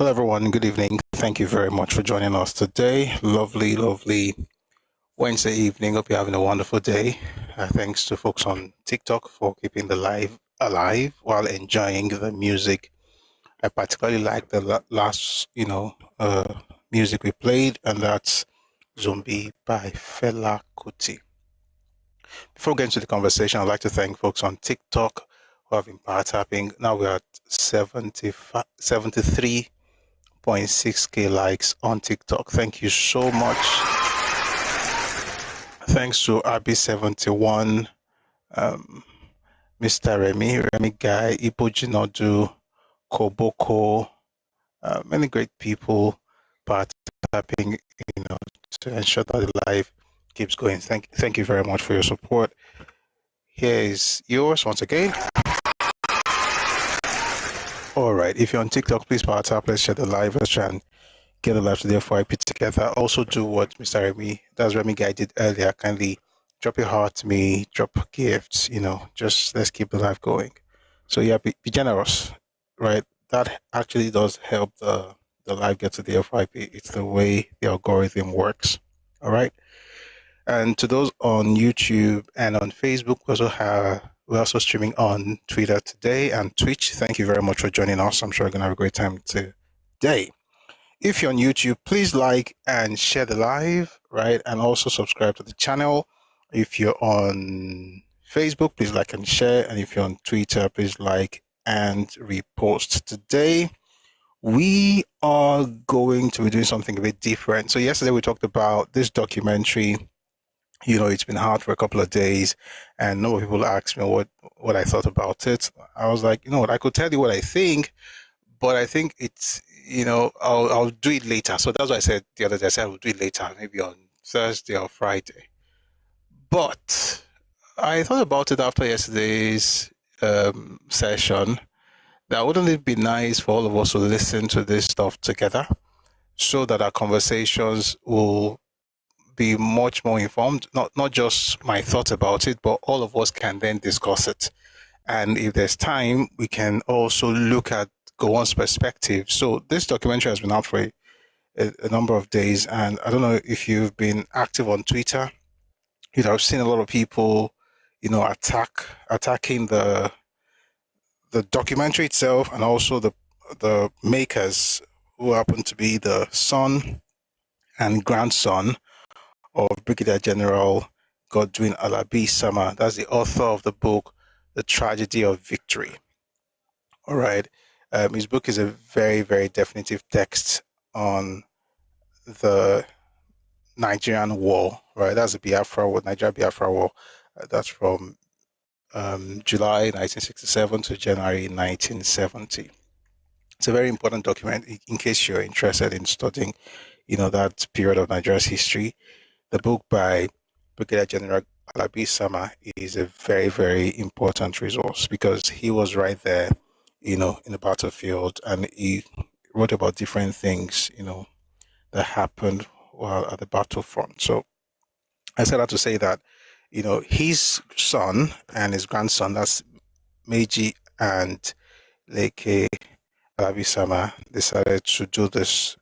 Hello, everyone. Good evening. Thank you very much for joining us today. Lovely, lovely Wednesday evening. Hope you're having a wonderful day. Thanks to folks on TikTok for keeping the live alive while enjoying the music. I particularly like the last, music we played, and that's Zombie by Fela Kuti. Before getting to the conversation, I'd like to thank folks on TikTok who have been power tapping. Now we're at 73.6k likes on TikTok. Thank you so much. Thanks to RB71, Mr. Remy Guy, Ipo Jinodu, Koboko, many great people participating, to ensure that the live keeps going. Thank you very much for your support. Here is yours once again. All right, if you're on TikTok, please power tap. Let's share the live. Let's try and get the live to the FYP together. Also do what Mr. Remy Guy did earlier. Kindly drop your heart to me, drop gifts, just let's keep the live going. So yeah, be generous, right? That actually does help the live get to the FYP. It's the way the algorithm works. All right. And to those on YouTube and on Facebook, we're also streaming on Twitter today and Twitch. Thank you very much for joining us. I'm sure you're going to have a great time today. If you're on YouTube, please like and share the live, right? And also subscribe to the channel. If you're on Facebook, please like and share. And if you're on Twitter, please like and repost. Today, we are going to be doing something a bit different. So yesterday we talked about this documentary. It's been out for a couple of days, and a number of people asked me what I thought about it. I was like, I could tell you what I think, but I think it's, I'll do it later. So that's why I said the other day, I said I will do it later, maybe on Thursday or Friday. But I thought about it after yesterday's session, that wouldn't it be nice for all of us to listen to this stuff together so that our conversations will be much more informed, not just my thoughts about it, but all of us can then discuss it. And if there's time, we can also look at Gowon's perspective. So this documentary has been out for a number of days, and I don't know if you've been active on Twitter. I've seen a lot of people, attacking the documentary itself, and also the makers, who happen to be the son and grandson of Brigadier General Godwin Alabi Sama. That's the author of the book, The Tragedy of Victory. All right. His book is a very, very definitive text on the Nigerian war, right? That's the Biafra war, Nigeria-Biafra war. That's from July 1967 to January 1970. It's a very important document in case you're interested in studying, that period of Nigeria's history. The book by Brigadier General Alabi Sama is a very, very important resource because he was right there, in the battlefield, and he wrote about different things, that happened while at the battlefront. So I said that to say that, his son and his grandson, that's Meiji and Leke Alabi Sama, decided to do this,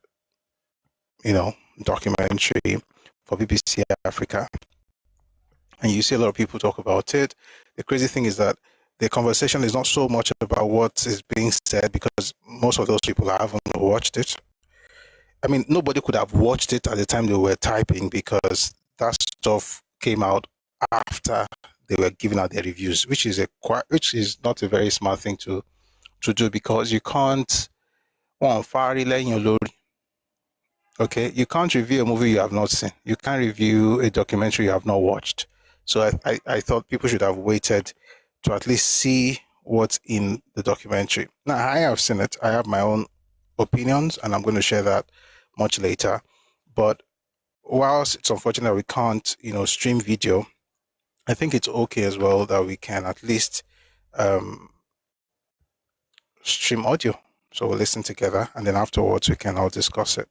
documentary for BBC Africa. And you see a lot of people talk about it. The crazy thing is that the conversation is not so much about what is being said, because most of those people haven't watched it. I mean, nobody could have watched it at the time they were typing, because that stuff came out after they were giving out their reviews, which is not a very smart thing to do, because you can't okay, you can't review a movie you have not seen. You can't review a documentary you have not watched. So I thought people should have waited to at least see what's in the documentary. Now, I have seen it. I have my own opinions, and I'm going to share that much later. But whilst it's unfortunate we can't, stream video, I think it's okay as well that we can at least stream audio. So we'll listen together, and then afterwards we can all discuss it.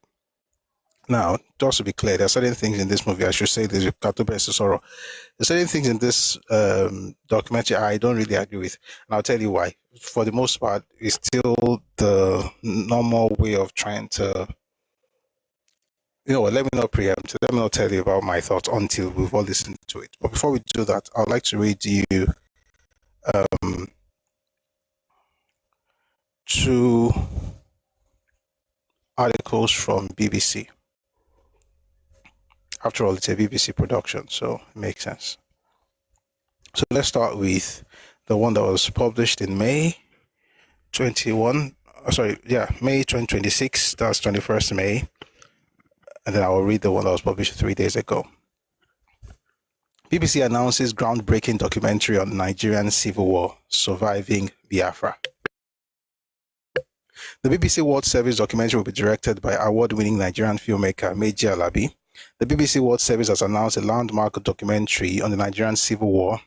Now, just to be clear, there are certain things in this movie, I should say this with Katobe Sosoro. There are certain things in this documentary I don't really agree with. And I'll tell you why. For the most part, it's still the normal way of trying to, let me not preempt, let me not tell you about my thoughts until we've all listened to it. But before we do that, I'd like to read you um, two articles from BBC. After all, it's a BBC production, so it makes sense. So let's start with the one that was published in May 2026. That's 21st May. And then I will read the one that was published 3 days ago. BBC announces groundbreaking documentary on Nigerian civil war, Surviving Biafra. The BBC World Service documentary will be directed by award-winning Nigerian filmmaker Meji Alabi. The BBC World Service has announced a landmark documentary on the Nigerian Civil War,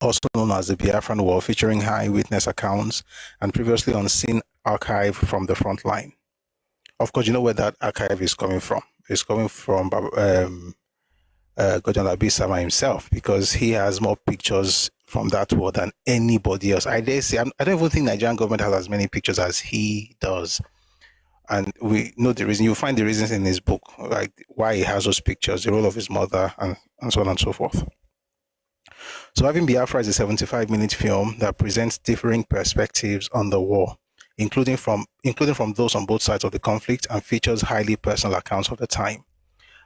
also known as the Biafran War, featuring eyewitness accounts and previously unseen archive from the front line. Of course, you know where that archive is coming from. It's coming from Gowon Sama himself, because he has more pictures from that war than anybody else. I dare say, I don't even think Nigerian government has as many pictures as he does. And we know the reason. You'll find the reasons in his book, like why he has those pictures, the role of his mother, and so on and so forth. Surviving Biafra is a 75-minute film that presents differing perspectives on the war, including from those on both sides of the conflict, and features highly personal accounts of the time.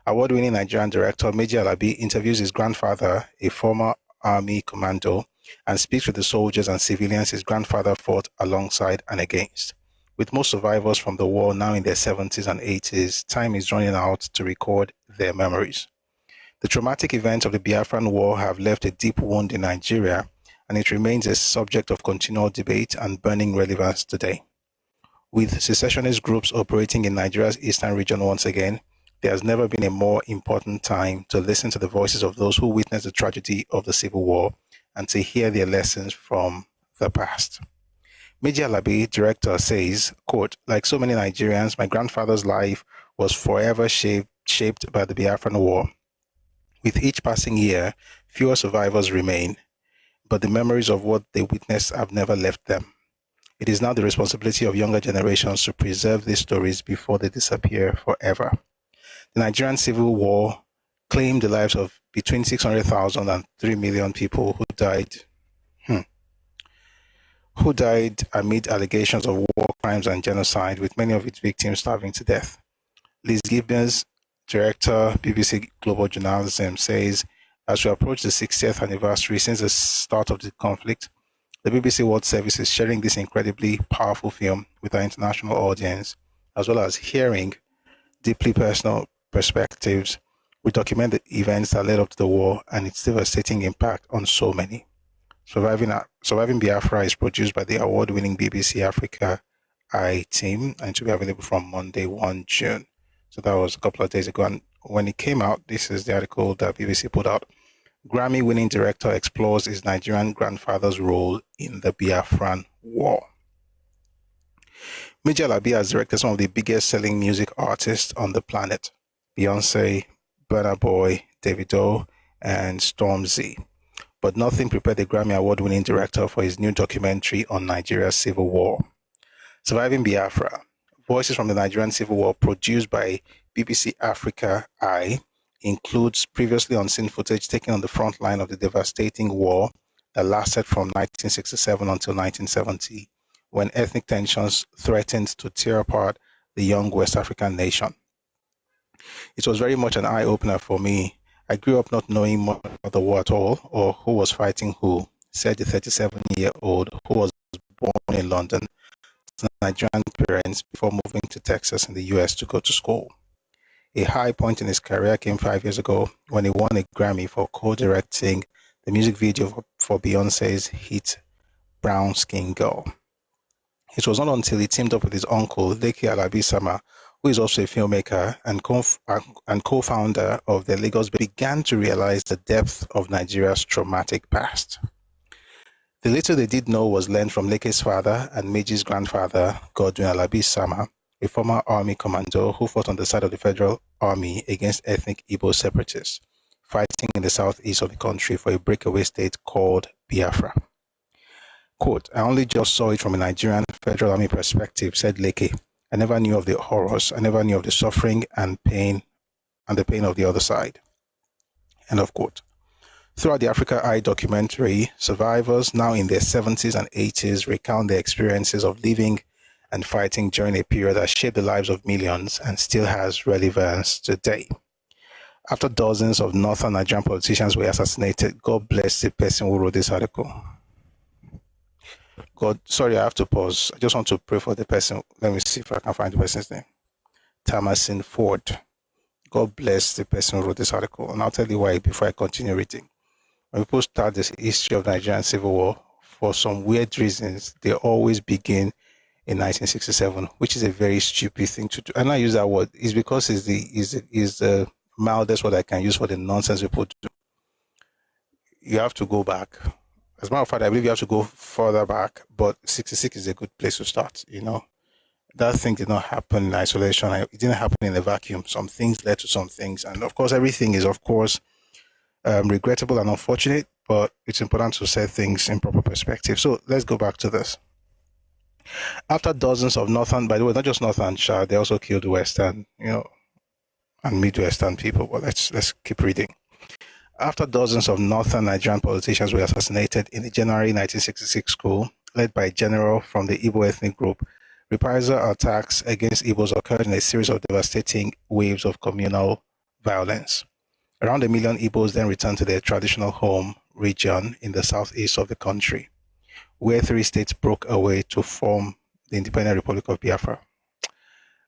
Award-winning Nigerian director Meji Alabi interviews his grandfather, a former army commando, and speaks with the soldiers and civilians his grandfather fought alongside and against. With most survivors from the war now in their 70s and 80s, time is running out to record their memories. The traumatic events of the Biafran War have left a deep wound in Nigeria, and it remains a subject of continual debate and burning relevance today. With secessionist groups operating in Nigeria's eastern region once again, there has never been a more important time to listen to the voices of those who witnessed the tragedy of the Civil War and to hear their lessons from the past. Meji Alabi, director, says, quote, "Like so many Nigerians, my grandfather's life was forever shaped by the Biafran War. With each passing year, fewer survivors remain, but the memories of what they witnessed have never left them. It is now the responsibility of younger generations to preserve these stories before they disappear forever." The Nigerian Civil War claimed the lives of between 600,000 and 3 million people who died amid allegations of war crimes and genocide, with many of its victims starving to death. Liz Gibbons, director, BBC Global Journalism, says, as we approach the 60th anniversary since the start of the conflict, the BBC World Service is sharing this incredibly powerful film with our international audience, as well as hearing deeply personal perspectives. We document the events that led up to the war and its devastating impact on so many. Surviving Biafra is produced by the award-winning BBC Africa Eye team, and it will be available from Monday, 1 June. So that was a couple of days ago. And when it came out, this is the article that BBC put out. Grammy-winning director explores his Nigerian grandfather's role in the Biafran War. Meji Alabi has directed some of the biggest-selling music artists on the planet: Beyonce, Burna Boy, Davido, and Stormzy. But nothing prepared the Grammy Award-winning director for his new documentary on Nigeria's civil war. Surviving Biafra, Voices from the Nigerian Civil War, produced by BBC Africa Eye, includes previously unseen footage taken on the front line of the devastating war that lasted from 1967 until 1970, when ethnic tensions threatened to tear apart the young West African nation. It was very much an eye-opener for me. I grew up not knowing much about the war at all, or who was fighting who, said the 37-year-old who was born in London to Nigerian parents before moving to Texas in the US to go to school. A high point in his career came 5 years ago when he won a Grammy for co-directing the music video for Beyonce's hit Brown Skin Girl. It was not until he teamed up with his uncle, Leke Alabi Sama, who is also a filmmaker and co-founder of the Lagos, began to realize the depth of Nigeria's traumatic past. The little they did know was learned from Leke's father and Meji's grandfather, Godwin Alabi Sama, a former army commando who fought on the side of the Federal Army against ethnic Igbo separatists, fighting in the southeast of the country for a breakaway state called Biafra. Quote, I only just saw it from a Nigerian Federal Army perspective, said Leke. I never knew of the horrors. I never knew of the suffering and the pain of the other side. End of quote. Throughout the Africa Eye documentary, survivors now in their 70s and 80s recount their experiences of living and fighting during a period that shaped the lives of millions and still has relevance today. After dozens of northern Nigerian politicians were assassinated, God bless the person who wrote this article. Sorry, I have to pause. I just want to pray for the person. Let me see if I can find the person's name. Tamasin Ford. God bless the person who wrote this article. And I'll tell you why before I continue reading. When people start this history of Nigerian Civil War, for some weird reasons, they always begin in 1967, which is a very stupid thing to do. And I use that word is because it's the mildest word I can use for the nonsense people do. You have to go back. As a matter of fact, I believe you have to go further back, but 66 is a good place to start, you know. That thing did not happen in isolation. It didn't happen in a vacuum. Some things led to some things. And of course, everything is, of course, regrettable and unfortunate, but it's important to set things in proper perspective. So let's go back to this. After dozens of northern, by the way, not just northern, they also killed western, you know, and midwestern people. But let's keep reading. After dozens of northern Nigerian politicians were assassinated in the January 1966 coup, led by a general from the Igbo ethnic group, reprisal attacks against Igbos occurred in a series of devastating waves of communal violence. Around 1 million Igbos then returned to their traditional home region in the southeast of the country, where 3 states broke away to form the Independent Republic of Biafra.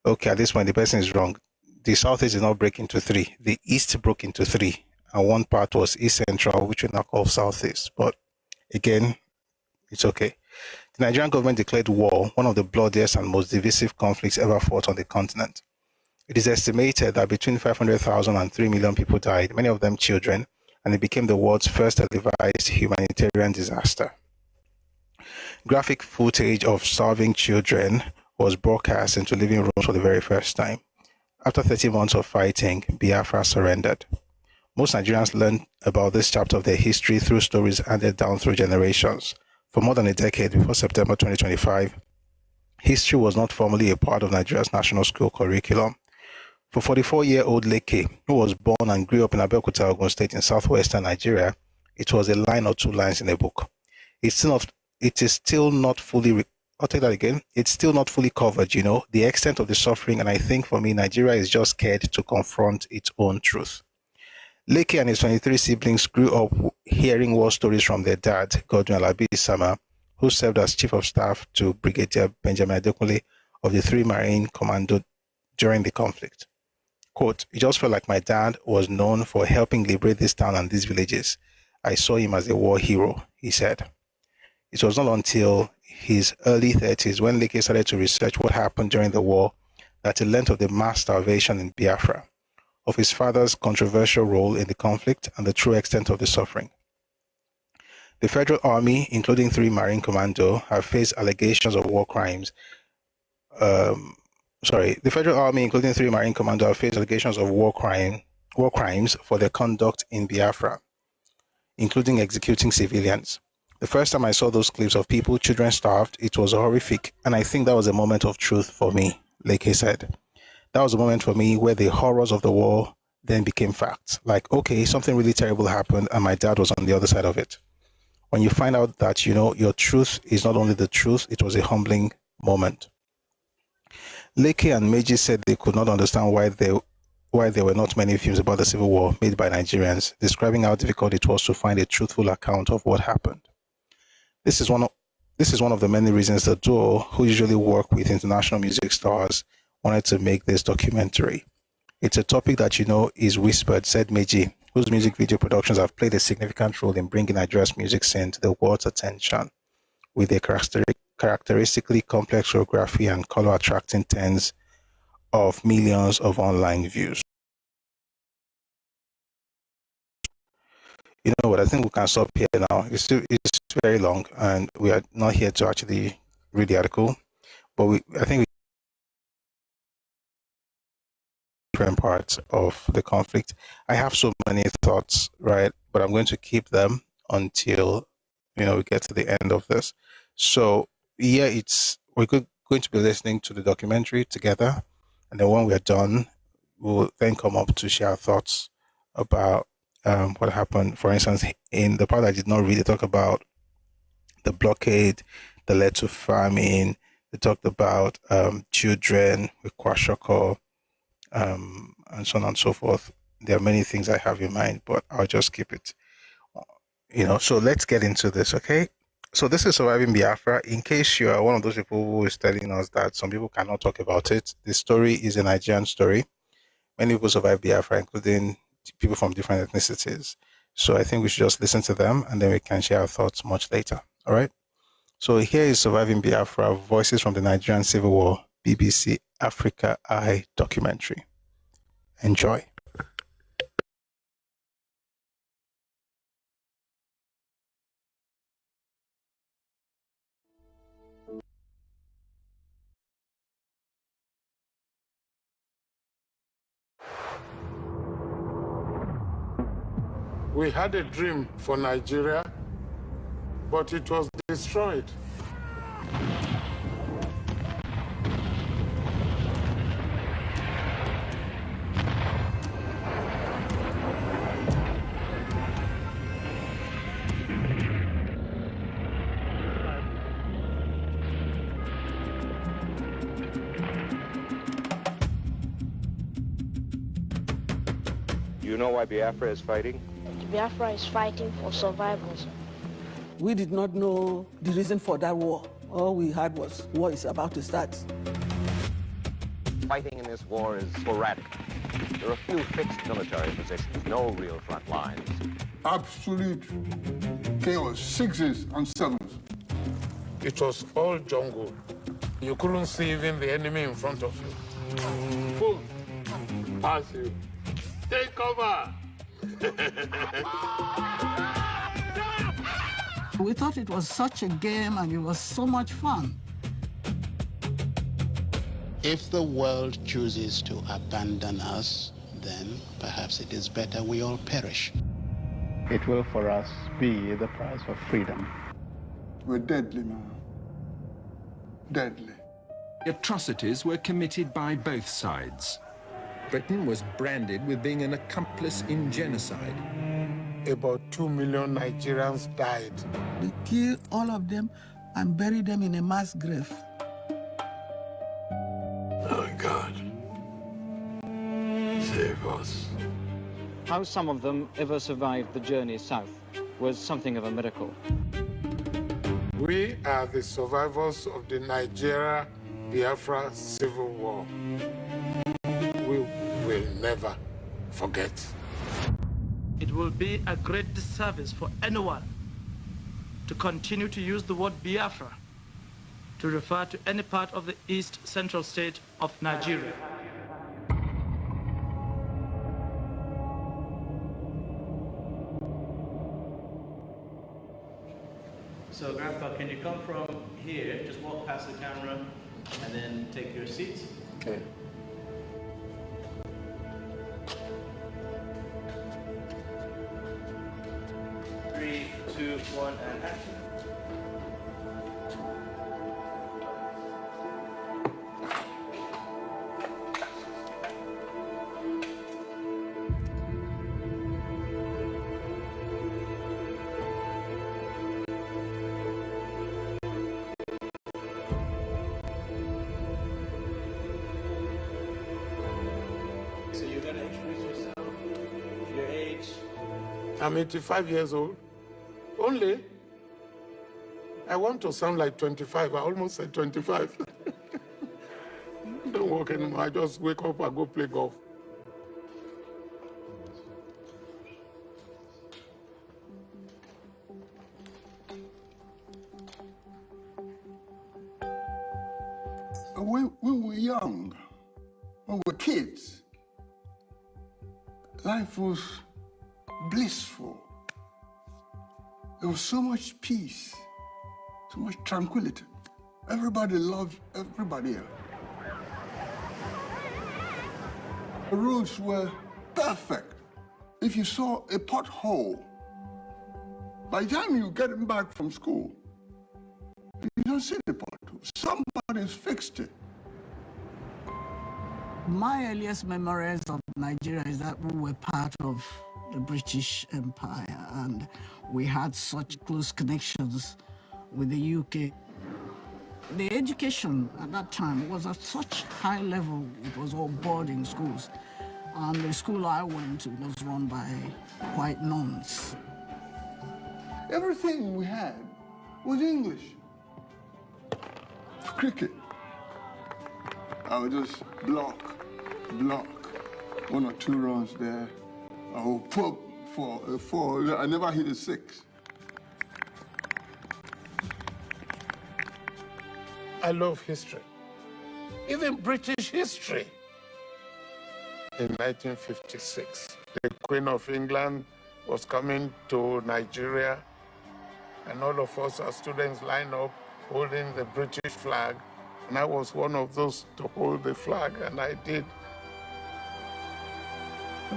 Okay, at this point, the person is wrong. The southeast did not break into 3. The east broke into 3. And one part was East Central, which we now call Southeast. But again, it's okay. The Nigerian government declared war, one of the bloodiest and most divisive conflicts ever fought on the continent. It is estimated that between 500,000 and 3 million people died, many of them children, and it became the world's first televised humanitarian disaster. Graphic footage of starving children was broadcast into living rooms for the very first time. After 30 months of fighting, Biafra surrendered. Most Nigerians learned about this chapter of their history through stories handed down through generations. For more than a decade before September 2025, history was not formally a part of Nigeria's national school curriculum. For 44-year-old Leke, who was born and grew up in Abeokuta, Ogun State in southwestern Nigeria, it was a line or 2 lines in a book. It's still not fully covered, you know, the extent of the suffering, and I think for me, Nigeria is just scared to confront its own truth. Leke and his 23 siblings grew up hearing war stories from their dad, Godwin Alabi Sama, who served as chief of staff to Brigadier Benjamin Adekunle of the 3 Marine Commando during the conflict. Quote, it just felt like my dad was known for helping liberate this town and these villages. I saw him as a war hero, he said. It was not until his early 30s when Leke started to research what happened during the war that he learned of the mass starvation in Biafra, of his father's controversial role in the conflict, and the true extent of the suffering. The Federal Army, including 3 Marine Commando, have faced allegations of war crimes. The Federal Army, including 3 Marine Commando, have faced allegations of war crimes for their conduct in Biafra, including executing civilians. The first time I saw those clips of people, children starved, it was horrific, and I think that was a moment of truth for me, Leke said. That was a moment for me where the horrors of the war then became facts. Like, okay, something really terrible happened and my dad was on the other side of it. When you find out that, you know, your truth is not only the truth, it was a humbling moment. Leke and Meiji said they could not understand why there were not many films about the Civil War made by Nigerians, describing how difficult it was to find a truthful account of what happened. This is one of the many reasons the duo, who usually work with international music stars, wanted to make this documentary. It's a topic that, you know, is whispered, said Meiji, whose music video productions have played a significant role in bringing Nigeria's music scene to the world's attention, with their characteristically complex choreography and color attracting tens of millions of online views. You know what, I think we can stop here now. It's very long and we are not here to actually read the article, but I think different parts of the conflict. I have so many thoughts, right? But I'm going to keep them until we get to the end of this. So yeah, going to be listening to the documentary together, and then when we're done, we'll then come up to share our thoughts about what happened. For instance, in the part I did not really talk about the blockade that led to famine. They talked about children with kwashoko, and so on and so forth. There are many things I have in mind, but I'll just keep it. So let's get into this, okay? So this is Surviving Biafra. In case you are one of those people who is telling us that some people cannot talk about it, the story is a Nigerian story. Many people survive Biafra, including people from different ethnicities. So I think we should just listen to them and then we can share our thoughts much later. All right? So here is Surviving Biafra, Voices from the Nigerian Civil War, BBC Africa Eye documentary. Enjoy. We had a dream for Nigeria, but it was destroyed. Do you know why Biafra is fighting? Biafra is fighting for survival. We did not know the reason for that war. All we had was war is about to start. Fighting in this war is sporadic. There are a few fixed military positions, no real front lines. Absolute chaos, 6s and 7s. It was all jungle. You couldn't see even the enemy in front of you. Boom! Pass you. Take cover! We thought it was such a game and it was so much fun. If the world chooses to abandon us, then perhaps it is better we all perish. It will for us be the price of freedom. We're deadly, man. Deadly. Atrocities were committed by both sides. Britain was branded with being an accomplice in genocide. About 2 million Nigerians died. They killed all of them and buried them in a mass grave. Oh, God. Save us. How some of them ever survived the journey south was something of a miracle. We are the survivors of the Nigeria-Biafra Civil War. We will never forget. It will be a great disservice for anyone to continue to use the word Biafra to refer to any part of the East Central state of Nigeria. So, Grandpa, can you come from here, just walk past the camera, and then take your seats? Okay. 3, 2, 1, and action. So you're going to introduce yourself, your age. I'm 85 years old. Only? I want to sound like 25. I almost said 25. Don't work anymore. I just wake up and go play golf. When we were young, when we were kids, life was blissful. There was so much peace, so much tranquility. Everybody loved everybody else. The roads were perfect. If you saw a pothole, by the time you get back from school, you don't see the pothole. Somebody's fixed it. My earliest memories of Nigeria is that we were part of the British Empire and we had such close connections with the UK. The education at that time was at such high level, it was all boarding schools. And the school I went to was run by white nuns. Everything we had was English. Cricket. I would just block, 1 or 2 runs there. I would pop for a 4. I never hit a 6. I love history, even British history. In 1956, the Queen of England was coming to Nigeria, and all of us as students lined up holding the British flag, and I was one of those to hold the flag, and I did.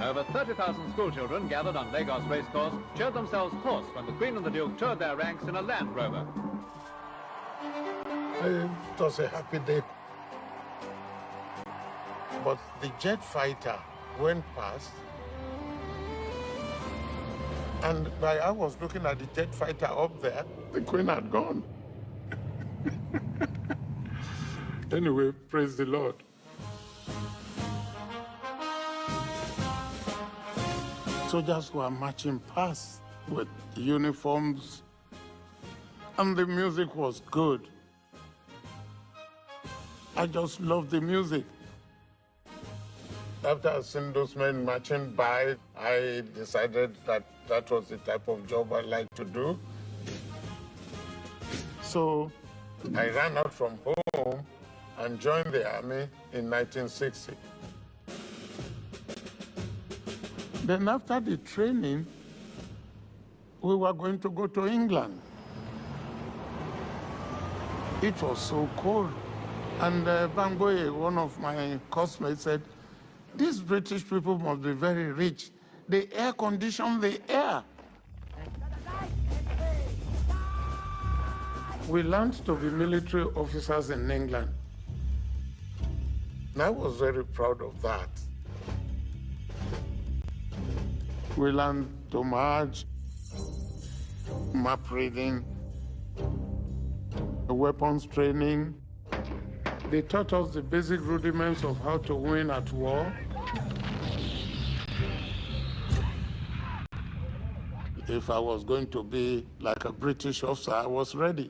Over 30,000 schoolchildren gathered on Lagos Racecourse showed themselves hoarse when the Queen and the Duke toured their ranks in a Land Rover. It was a happy day. But the jet fighter went past, and while I was looking at the jet fighter up there, the Queen had gone. Anyway, praise the Lord. Soldiers were marching past with uniforms, and the music was good. I just loved the music. After seeing those men marching by, I decided that that was the type of job I like to do. So I ran out from home and joined the army in 1960. Then after the training, we were going to go to England. It was so cold. And Bangoye, one of my classmates, said, these British people must be very rich. They air condition the air. We learned to be military officers in England. And I was very proud of that. We learned to march, map reading, weapons training. They taught us the basic rudiments of how to win at war. If I was going to be like a British officer, I was ready.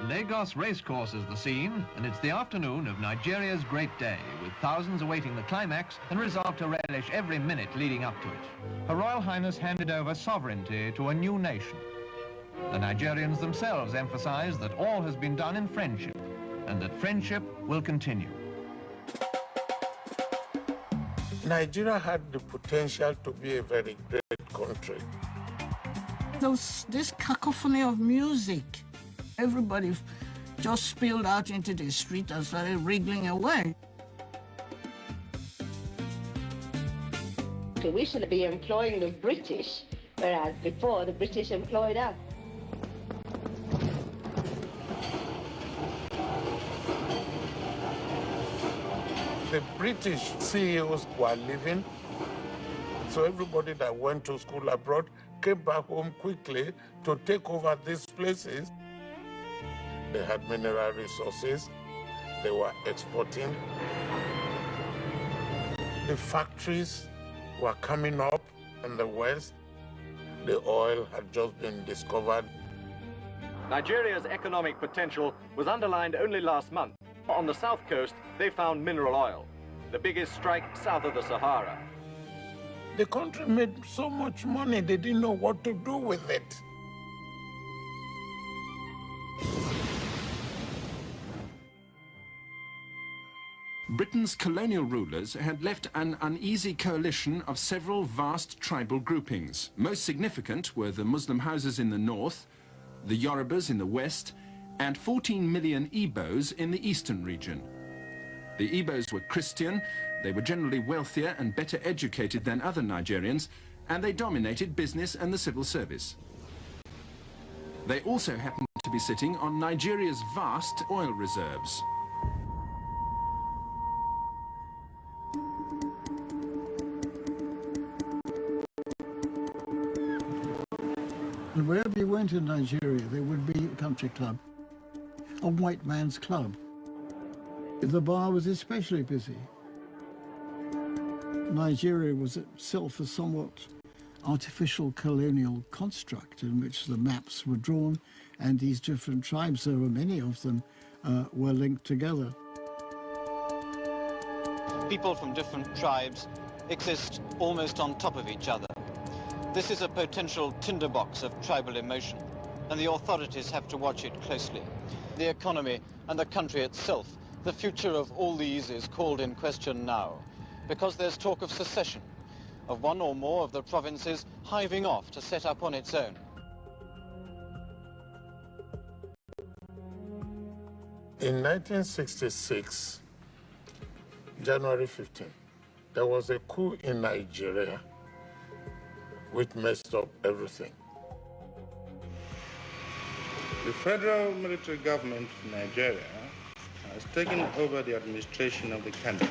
Lagos Racecourse is the scene, and it's the afternoon of Nigeria's great day, with thousands awaiting the climax and resolved to relish every minute leading up to it. Her Royal Highness handed over sovereignty to a new nation. The Nigerians themselves emphasize that all has been done in friendship, and that friendship will continue. Nigeria had the potential to be a very great country. This cacophony of music, everybody just spilled out into the street and started wriggling away. We should be employing the British, whereas before the British employed us. The British CEOs were leaving, so everybody that went to school abroad came back home quickly to take over these places. They had mineral resources, they were exporting. The factories were coming up in the West. The oil had just been discovered. Nigeria's economic potential was underlined only last month. On the south coast, they found mineral oil, the biggest strike south of the Sahara. The country made so much money, they didn't know what to do with it. Britain's colonial rulers had left an uneasy coalition of several vast tribal groupings. Most significant were the Muslim houses in the north, the Yorubas in the west, and 14 million Igbos in the eastern region. The Igbos were Christian, they were generally wealthier and better educated than other Nigerians, and they dominated business and the civil service. They also happened to be sitting on Nigeria's vast oil reserves. And wherever you went in Nigeria, there would be a country club, a white man's club. The bar was especially busy. Nigeria was itself a somewhat artificial colonial construct in which the maps were drawn and these different tribes, there were many of them, were linked together. People from different tribes exist almost on top of each other. This is a potential tinderbox of tribal emotion, and the authorities have to watch it closely. The economy and the country itself, the future of all these is called in question now, because there's talk of secession, of one or more of the provinces hiving off to set up on its own. In 1966, January 15, there was a coup in Nigeria which messed up everything. The federal military government of Nigeria has taken over the administration of the country.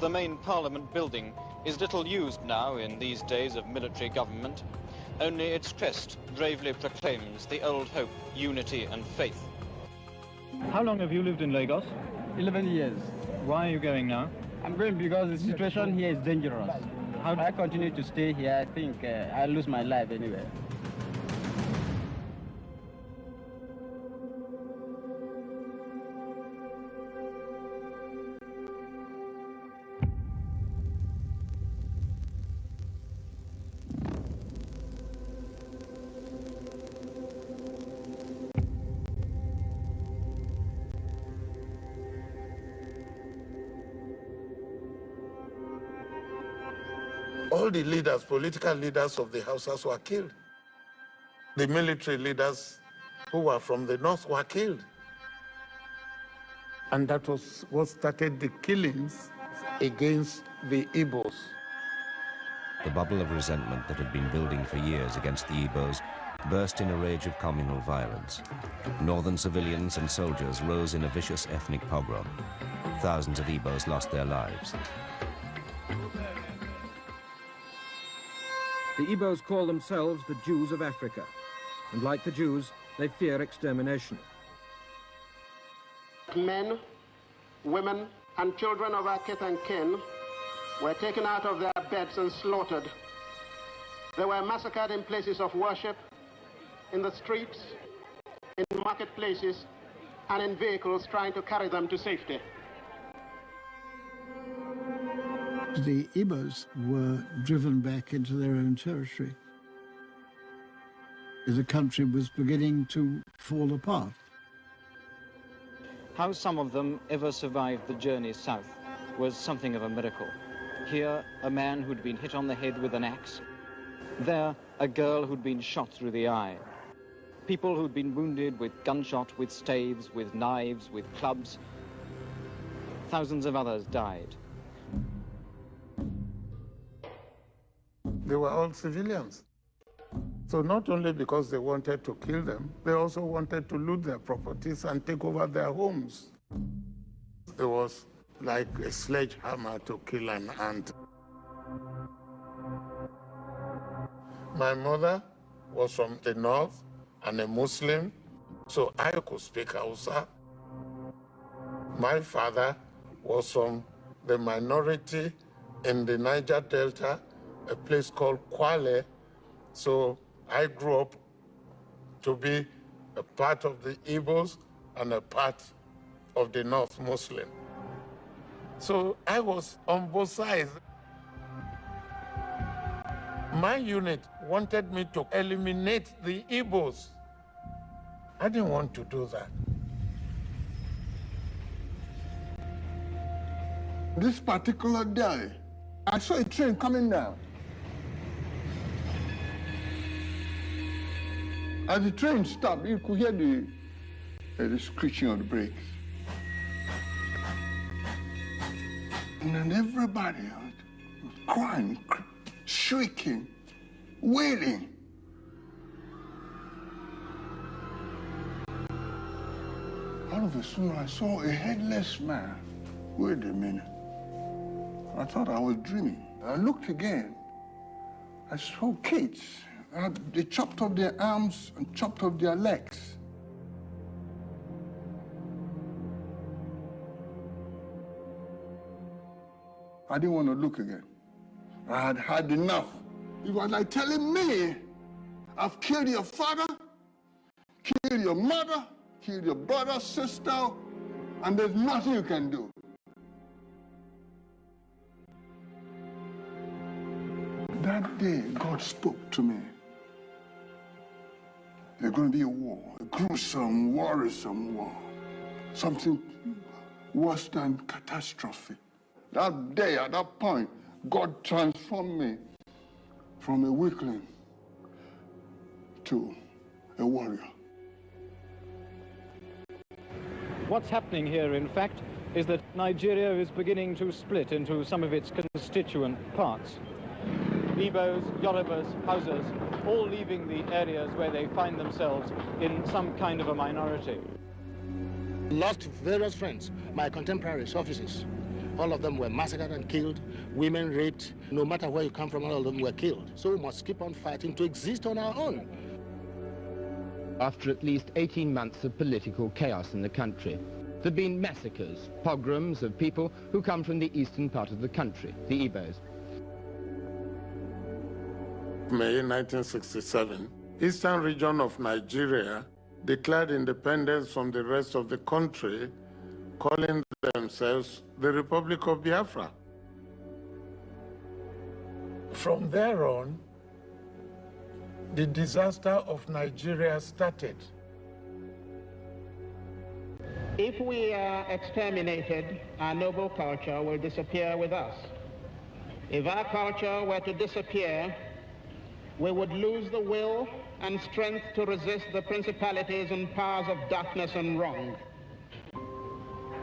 The main parliament building is little used now in these days of military government. Only its crest bravely proclaims the old hope, unity and faith. How long have you lived in Lagos? 11 years. Why are you going now? I'm going because the situation here is dangerous. How do I continue to stay here? I think I'll lose my life anyway. All the leaders, political leaders of the Hausas were killed. The military leaders who were from the north were killed. And that was what started the killings against the Igbos. The bubble of resentment that had been building for years against the Igbos burst in a rage of communal violence. Northern civilians and soldiers rose in a vicious ethnic pogrom. Thousands of Igbos lost their lives. The Igbos call themselves the Jews of Africa, and like the Jews, they fear extermination. Men, women, and children of our kith and kin were taken out of their beds and slaughtered. They were massacred in places of worship, in the streets, in marketplaces, and in vehicles trying to carry them to safety. The Igbos were driven back into their own territory. The country was beginning to fall apart. How some of them ever survived the journey south was something of a miracle. Here, a man who'd been hit on the head with an axe. There, a girl who'd been shot through the eye. People who'd been wounded with gunshot, with staves, with knives, with clubs. Thousands of others died. They were all civilians. So not only because they wanted to kill them, they also wanted to loot their properties and take over their homes. It was like a sledgehammer to kill an ant. My mother was from the north and a Muslim, so I could speak Hausa. My father was from the minority in the Niger Delta, a place called Kwale, so I grew up to be a part of the Igbos and a part of the North Muslim. So I was on both sides. My unit wanted me to eliminate the Igbos. I didn't want to do that. This particular day, I saw a train coming down. As the train stopped, you could hear the screeching of the brakes. And then everybody was crying, shrieking, wailing. All of a sudden, I saw a headless man. Wait a minute. I thought I was dreaming. I looked again. I saw kids. They chopped off their arms and chopped off their legs. I didn't want to look again. I had had enough. It was like telling me, I've killed your father, killed your mother, killed your brother, sister, and there's nothing you can do. That day, God spoke to me. There's going to be a war, a gruesome, worrisome war. Something worse than catastrophe. That day, at that point, God transformed me from a weakling to a warrior. What's happening here, in fact, is that Nigeria is beginning to split into some of its constituent parts. Igbos, Yorubas, Hausas, all leaving the areas where they find themselves in some kind of a minority. Lost various friends, my contemporaries, officers. All of them were massacred and killed, women raped. No matter where you come from, all of them were killed. So we must keep on fighting to exist on our own. After at least 18 months of political chaos in the country, there have been massacres, pogroms of people who come from the eastern part of the country, the Igbos. May 1967, eastern region of Nigeria declared independence from the rest of the country, calling themselves the Republic of Biafra. From there on, the disaster of Nigeria started. If we are exterminated, our noble culture will disappear with us. If our culture were to disappear, we would lose the will and strength to resist the principalities and powers of darkness and wrong.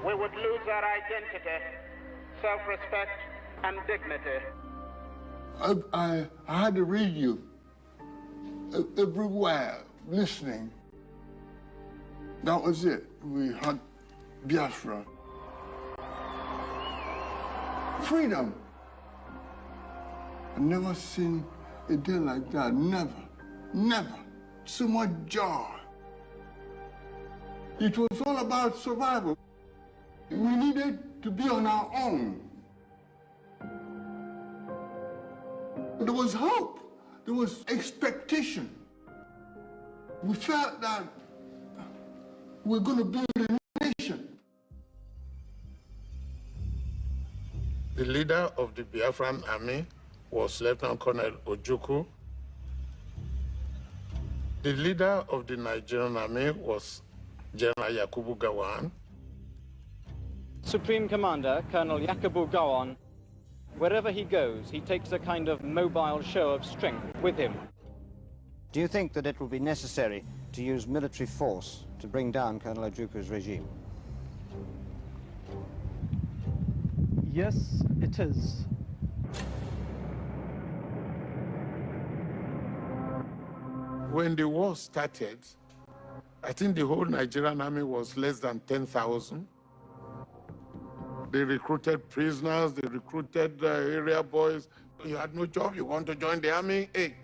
We would lose our identity, self-respect, and dignity. I had a radio everywhere listening. That was it. We had Biafra. Freedom. I've never seen a day like that. Never. Never. So much joy. It was all about survival. We needed to be on our own. There was hope. There was expectation. We felt that we're going to build a nation. The leader of the Biafran army was Lieutenant Colonel Ojukwu. The leader of the Nigerian army was General Yakubu Gowon. Supreme Commander, Colonel Yakubu Gowon, wherever he goes, he takes a kind of mobile show of strength with him. Do you think that it will be necessary to use military force to bring down Colonel Ojukwu's regime? Yes, it is. When the war started, I think the whole Nigerian army was less than 10,000. They recruited prisoners, they recruited area boys. You had no job, you want to join the army? Hey,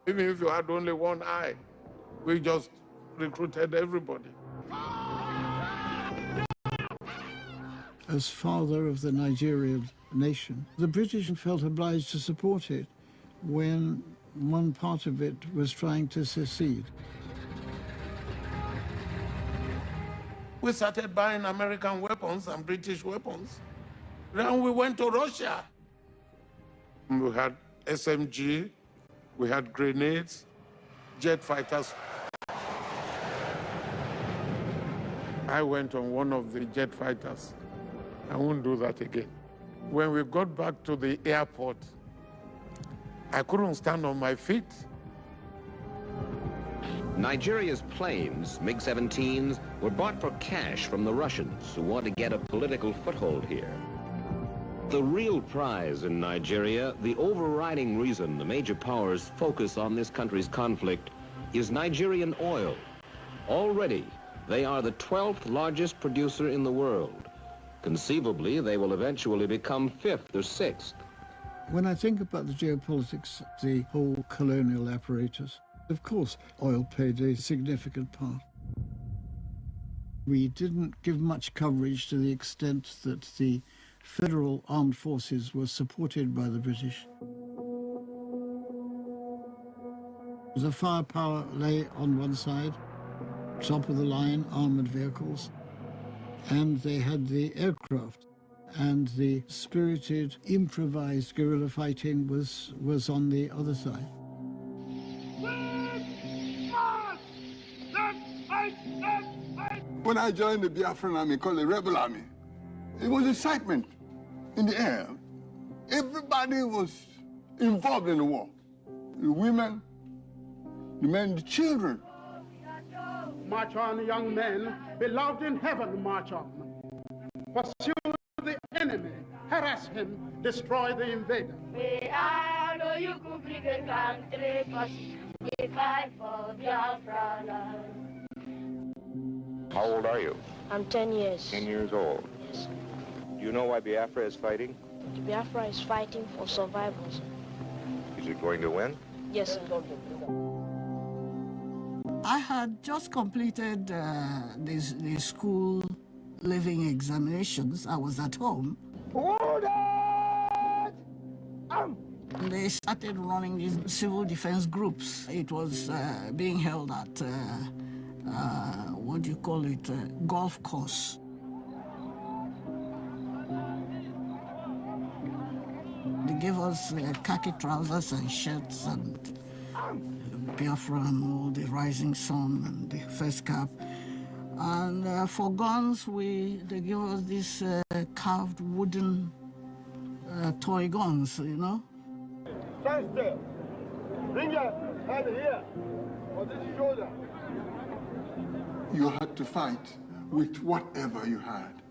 even if you had only one eye, we just recruited everybody. As father of the Nigerian nation, the British felt obliged to support it when one part of it was trying to secede. We started buying American weapons and British weapons. Then we went to Russia. We had SMG, we had grenades, jet fighters. I went on one of the jet fighters. I won't do that again. When we got back to the airport, I couldn't stand on my feet. Nigeria's planes, MiG-17s, were bought for cash from the Russians, who want to get a political foothold here. The real prize in Nigeria, the overriding reason the major powers focus on this country's conflict, is Nigerian oil. Already, they are the 12th largest producer in the world. Conceivably, they will eventually become 5th or 6th. When I think about the geopolitics, the whole colonial apparatus, of course, oil played a significant part. We didn't give much coverage to the extent that the federal armed forces were supported by the British. The firepower lay on one side, top of the line armored vehicles, and they had the aircraft, and the spirited, improvised guerrilla fighting was on the other side. When I joined the Biafran army, called the Rebel Army, it was excitement in the air. Everybody was involved in the war. The women, the men, the children. March on, young men, beloved in heaven, march on. Pursue the enemy, harass him, destroy the invader. We are no Yuku Brigade country, cause we fight for Biafra land. How old are you? I'm 10 years. 10 years old. Yes. Do you know why Biafra is fighting? The Biafra is fighting for survivors. Is it going to win? Yes, sir. I had just completed the school living examinations. I was at home. They started running these civil defense groups. It was being held at, what do you call it, golf course. They gave us khaki trousers and shirts and Biafra and all the rising sun and the first cap. And for guns, they give us these carved wooden toy guns, you know. Stand still. Bring your hand here, on this shoulder. You had to fight with whatever you had.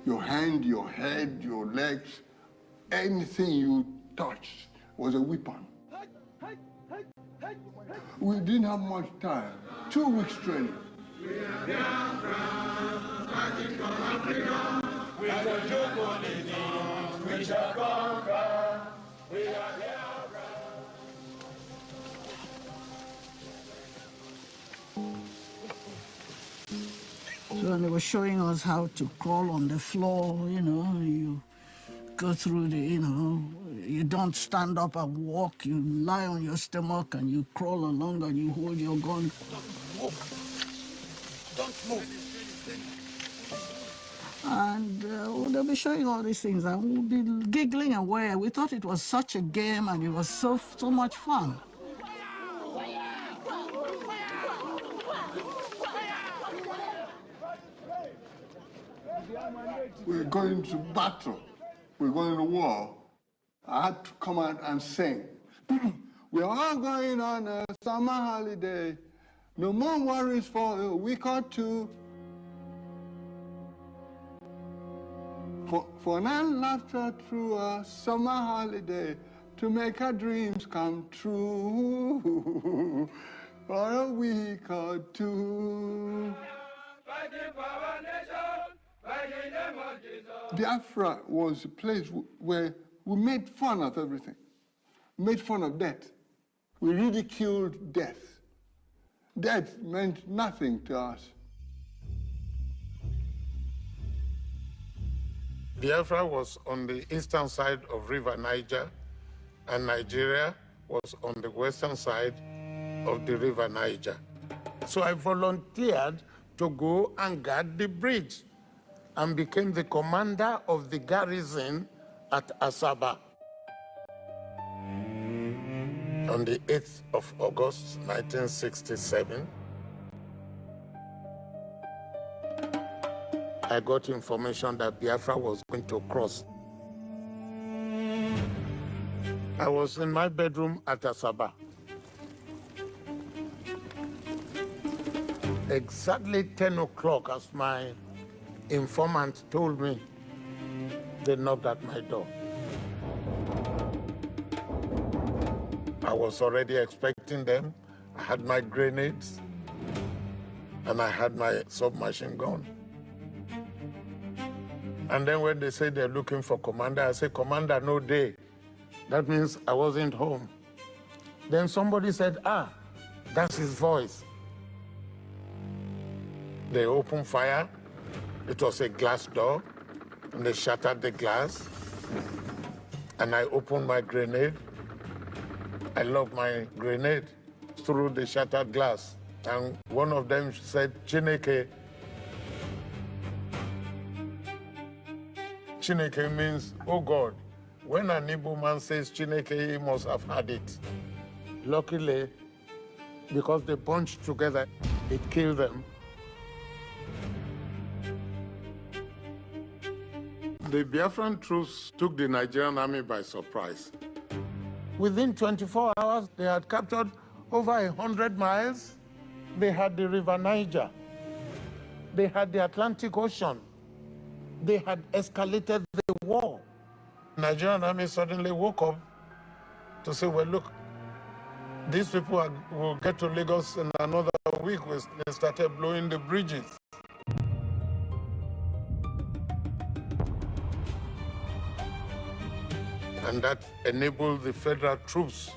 Your hand, your head, your legs, anything you touched was a weapon. We didn't have much time. 2 weeks training. We are Biafra, fighting for Africa. We are the Joe, we shall conquer. We are Biafra. So they were showing us how to crawl on the floor, you know, you go through the, you know, you don't stand up and walk, you lie on your stomach and you crawl along and you hold your gun. Don't move. And they'll be showing all these things and we'll be giggling away. We thought it was such a game and it was so much fun. We're going to battle. We're going to war. I had to come out and sing. We're all going on a summer holiday. No more worries for a week or two. For an laughter through a summer holiday to make our dreams come true. For a week or two. Biafra was a place where we made fun of everything. We made fun of death. We ridiculed death. Death meant nothing to us. Biafra was on the eastern side of River Niger, and Nigeria was on the western side of the River Niger. So I volunteered to go and guard the bridge and became the commander of the garrison at Asaba. On the 8th of August, 1967, I got information that Biafra was going to cross. I was in my bedroom at Asaba. exactly 10 o'clock, as my informant told me, they knocked at my door. I was already expecting them. I had my grenades, and I had my submachine gun. And then when they say they're looking for commander, I say, Commander, no day. That means I wasn't home. Then somebody said, ah, that's his voice. They opened fire. It was a glass door, and they shattered the glass. And I opened my grenade. I lobbed my grenade through the shattered glass. And one of them said, Chineke. Chineke means, oh God. When an Igbo man says Chineke, he must have had it. Luckily, because they bunched together, it killed them. The Biafran troops took the Nigerian army by surprise. Within 24 hours, they had captured over 100 miles. They had the River Niger. They had the Atlantic Ocean. They had escalated the war. The Nigerian army suddenly woke up to say, well, look, these people will get to Lagos in another week. They started blowing the bridges. And that enabled the federal troops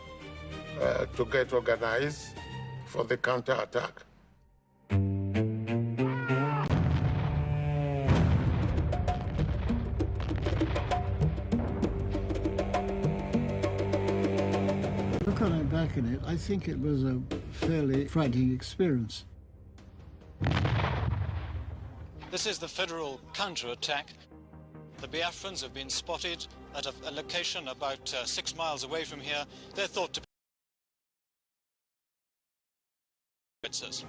to get organized for the counterattack. Looking back in it, I think it was a fairly frightening experience. This is the federal counterattack. The Biafrans have been spotted at a location about 6 miles away from here. They're thought to be howitzers.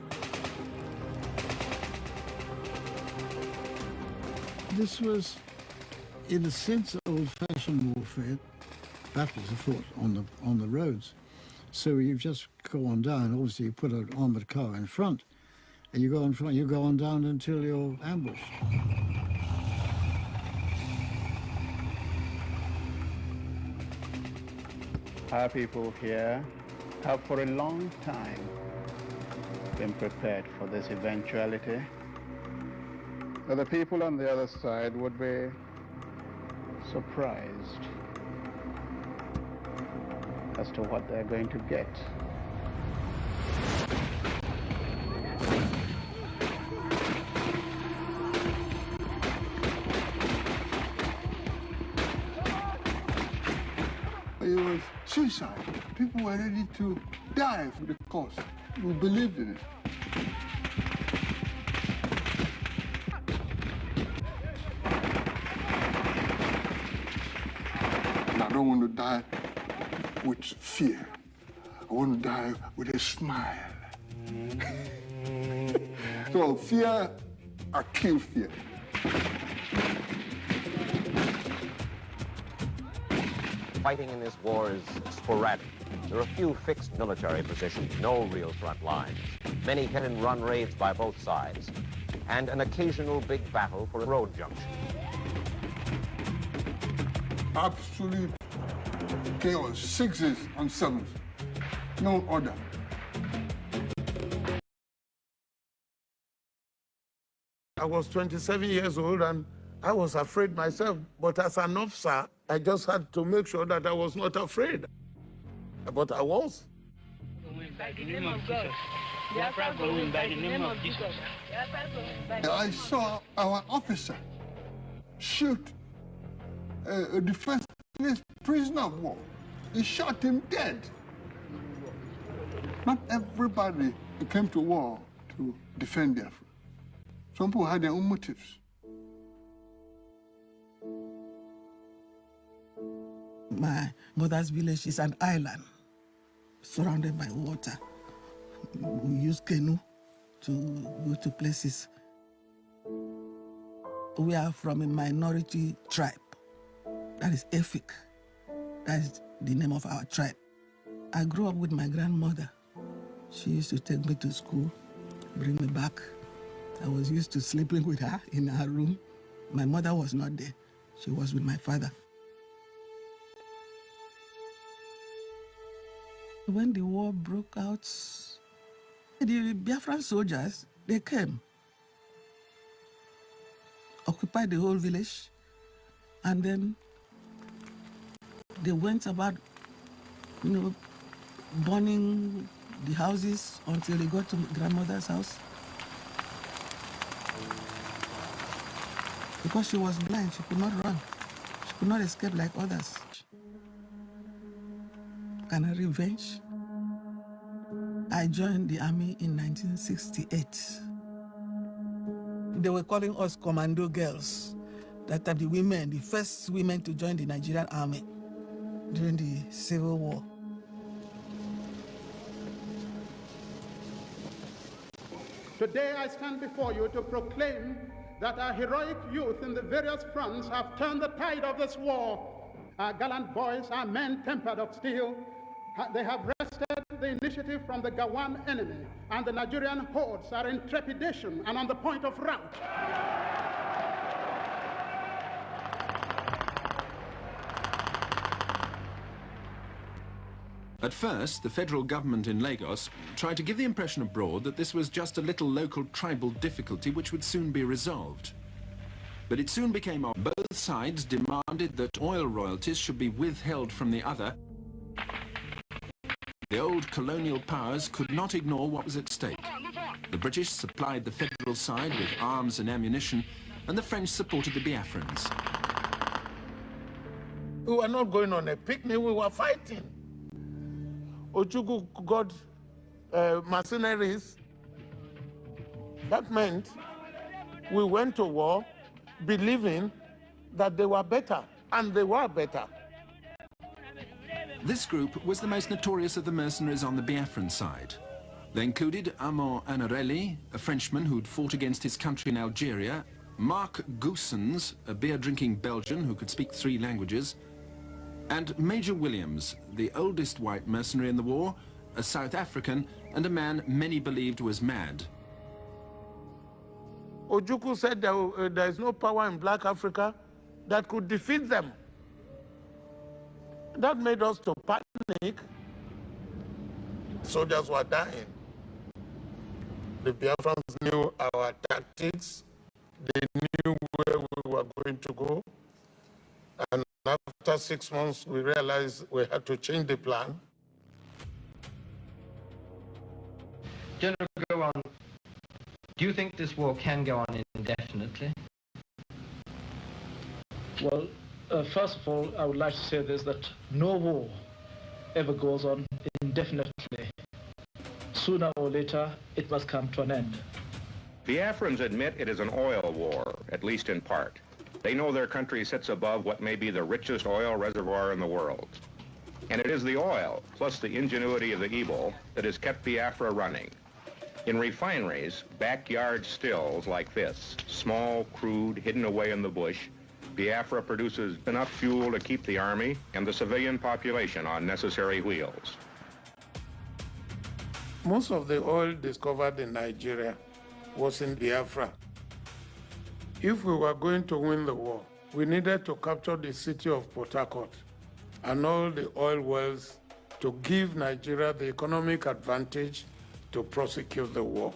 This was, in a sense, old-fashioned warfare. Battles are fought on the roads. So you just go on down. Obviously, you put an armored car in front, and you go in front. You go on down until you're ambushed. Our people here have for a long time been prepared for this eventuality. But the people on the other side would be surprised as to what they're going to get. It was suicide. People were ready to die for the cause. We believed in it. And I don't want to die with fear. I want to die with a smile. So fear, I kill fear. Fighting in this war is sporadic. There are few fixed military positions, no real front lines. Many hit-and-run raids by both sides, and an occasional big battle for a road junction. Absolute chaos, 6s and 7s, no order. I was 27 years old and I was afraid myself, but as an officer, I just had to make sure that I was not afraid. But I was. By the name of God. Biafra going by the name of Jesus. I saw our officer shoot a defenseless prisoner of war. He shot him dead. Not everybody came to war to defend Biafra. Some people had their own motives. My mother's village is an island surrounded by water. We use canoe to go to places. We are from a minority tribe. That is Efik. That is the name of our tribe. I grew up with my grandmother. She used to take me to school. bring me back. I was used to sleeping with her in her room. My mother was not there. She was with my father. When the war broke out, the Biafran soldiers, they came, occupied the whole village, and then they went about, burning the houses until they got to grandmother's house. Because she was blind, she could not run. She could not escape like others. And a revenge, I joined the army in 1968. They were calling us commando girls. That are the women, the first women to join the Nigerian army during the Civil War. Today I stand before you to proclaim that our heroic youth in the various fronts have turned the tide of this war. Our gallant boys, our men tempered of steel, they have wrested the initiative from the Gowon enemy, and the Nigerian hordes are in trepidation and on the point of rout. At first, the federal government in Lagos tried to give the impression abroad that this was just a little local tribal difficulty which would soon be resolved. But it soon became obvious. Both sides demanded that oil royalties should be withheld from the other. The old colonial powers could not ignore what was at stake. The British supplied the federal side with arms and ammunition, and the French supported the Biafrans. We were not going on a picnic, we were fighting. Ojukwu got mercenaries. That meant we went to war believing that they were better, and they were better. This group was the most notorious of the mercenaries on the Biafran side. They included Armand Anarelli, a Frenchman who'd fought against his country in Algeria, Mark Goossens, a beer-drinking Belgian who could speak 3 languages, and Major Williams, the oldest white mercenary in the war, a South African, and a man many believed was mad. Ojukwu said there is no power in Black Africa that could defeat them. That made us to panic. Soldiers were dying. The Biafrans knew our tactics. They knew where we were going to go. And after 6 months, we realized we had to change the plan. General Gowon, do you think this war can go on indefinitely? Well, first of all, I would like to say this, that no war ever goes on indefinitely. Sooner or later, it must come to an end. Biafrans admit it is an oil war, at least in part. They know their country sits above what may be the richest oil reservoir in the world. And it is the oil, plus the ingenuity of the Igbo, that has kept Biafra running. In refineries, backyard stills like this, small, crude, hidden away in the bush, Biafra produces enough fuel to keep the army and the civilian population on necessary wheels. Most of the oil discovered in Nigeria was in Biafra. If we were going to win the war, we needed to capture the city of Port Harcourt and all the oil wells to give Nigeria the economic advantage to prosecute the war.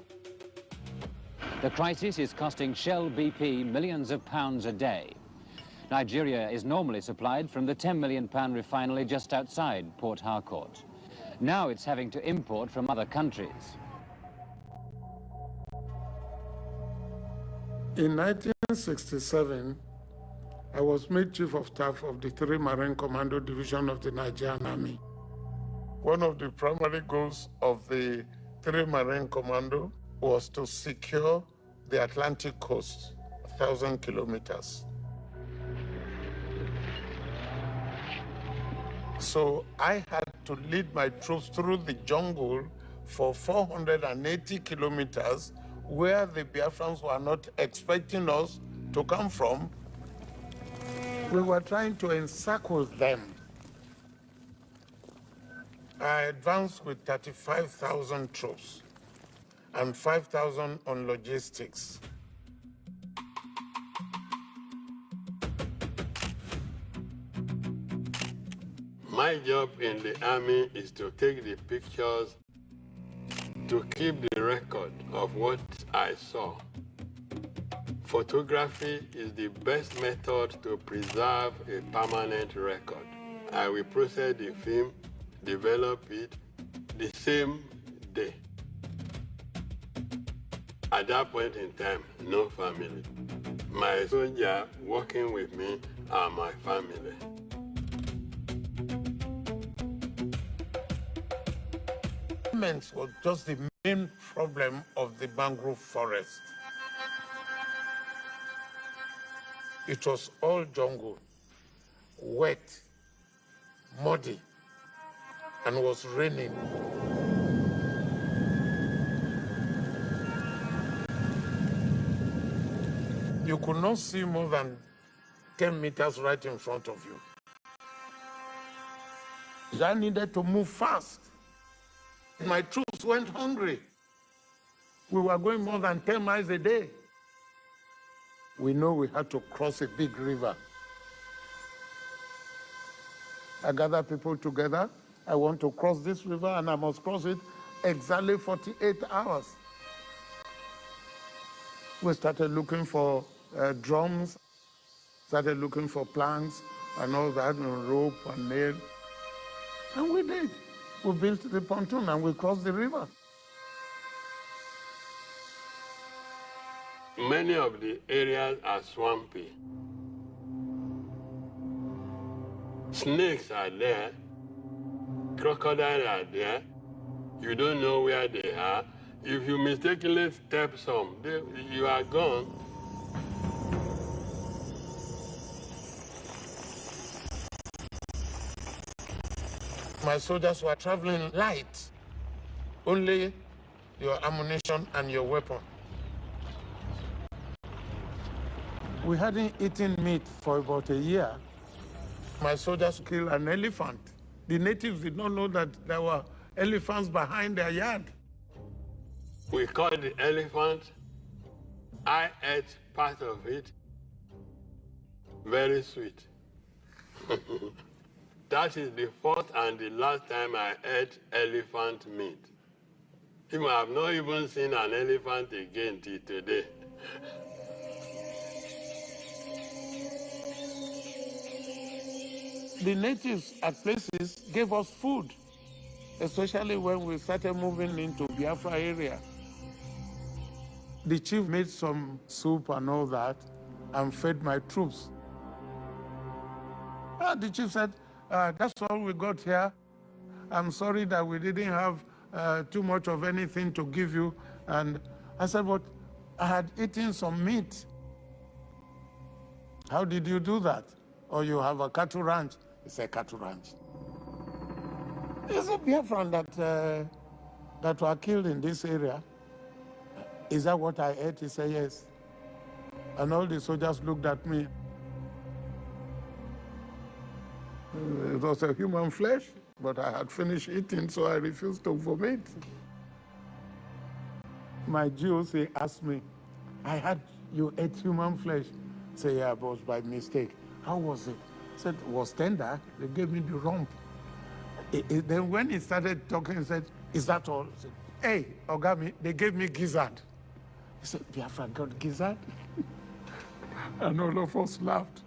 The crisis is costing Shell BP millions of pounds a day. Nigeria is normally supplied from the £10 million refinery just outside Port Harcourt. Now it's having to import from other countries. In 1967, I was made Chief of Staff of the 3 Marine Commando Division of the Nigerian Army. One of the primary goals of the 3 Marine Commando was to secure the Atlantic coast, 1,000 kilometers. So I had to lead my troops through the jungle for 480 kilometers where the Biafrans were not expecting us to come from. We were trying to encircle them. I advanced with 35,000 troops. and 5,000 on logistics. My job in the army is to take the pictures, to keep the record of what I saw. Photography is the best method to preserve a permanent record. I will process the film, develop it the same day. At that point in time, no family. My soldiers working with me are my family. Government was just the main problem of the mangrove forest. It was all jungle, wet, muddy, and was raining. You could not see more than 10 meters right in front of you. I needed to move fast. My troops went hungry. We were going more than 10 miles a day. We know we had to cross a big river. I gathered people together. I want to cross this river, and I must cross it exactly 48 hours. We started looking for drums, started looking for planks and all that, and rope and nail. And we did. We built the pontoon and we crossed the river. Many of the areas are swampy. Snakes are there, crocodiles are there. You don't know where they are. If you mistakenly step some, you are gone. My soldiers were traveling light, only your ammunition and your weapon. We hadn't eaten meat for about a year. My soldiers killed an elephant. The natives did not know that there were elephants behind their yard. We caught the elephant. I ate part of it. Very sweet. That is the fourth and the last time I ate elephant meat. I have not even seen an elephant again till today. The natives at places gave us food, especially when we started moving into Biafra area. The chief made some soup and all that and fed my troops. The chief said, that's all we got here. I'm sorry that we didn't have too much of anything to give you. And I said, but I had eaten some meat. How did you do that? Or you have a cattle ranch? He said, cattle ranch. It's a Biafran that were killed in this area. Is that what I ate? He said, yes. And all the soldiers looked at me. It was a human flesh, but I had finished eating, so I refused to vomit. My GOC asked me, I heard you ate human flesh. I said, yeah, but it was by mistake. How was it? I said, it was tender. They gave me the rump. Then when he started talking, he said, is that all? I said, hey, Ogami, they gave me gizzard. He said, Biafra got gizzard? And all of us laughed.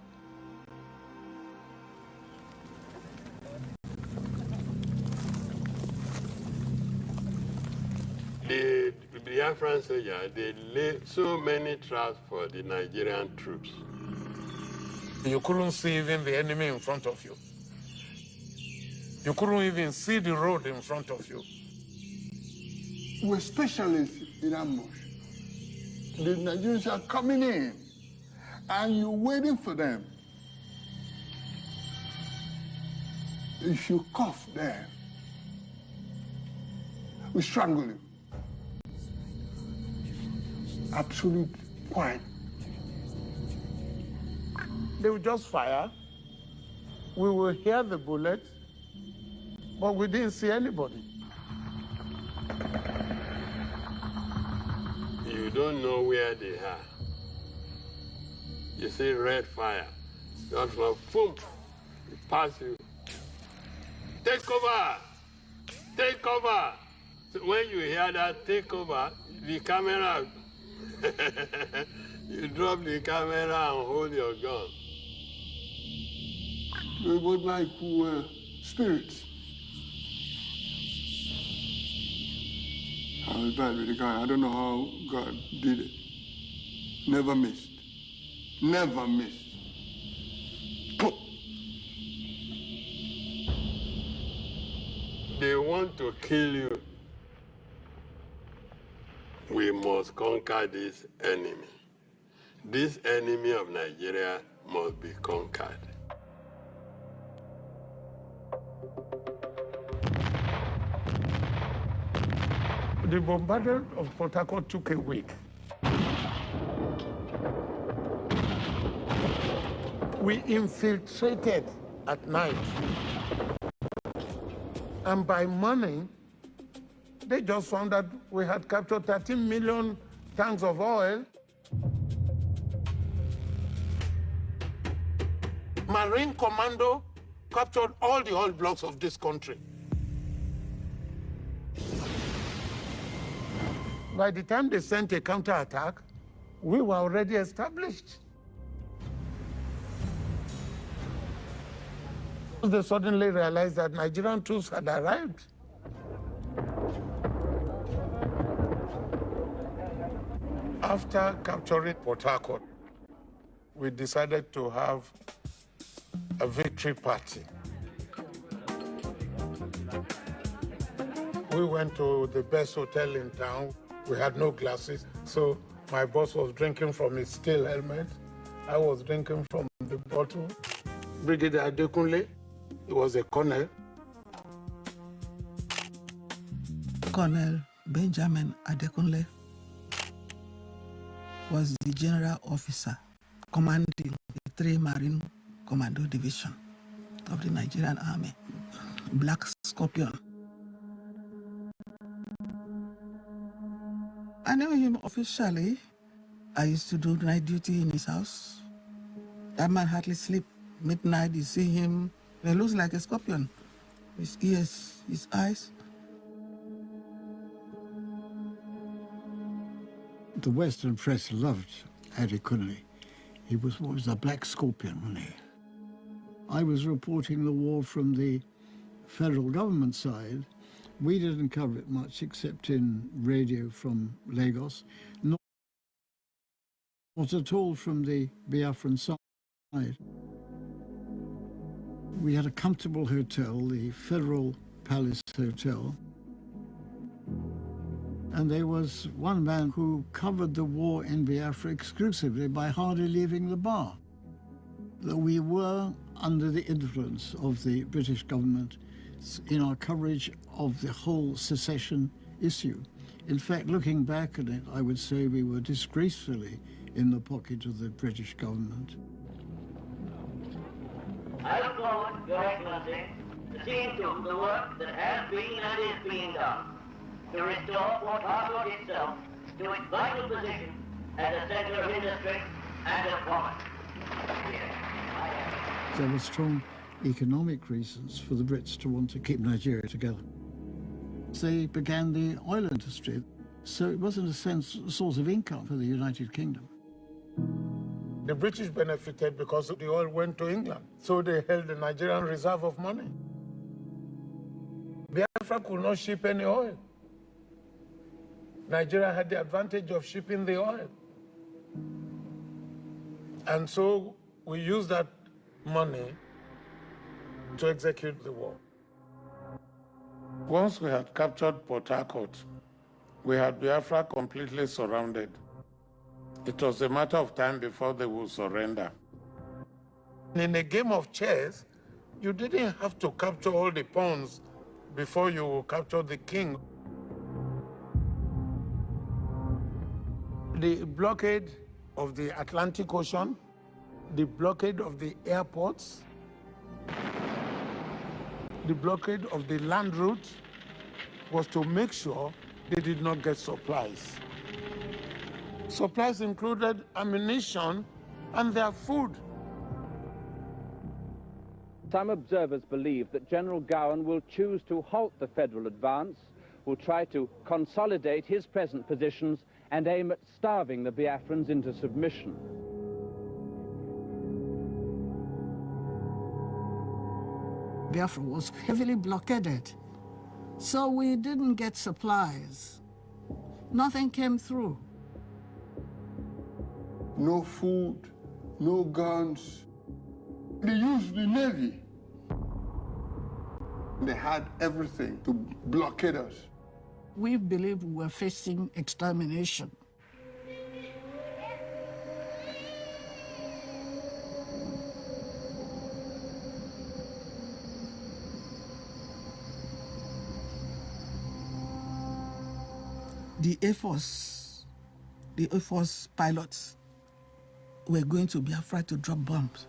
The Biafran soldiers, they laid so many traps for the Nigerian troops. You couldn't see even the enemy in front of you. You couldn't even see the road in front of you. We're specialists in ambush. The Nigerians are coming in, and you're waiting for them. If you cough there, we strangle you. Absolute quiet. They would just fire. We will hear the bullet, but we didn't see anybody. You don't know where they are. You see red fire. Just like, boom, it pass you. Take cover! Take cover! So when you hear that, take over, the camera, you drop the camera and hold your gun. They would like spirits. I was bad with the gun. I don't know how God did it. Never missed. Never missed. They want to kill you. We must conquer this enemy. This enemy of Nigeria must be conquered. The bombardment of Port Harcourt took a week. We infiltrated at night. And by morning, they just found that we had captured 13 million tanks of oil. Marine Commando captured all the oil blocks of this country. By the time they sent a counterattack, we were already established. They suddenly realized that Nigerian troops had arrived. After capturing Port Harcourt, we decided to have a victory party. We went to the best hotel in town. We had no glasses, so my boss was drinking from his steel helmet. I was drinking from the bottle. Brigadier Adekunle, he was a colonel. Colonel Benjamin Adekunle was the general officer commanding the 3 Marine Commando Division of the Nigerian Army, Black Scorpion. I knew him officially. I used to do night duty in his house. That man hardly sleep. Midnight, you see him, he looks like a scorpion. His ears, his eyes. The Western press loved Adekunle. He was what was a Black Scorpion, wasn't he? I was reporting the war from the federal government side. We didn't cover it much except in radio from Lagos. Not at all from the Biafran side. We had a comfortable hotel, the Federal Palace Hotel. And there was one man who covered the war in Biafra exclusively by hardly leaving the bar. That we were under the influence of the British government in our coverage of the whole secession issue. In fact, looking back at it, I would say we were disgracefully in the pocket of the British government. I look forward, Your Excellency, to seeing to the work that has been and is being done to restore Port Harcourt itself to its vital position as a centre of industry and of commerce. There were strong economic reasons for the Brits to want to keep Nigeria together. They began the oil industry, so it was in a sense a source of income for the United Kingdom. The British benefited because the oil went to England, so they held the Nigerian reserve of money. Biafra could not ship any oil. Nigeria had the advantage of shipping the oil. And so we used that money to execute the war. Once we had captured Port Harcourt, we had Biafra completely surrounded. It was a matter of time before they would surrender. In a game of chess, you didn't have to capture all the pawns before you capture the king. The blockade of the Atlantic Ocean, the blockade of the airports, the blockade of the land route was to make sure they did not get supplies. Supplies included ammunition and their food. Some observers believe that General Gowon will choose to halt the federal advance, will try to consolidate his present positions and aim at starving the Biafrans into submission. Biafra was heavily blockaded, so we didn't get supplies. Nothing came through. No food, no guns. They used the Navy. They had everything to blockade us. We believed we were facing extermination. The Air Force pilots were going to Biafra to drop bombs.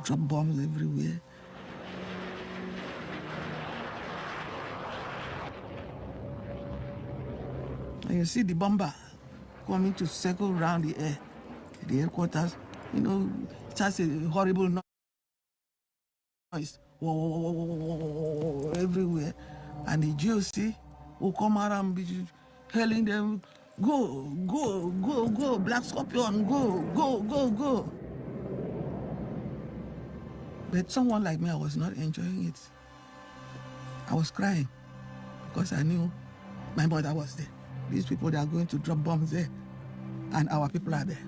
Drop bombs everywhere. And you see the bomber coming to circle around the air, the headquarters. You know, it has a horrible noise. Whoa, whoa, whoa, whoa, whoa, whoa, everywhere. And the GOC will come around telling them, go, go, go, go, Black Scorpion, go, go, go, go. But someone like me, I was not enjoying it. I was crying because I knew my mother was there. These people, they are going to drop bombs there, and our people are there.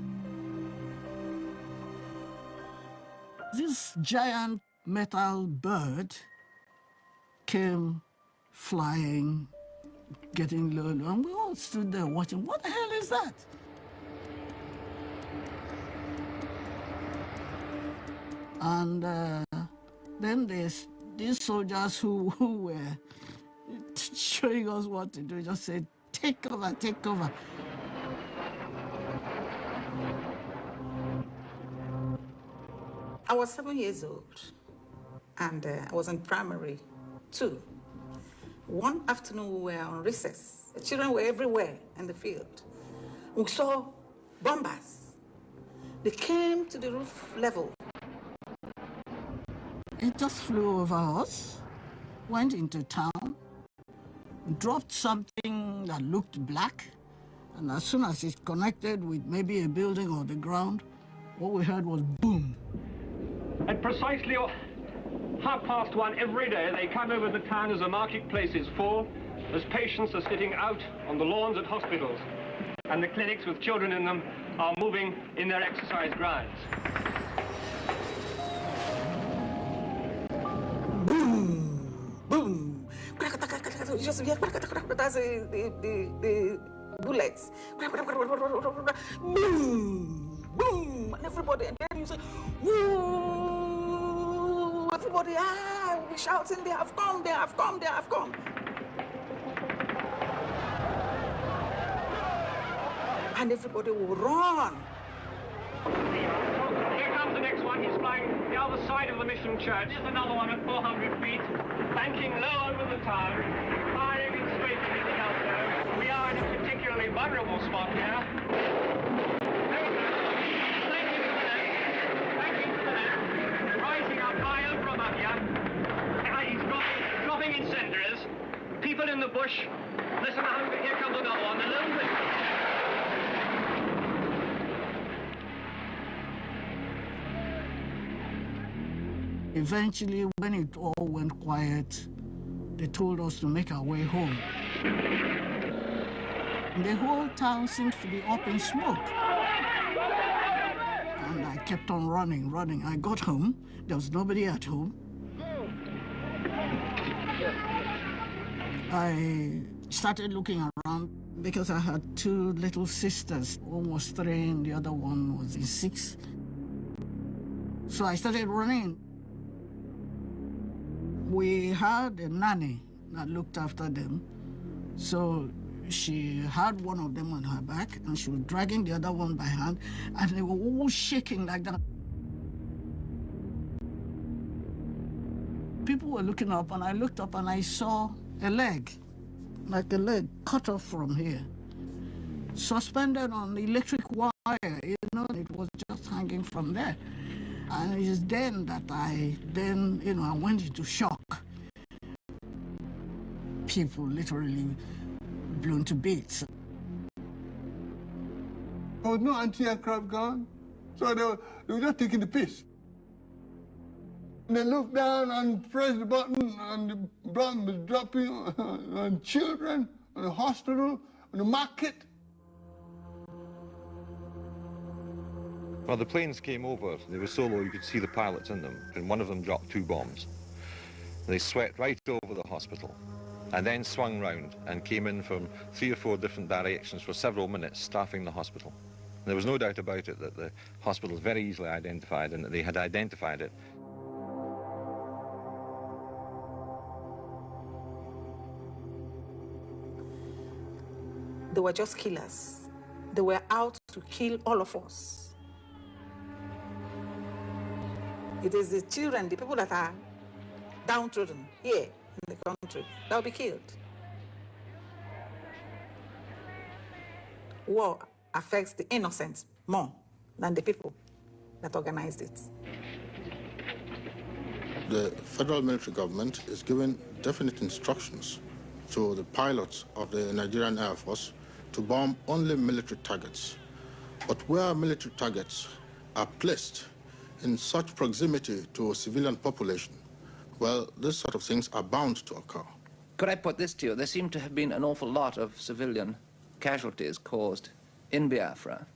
This giant metal bird came flying, getting low, and we all stood there watching. What the hell is that? And then there's these soldiers who were showing us what to do, just said, take cover, take cover. I was 7 years old, and I was in primary 2. One afternoon, we were on recess. The children were everywhere in the field. We saw bombers. They came to the roof level. It just flew over us, went into town, dropped something that looked black, and as soon as it connected with maybe a building or the ground, what we heard was boom. At precisely 1:30 every day, they come over the town as the marketplace is full, as patients are sitting out on the lawns at hospitals, and the clinics with children in them are moving in their exercise grounds. Boom, boom. You just hear that's the bullets. Boom, boom, and everybody, and then you say, woo, everybody, we're shouting, they have come, they have come, they have come. And everybody will run. Here comes the next one. He's flying the other side of the Mission Church. There's another one at 400 feet, banking low over the town, firing in straight to the outdoor. We are in a particularly vulnerable spot here. Rising up higher from up here. He's dropping incendiaries. People in the bush. Listen, here comes another one. The lone bit. Eventually, when it all went quiet, they told us to make our way home. The whole town seemed to be up in smoke. And I kept on running. I got home. There was nobody at home. I started looking around because I had 2 little sisters. One was 3 and the other one was in 6. So I started running. We had a nanny that looked after them. So she had one of them on her back and she was dragging the other one by hand, and they were all shaking like that. People were looking up, and I looked up and I saw a leg like a leg cut off from here, suspended on the electric wire, you know, it was just hanging from there. And it's then that I went into shock. People literally blown to bits. There was no anti-aircraft gun, so they were just taking the piss. They looked down and pressed the button, and the bomb was dropping on children, on the hospital, on the market. Well, the planes came over. They were so low you could see the pilots in them, and one of them dropped 2 bombs. They swept right over the hospital, and then swung round and came in from 3 or 4 different directions for several minutes, staffing the hospital. There was no doubt about it that the hospital was very easily identified and that they had identified it. They were just killers. They were out to kill all of us. It is the children, the people that are downtrodden here in the country, that will be killed. War affects the innocent more than the people that organized it. The federal military government is giving definite instructions to the pilots of the Nigerian Air Force to bomb only military targets. But where military targets are placed in such proximity to a civilian population, well, these sort of things are bound to occur. Could I put this to you? There seem to have been an awful lot of civilian casualties caused in Biafra.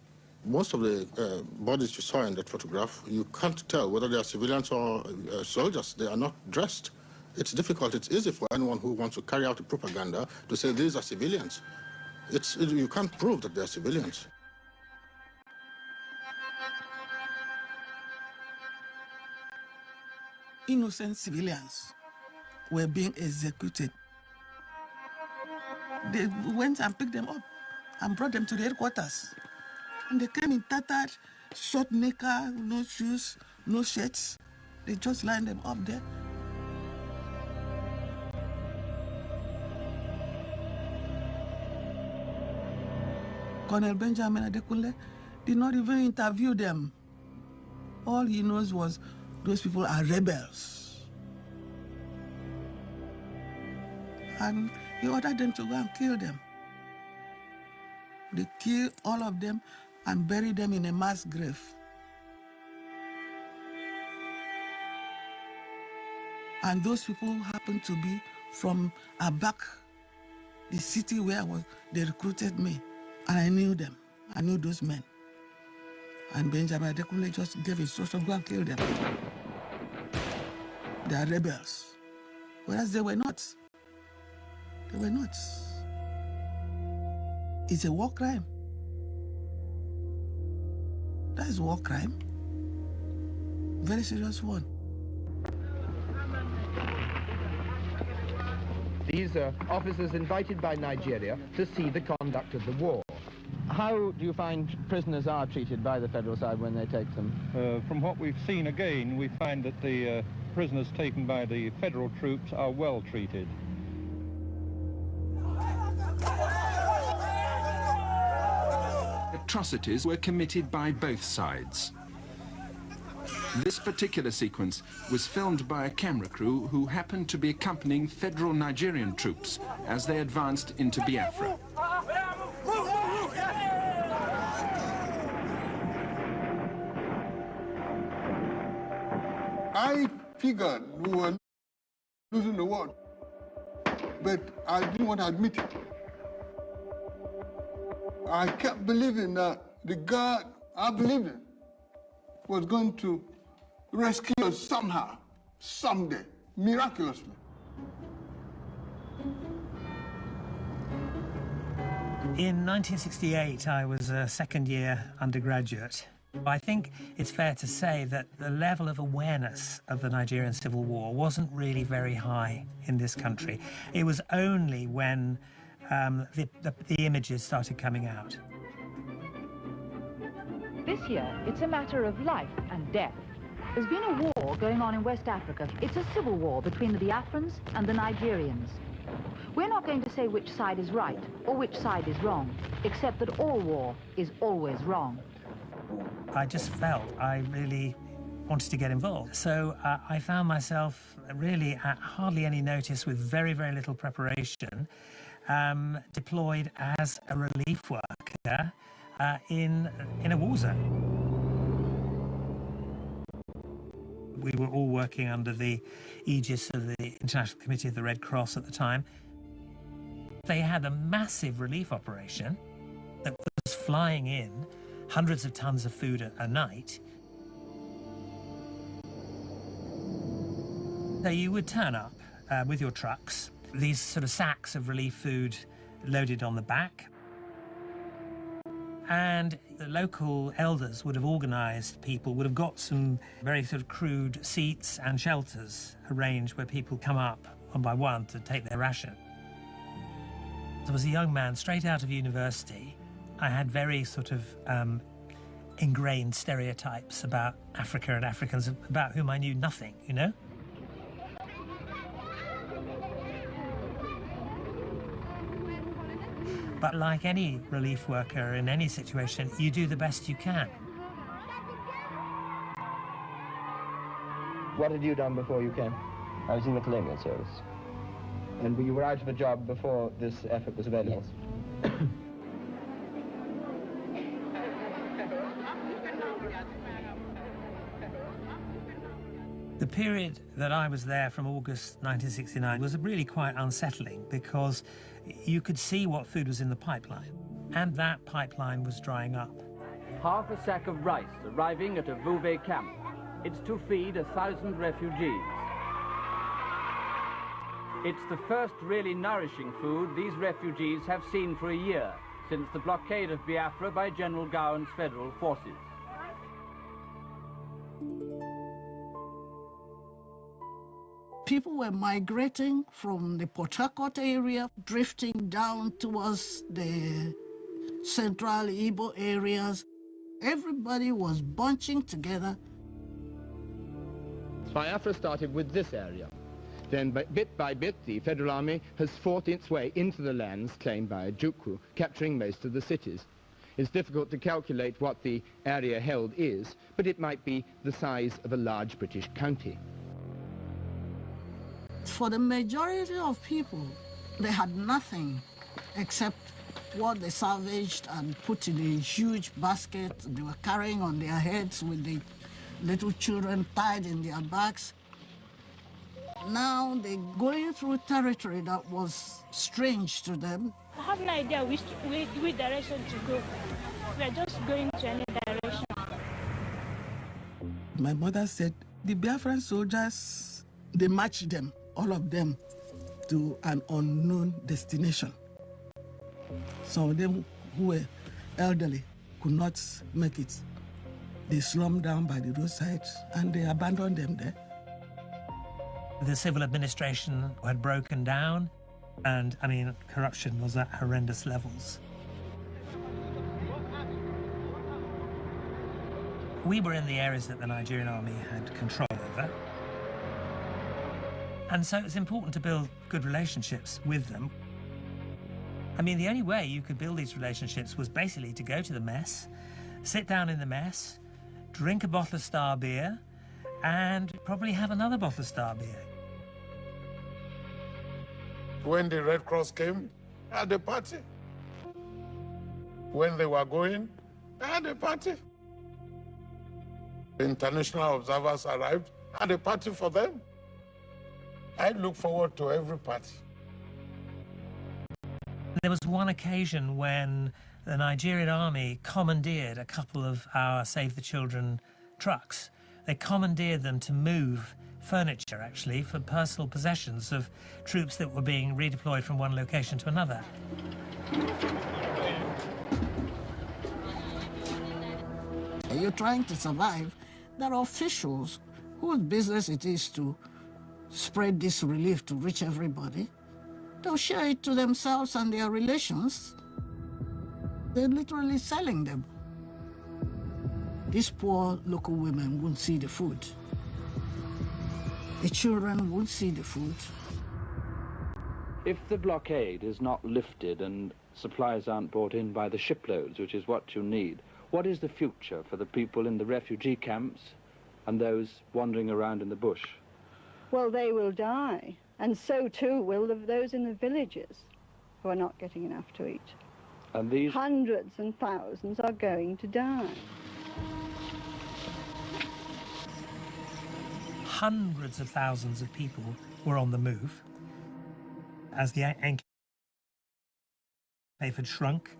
Most of the bodies you saw in that photograph, you can't tell whether they are civilians or soldiers. They are not dressed. It's difficult. It's easy for anyone who wants to carry out the propaganda to say these are civilians. You can't prove that they're civilians. Innocent civilians were being executed. They went and picked them up and brought them to the headquarters. And they came in tattered, short knicker, no shoes, no shirts. They just lined them up there. Colonel Benjamin Adekunle did not even interview them. All he knows was those people are rebels. And he ordered them to go and kill them. They killed all of them and buried them in a mass grave. And those people happened to be from Abak, the city where they recruited me. And I knew them. I knew those men. And Benjamin Adekunle just gave instruction, go and kill them. They are rebels. Whereas they were not. They were not. It's a war crime. That is a war crime. Very serious one. These are officers invited by Nigeria to see the conduct of the war. How do you find prisoners are treated by the federal side when they take them? From what we've seen again, we find that the prisoners taken by the federal troops are well treated. Atrocities were committed by both sides. This particular sequence was filmed by a camera crew who happened to be accompanying federal Nigerian troops as they advanced into Biafra. I figured we were losing the war, but I didn't want to admit it. I kept believing that the God I believed in was going to rescue us somehow, someday, miraculously. In 1968, I was a second-year undergraduate. I think it's fair to say that the level of awareness of the Nigerian Civil War wasn't really very high in this country. It was only when the images started coming out. This year, it's a matter of life and death. There's been a war going on in West Africa. It's a civil war between the Biafrans and the Nigerians. We're not going to say which side is right or which side is wrong, except that all war is always wrong. I just felt I really wanted to get involved. So I found myself really at hardly any notice, with very, very little preparation, deployed as a relief worker in a war zone. We were all working under the aegis of the International Committee of the Red Cross at the time. They had a massive relief operation that was flying in hundreds of tons of food a night. So you would turn up with your trucks, these sort of sacks of relief food loaded on the back, and the local elders would have organised people, would have got some very sort of crude seats and shelters arranged where people come up one by one to take their ration. I was a young man straight out of university. I had very sort of ingrained stereotypes about Africa and Africans, about whom I knew nothing, you know? But like any relief worker in any situation, you do the best you can. What had you done before you came? I was in the colonial service. And you were out of a job before this effort was available? Yes. The period that I was there from August 1969 was really quite unsettling, because you could see what food was in the pipeline, and that pipeline was drying up. Half a sack of rice arriving at a Vouvet camp. It's to feed 1,000 refugees. It's the first really nourishing food these refugees have seen for a year, since the blockade of Biafra by General Gowon's federal forces. People were migrating from the Port Harcourt area, drifting down towards the central Igbo areas. Everybody was bunching together. Biafra started with this area. Then, bit by bit, the Federal Army has fought its way into the lands claimed by Ojukwu, capturing most of the cities. It's difficult to calculate what the area held is, but it might be the size of a large British county. For the majority of people, they had nothing except what they salvaged and put in a huge basket they were carrying on their heads, with the little children tied in their backs. Now they're going through territory that was strange to them. I have no idea which direction to go. We're just going to any direction. My mother said the Biafran soldiers, they marched them, all of them, to an unknown destination. Some of them who were elderly could not make it. They slummed down by the roadside and they abandoned them there. The civil administration had broken down, and, I mean, corruption was at horrendous levels. We were in the areas that the Nigerian army had control over. And so it's important to build good relationships with them. I mean, the only way you could build these relationships was basically to go to the mess, sit down in the mess, drink a bottle of Star beer, and probably have another bottle of Star beer. When the Red Cross came, they had a party. When they were going, they had a party. The international observers arrived, had a party for them. I look forward to every party. There was one occasion when the Nigerian army commandeered a couple of our Save the Children trucks. They commandeered them to move furniture, actually, for personal possessions of troops that were being redeployed from one location to another. You're trying to survive. There are officials whose business it is to spread this relief to reach everybody. They'll share it to themselves and their relations. They're literally selling them. These poor local women won't see the food The children would see the food. If the blockade is not lifted and supplies aren't brought in by the shiploads, which is what you need, what is the future for the people in the refugee camps and those wandering around in the bush? Well, they will die, and so too will those in the villages who are not getting enough to eat. And these hundreds and thousands are going to die. Hundreds of thousands of people were on the move. As the enclave had shrunk,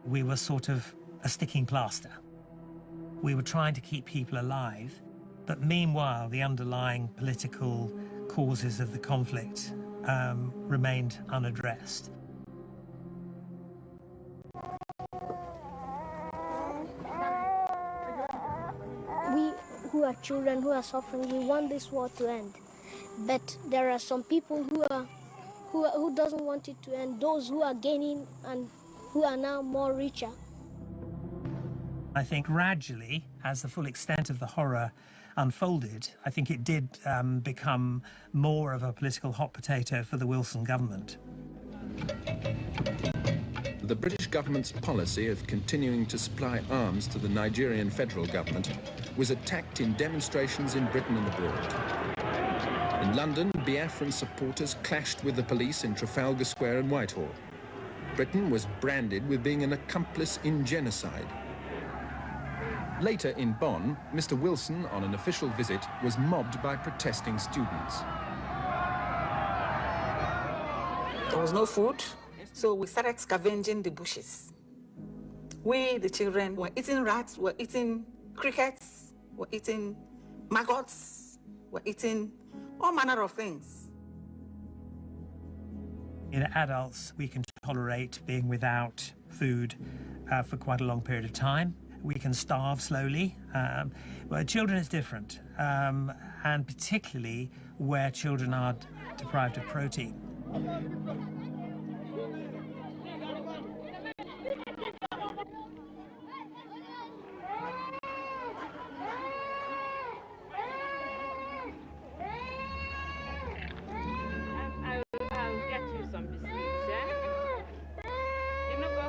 we were sort of a sticking plaster. We were trying to keep people alive, but meanwhile the underlying political causes of the conflict remained unaddressed. We who are children who are suffering, we want this war to end. But there are some people who doesn't want it to end, those who are gaining and who are now more richer. I think gradually, as the full extent of the horror unfolded, I think it did become more of a political hot potato for the Wilson government. The British government's policy of continuing to supply arms to the Nigerian federal government was attacked in demonstrations in Britain and abroad. In London, Biafran supporters clashed with the police in Trafalgar Square and Whitehall. Britain was branded with being an accomplice in genocide. Later in Bonn, Mr. Wilson, on an official visit, was mobbed by protesting students. There was no food, so we started scavenging the bushes. We, the children, were eating rats, were eating crickets, were eating maggots, were eating all manner of things. In adults, we can tolerate being without food for quite a long period of time. We can starve slowly, but children is different, and particularly where children are deprived of protein. I'll get you some biscuits, yeah? You know, go.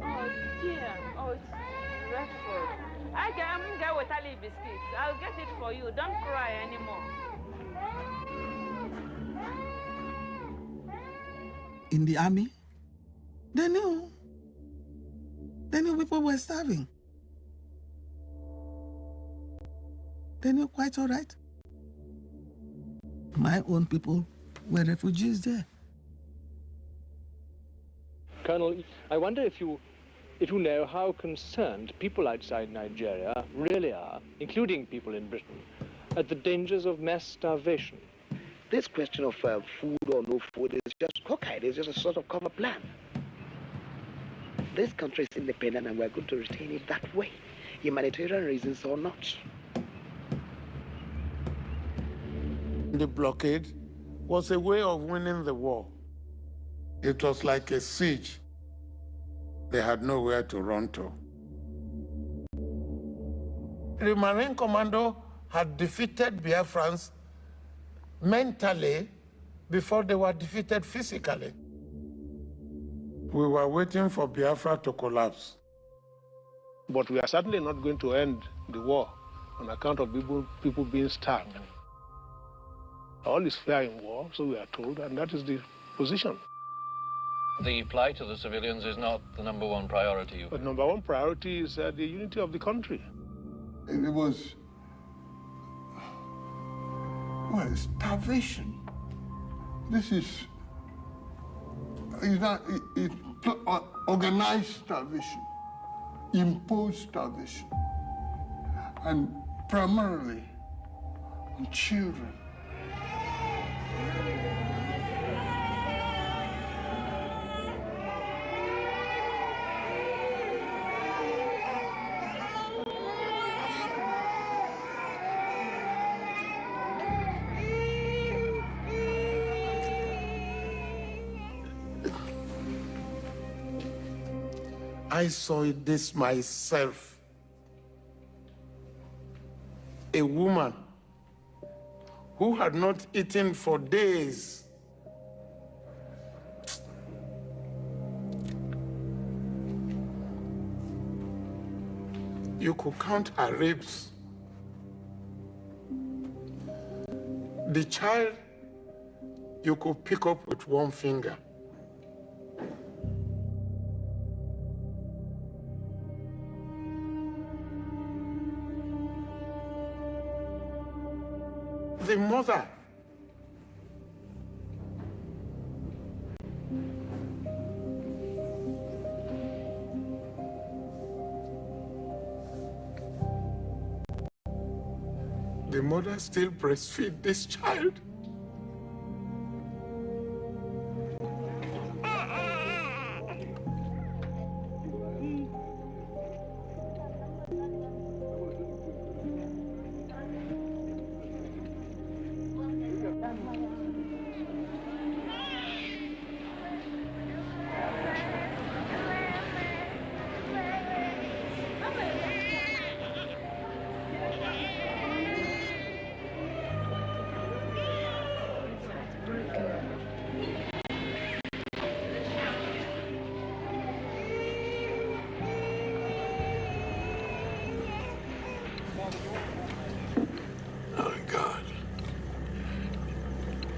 Oh dear, oh it's dreadful. I'm going to go with Ali biscuits. I'll get it for you. Don't cry anymore. In the army, they knew people were starving. They knew quite all right. My own people were refugees there. Colonel, I wonder if you know how concerned people outside Nigeria really are, including people in Britain, at the dangers of mass starvation. This question of food or no food is just cockeyed. It's just a sort of cover plan. This country is independent and we're going to retain it that way, humanitarian reasons or not. The blockade was a way of winning the war. It was like a siege. They had nowhere to run to. The Marine Commando had defeated Biafrans mentally before they were defeated physically. We were waiting for Biafra to collapse. But we are certainly not going to end the war on account of people being starved. All is fair in war, so we are told, and that is the position. The plight of the civilians is not the #1 priority. But #1 priority is the unity of the country. It was, well, starvation. This is organized starvation, imposed starvation, and primarily on children. I saw this myself. a woman who had not eaten for days. You could count her ribs. The child, you could pick up with one finger. The mother, still breastfeed this child.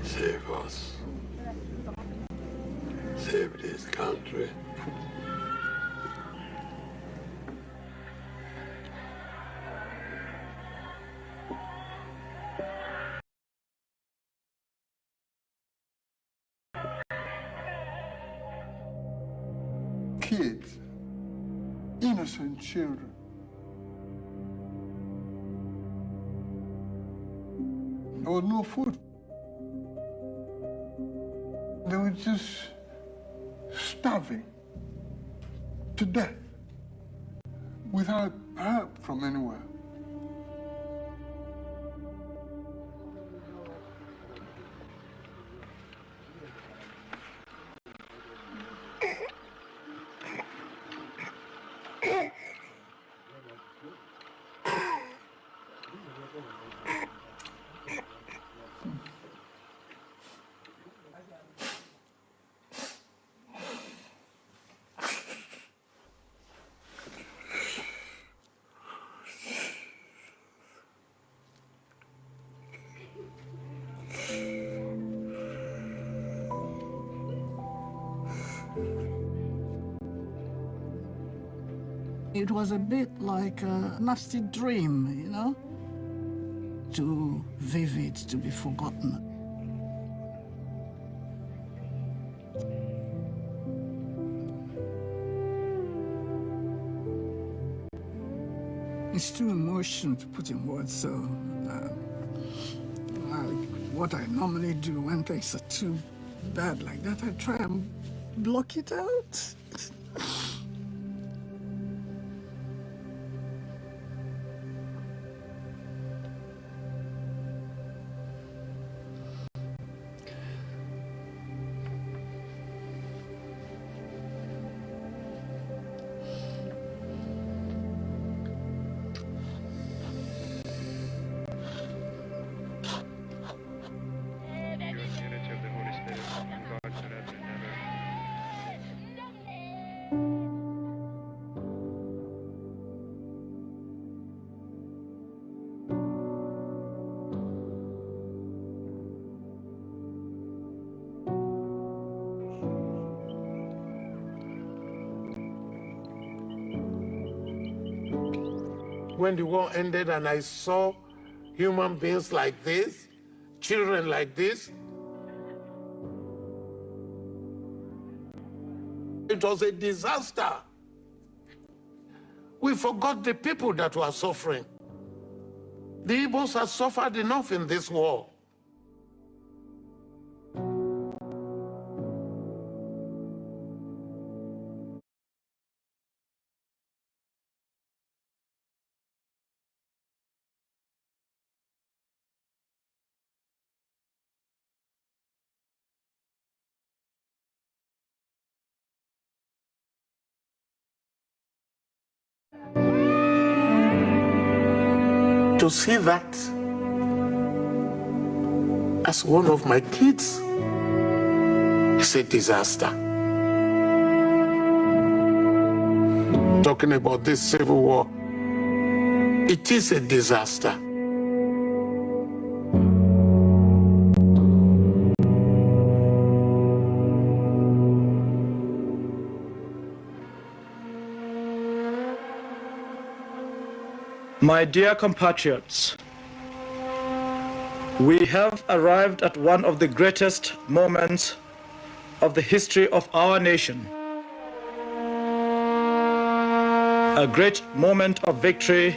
Save us. Save this country. Kids, innocent children. There was no food. They were just starving to death without help from anywhere. It was a bit like a nasty dream, you know? Too vivid to be forgotten. It's too emotional to put in words, so what I normally do when things are too bad like that, I try and block it out. When the war ended and I saw human beings like this, children like this, it was a disaster. We forgot the people that were suffering. The Igbos have suffered enough in this war. to see that as one of my kids is a disaster. Talking about this civil war, it is a disaster. My dear compatriots, we have arrived at one of the greatest moments of the history of our nation. A great moment of victory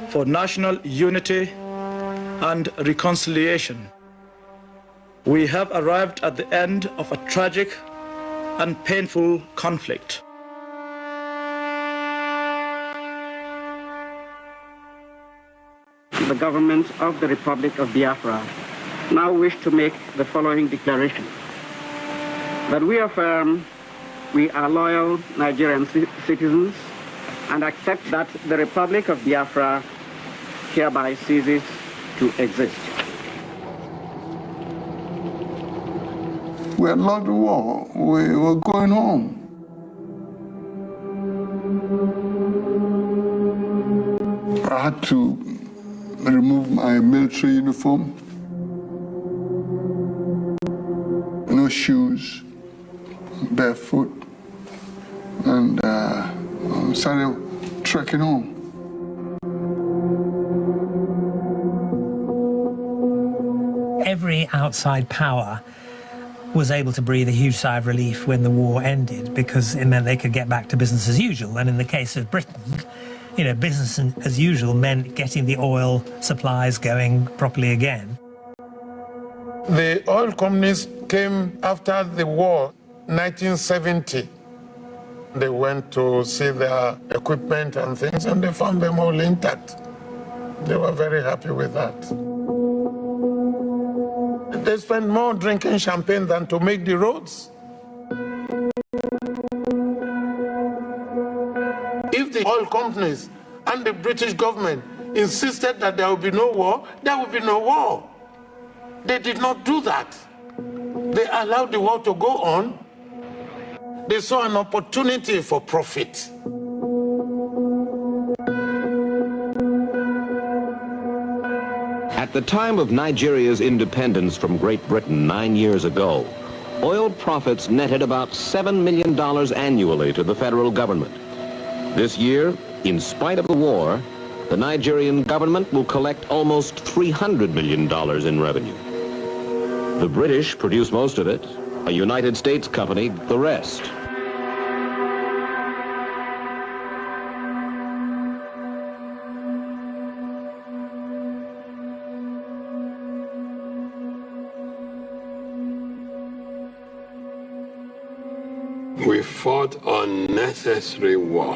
for national unity and reconciliation. We have arrived at the end of a tragic and painful conflict. The government of the Republic of Biafra now wish to make the following declaration. That we affirm we are loyal Nigerian citizens and accept that the Republic of Biafra hereby ceases to exist. We had lost the war. We were going home. I had to remove my military uniform. No shoes, barefoot, and started trekking home. Every outside power was able to breathe a huge sigh of relief when the war ended, because it meant they could get back to business as usual. And in the case of Britain, you know, business as usual meant getting the oil supplies going properly again. The oil companies came after the war, 1970. They went to see their equipment and things, and they found them all intact. They were very happy with that. They spent more drinking champagne than to make the roads. If the oil companies and the British government insisted that there would be no war, there would be no war. They did not do that. They allowed the war to go on. They saw an opportunity for profit. At the time of Nigeria's independence from Great Britain 9 years ago, oil profits netted about $7 million annually to the federal government. This year, in spite of the war, the Nigerian government will collect almost $300 million in revenue. The British produce most of it, a United States company the rest. We fought unnecessary war.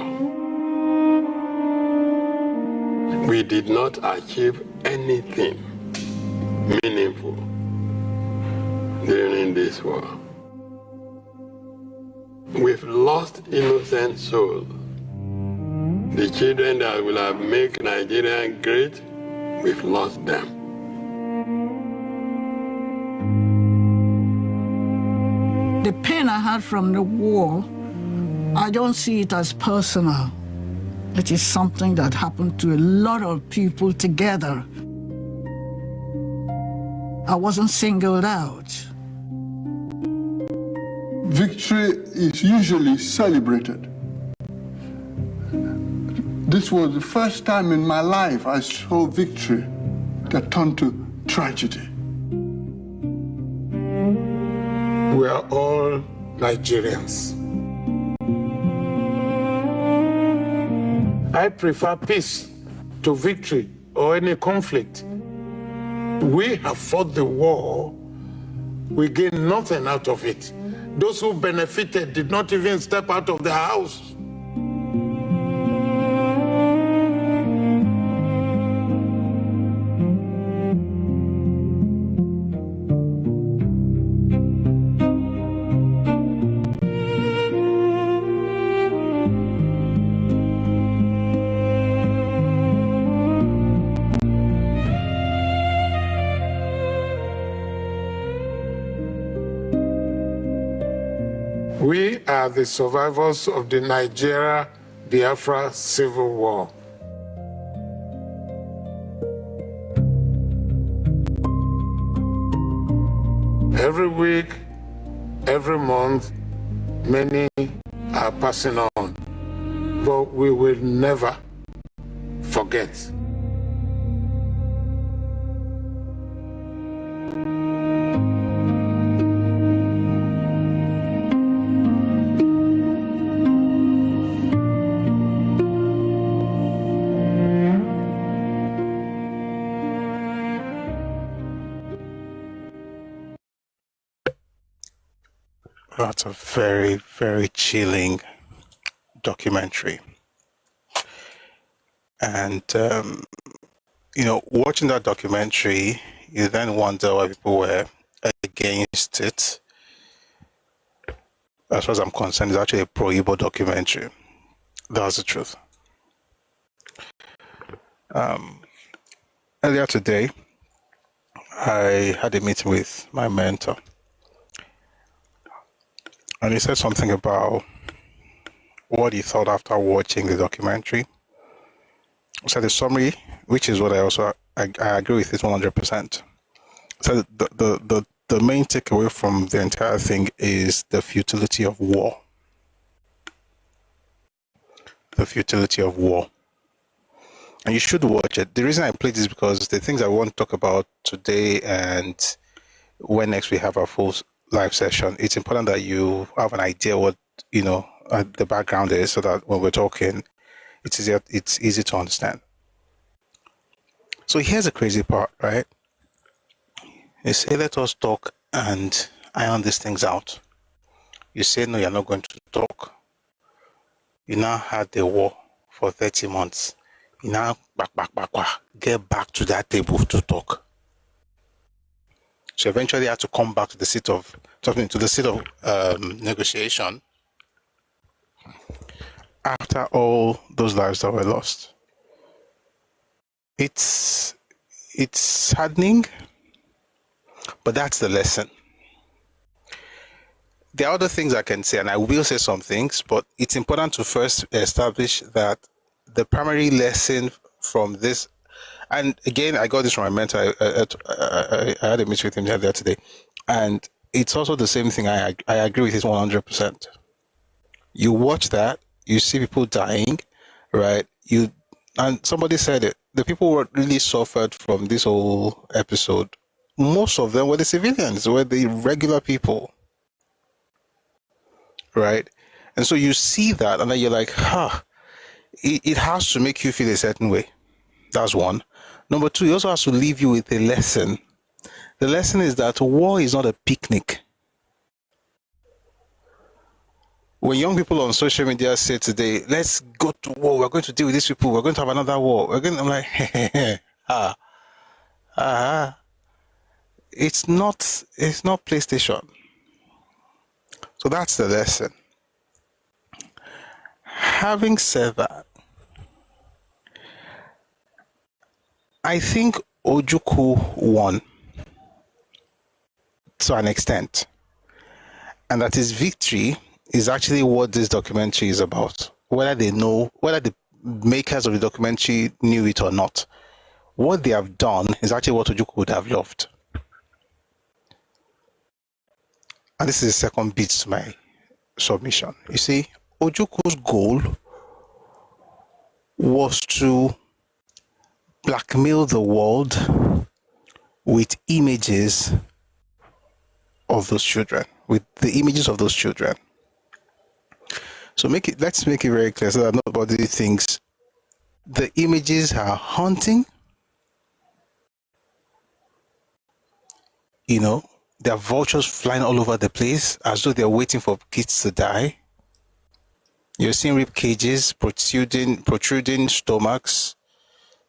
We did not achieve anything meaningful during this war. We've lost innocent souls. The children that will have made Nigeria great, we've lost them. The pain I had from the war, I don't see it as personal. It is something that happened to a lot of people together. I wasn't singled out. Victory is usually celebrated. This was the first time in my life I saw victory that turned to tragedy. We are all Nigerians. I prefer peace to victory or any conflict. We have fought the war. We gained nothing out of it. Those who benefited did not even step out of their house. We are the survivors of the Nigeria-Biafra Civil War. Every week, every month, many are passing on, but we will never forget. That's a very, very chilling documentary. And, you know, watching that documentary, you then wonder why people were against it. As far as I'm concerned, it's actually a pro-Igbo documentary. That's the truth. Earlier today, I had a meeting with my mentor. And he said something about what he thought after watching the documentary. So the summary, which is what I agree with it 100%. So the main takeaway from the entire thing is the futility of war. The futility of war. And you should watch it. The reason I played this is because the things I want to talk about today and when next we have our full live session, it's important that you have an idea what, you know, the background is, so that when we're talking, it's easy to understand. So here's the crazy part, right? You say, let us talk and iron these things out. You say, no, you're not going to talk. You now had the war for 30 months. You now get back to that table to talk. So eventually I had to come back to the seat of negotiation after all those lives that were lost. It's saddening, but that's the lesson. There are other things I can say, and I will say some things, but it's important to first establish that the primary lesson from this. And again, I got this from my mentor. I had a meeting with him the other today. And it's also the same thing. I agree with it 100%. You watch that, you see people dying, right? And somebody said it. The people who really suffered from this whole episode, most of them were the civilians, were the regular people, right? And so you see that, and then you're like, it has to make you feel a certain way. That's one. Number two, it also has to leave you with a lesson. The lesson is that war is not a picnic. When young people on social media say today, let's go to war, we're going to deal with these people, we're going to have another war. I'm like, it's not PlayStation. So that's the lesson. Having said that, I think Ojukwu won to an extent, and that his victory is actually what this documentary is about. Whether the makers of the documentary knew it or not, what they have done is actually what Ojukwu would have loved. And this is the second bit to my submission. You see, Ojukwu's goal was to blackmail the world with images of those children, with the images of those children. So let's make it very clear so that nobody thinks the images are haunting. You know, there are vultures flying all over the place as though they're waiting for kids to die. You're seeing rib cages, protruding stomachs,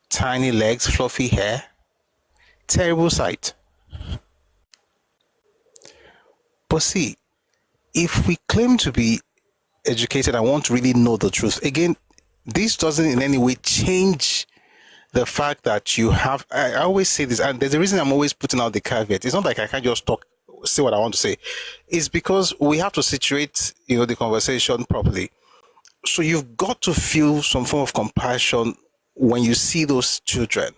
tiny legs, fluffy hair. Terrible sight. But see, if we claim to be educated and want to really know the truth, again, this doesn't in any way change the fact that you have, I always say this, and there's a reason I'm always putting out the caveat. It's not like I can't just talk say what I want to say, is because we have to situate, the conversation properly. So you've got to feel some form of compassion when you see those children.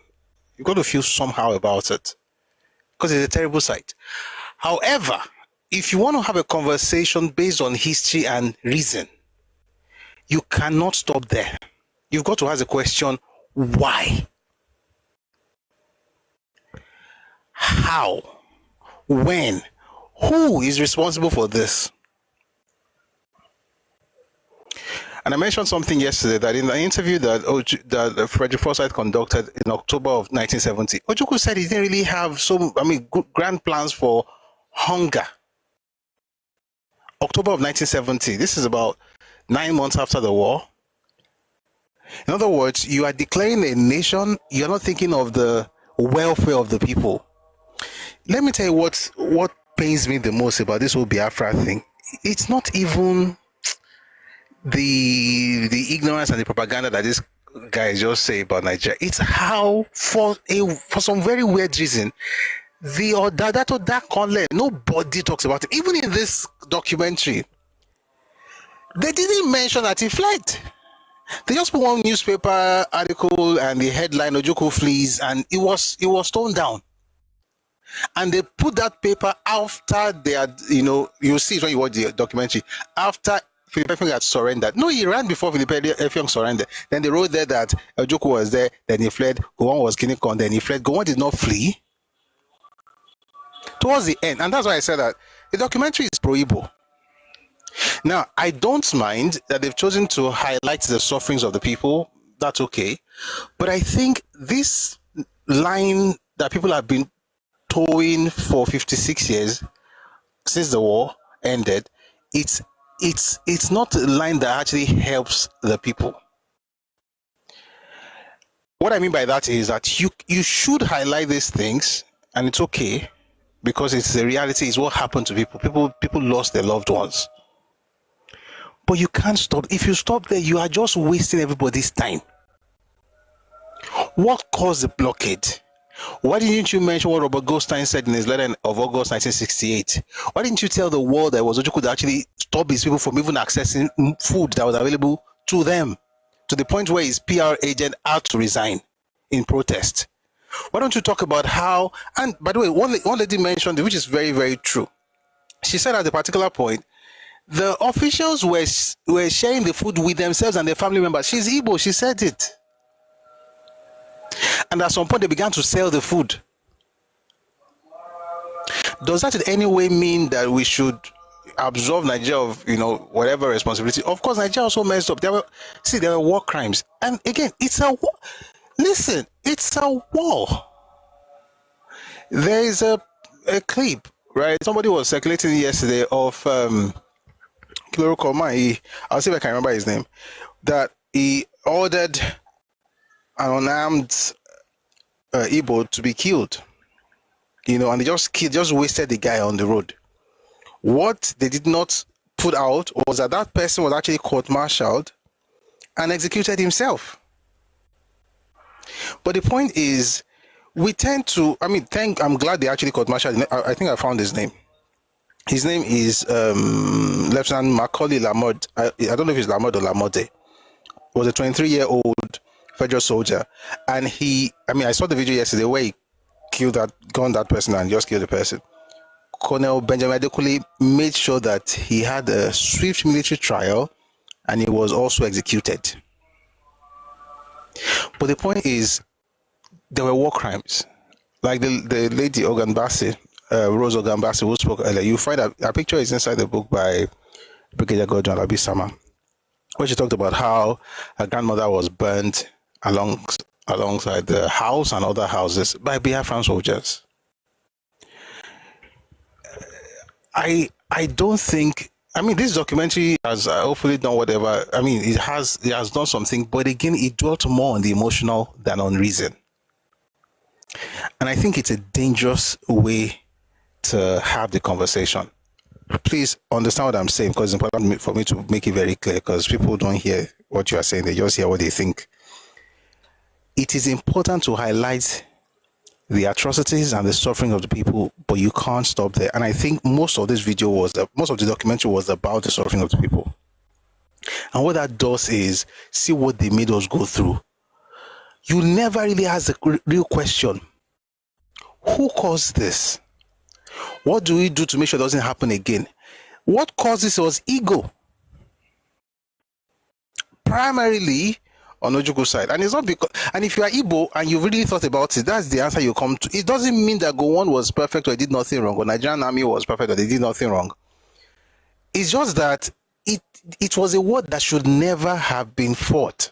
You've got to feel somehow about it, because it's a terrible sight. However, if you want to have a conversation based on history and reason, you cannot stop there. You've got to ask the question, why? How? When? Who is responsible for this? And I mentioned something yesterday, that in the interview that Frederick Forsyth conducted in October of 1970, Ojukwu said he didn't really have grand plans for hunger. October of 1970, this is about 9 months after the war. In other words, you are declaring a nation, you're not thinking of the welfare of the people. Let me tell you what pains me the most about this whole Biafra thing. It's not even the ignorance and the propaganda that this guy just say about Nigeria. It's how, for some very weird reason, the Odadato Dakonle, nobody talks about it. Even in this documentary, they didn't mention that he fled. They just put one newspaper article and the headline, Ojukwu flees, and it was toned down. And they put that paper after they had, you'll see it when you watch the documentary, after Philip Effiong had surrendered. No, he ran before Philip Effiong surrendered. Then they wrote there that Ojukwu was there, then he fled. Gowon was killing Kon, then he fled. Gowon did not flee. Towards the end, and that's why I said that the documentary is pro-Igbo. Now, I don't mind that they've chosen to highlight the sufferings of the people. That's okay. But I think this line that people have been towing for 56 years since the war ended, it's not a line that actually helps the people. What I mean by that is that you should highlight these things, and it's okay, because it's the reality, it's what happened to people. People lost their loved ones. But you can't stop. If you stop there, you are just wasting everybody's time. What caused the blockade? Why didn't you mention what Robert Goldstein said in his letter of August 1968? Why didn't you tell the world that Ojukwu could actually stop these people from even accessing food that was available to them, to the point where his PR agent had to resign in protest? Why don't you talk about how, and by the way, one lady mentioned, which is very, very true. She said at a particular point, the officials were sharing the food with themselves and their family members. She's Igbo, she said it. And at some point, they began to sell the food. Does that in any way mean that we should absolve Nigeria of, whatever responsibility? Of course, Nigeria also messed up. There were war crimes. And again, it's a war. Listen, it's a war. There is a clip, right? Somebody was circulating yesterday of Kiloro Koma. I'll see if I can remember his name. That he ordered an unarmed Igbo to be killed, and they just wasted the guy on the road. What they did not put out was that person was actually court-martialed and executed himself. But the point is, we tend to, I'm glad they actually court-martialed. I think I found his name. His name is Lieutenant Macaulay Lamode. I don't know if it's Lamode or Lamode. He was a 23-year-old federal soldier, and I saw the video yesterday where he gunned that person and just killed the person. Colonel Benjamin Adekunle made sure that he had a swift military trial, and he was also executed. But the point is, there were war crimes, like the lady Oganbasi, Rose Oganbasi, who spoke earlier. You find a picture is inside the book by Brigadier Godwin Alabi-Sama, where she talked about how her grandmother was burned alongside the house and other houses by Biafran soldiers. I don't think, this documentary has hopefully done whatever. It has done something, but again, it dwelt more on the emotional than on reason. And I think it's a dangerous way to have the conversation. Please understand what I'm saying, because it's important for me to make it very clear, because people don't hear what you are saying, they just hear what they think. It is important to highlight the atrocities and the suffering of the people, but you can't stop there. And I think most of the documentary was about the suffering of the people. And what that does is see what they made us go through. You never really ask the real question: who caused this? What do we do to make sure it doesn't happen again? What caused this was ego, primarily on Ojukwu side. And it's not because, and if you are Igbo and you really thought about it, that's the answer you come to. It doesn't mean that Gowon was perfect or did nothing wrong, or Nigerian army was perfect or they did nothing wrong. It's just that it was a war that should never have been fought.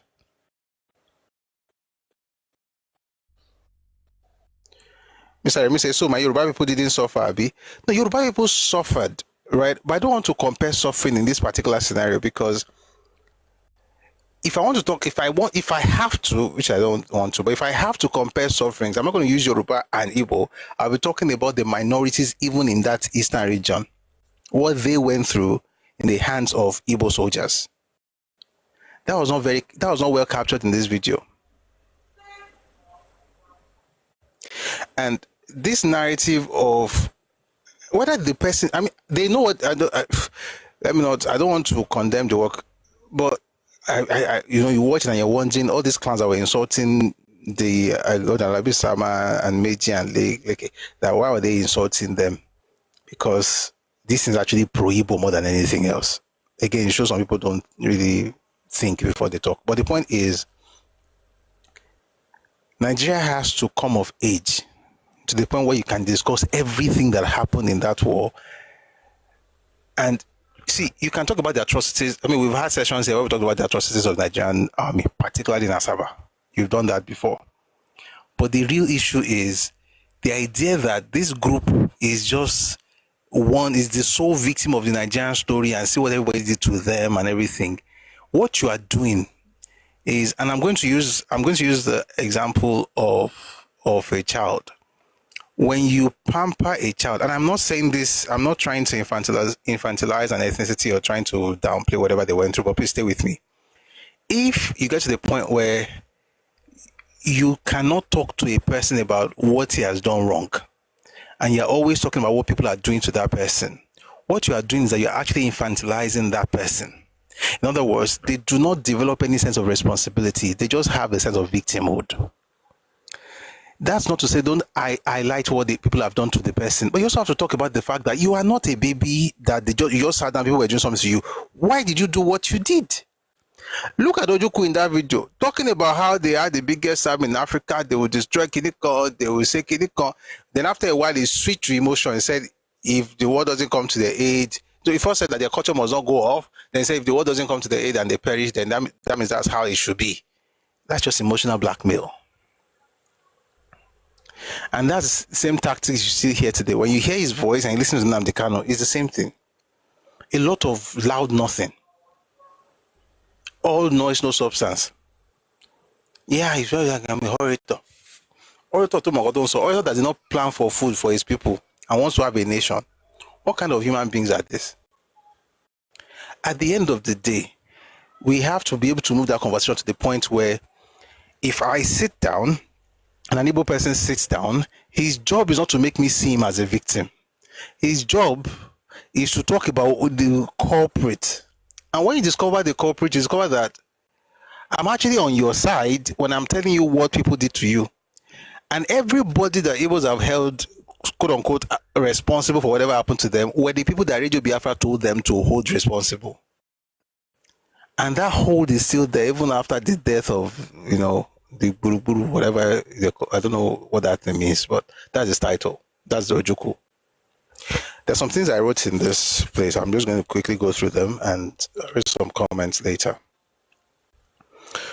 Mr. Remy says, so my Yoruba people didn't suffer, Abi? No, Yoruba people suffered, right? But I don't want to compare suffering in this particular scenario, because if I want to talk, if I have to, which I don't want to, but if I have to compare sufferings, I'm not going to use Yoruba and Igbo. I'll be talking about the minorities even in that eastern region, what they went through in the hands of Igbo soldiers. That was not well captured in this video. And this narrative of whether the person, I mean, they know what, I don't want to condemn the work, but you watch it and you're wondering, all these clans that were insulting the Alabi Sama and Meiji and Lake, that why were they insulting them? Because this is actually pro-Igbo more than anything else. Again, it shows some people don't really think before they talk. But the point is, Nigeria has to come of age to the point where you can discuss everything that happened in that war. And see, you can talk about the atrocities. I mean, we've had sessions here where we talked about the atrocities of the Nigerian army, particularly in Asaba. You've done that before. But the real issue is the idea that this group is just is the sole victim of the Nigerian story and see what everybody did to them and everything. What you are doing is, and I'm going to use the example of a child. When you pamper a child, and I'm not saying this, I'm not trying to infantilize an ethnicity or trying to downplay whatever they went through, but please stay with me. If you get to the point where you cannot talk to a person about what he has done wrong, and you're always talking about what people are doing to that person, what you are doing is that you're actually infantilizing that person. In other words, they do not develop any sense of responsibility. They just have a sense of victimhood. That's not to say don't highlight what the people have done to the person, but you also have to talk about the fact that you are not a baby that you just sat down, people were doing something to you. Why did you do what you did? Look at Ojukwu in that video, talking about how they are the biggest army in Africa, they will destroy Kiniko, they will say Kiniko. Then after a while, he switched to emotion and said, if the war doesn't come to their aid, so he first said that their culture must not go off, then say if the war doesn't come to their aid and they perish, then that means that's how it should be. That's just emotional blackmail. And that's the same tactics you see here today. When you hear his voice and you listen to Nnamdi Kanu, it's the same thing. A lot of loud nothing. All noise, no substance. Yeah, he's very like I'm a orator. Orator to Magodon, so orator that did not plan for food for his people and wants to have a nation. What kind of human beings are this? At the end of the day, we have to be able to move that conversation to the point where if I sit down and an Igbo person sits down, his job is not to make me see him as a victim. His job is to talk about the culprit. And when you discover the culprit, you discover that I'm actually on your side when I'm telling you what people did to you. And everybody that Igbos have held, quote unquote, responsible for whatever happened to them were the people that Radio Biafra told them to hold responsible. And that hold is still there even after the death of, the Guru, whatever, I don't know what that thing means, but that's his title. That's the Ojukwu. There's some things I wrote in this place. I'm just going to quickly go through them and read some comments later.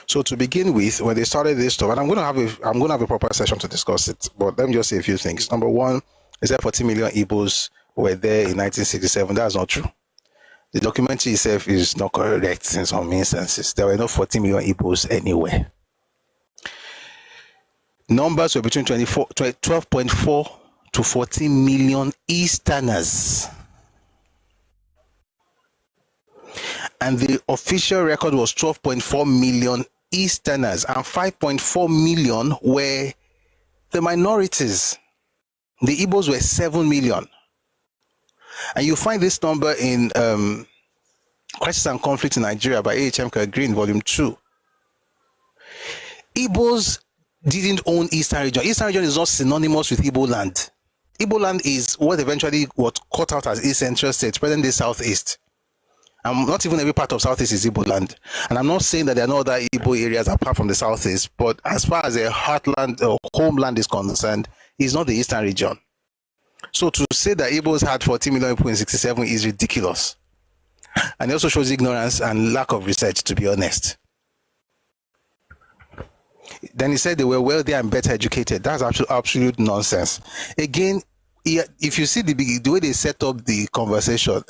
So to begin with, when they started this stuff, and I'm going to have a proper session to discuss it, but let me just say a few things. Number one, is that 40 million Igbos were there in 1967. That's not true. The documentary itself is not correct in some instances. There were no 40 million Igbos anywhere. Numbers were between 12.4 to 14 million Easterners. And the official record was 12.4 million Easterners, and 5.4 million were the minorities, the Igbos were 7 million. And you find this number in Crisis and Conflict in Nigeria by A.H.M. Green, Volume 2. Igbos didn't own Eastern Region. Eastern Region is not synonymous with Igbo land. Igbo land is what eventually was cut out as East Central States, present-day Southeast. And not even every part of Southeast is Igbo land. And I'm not saying that there are no other Igbo areas apart from the Southeast, but as far as a heartland or homeland is concerned, it's not the Eastern Region. So to say that Igbos had 40 million people in 67 is ridiculous. And it also shows ignorance and lack of research, to be honest. Then he said they were wealthy and better educated. That's absolute nonsense. Again, if you see the way they set up the conversation,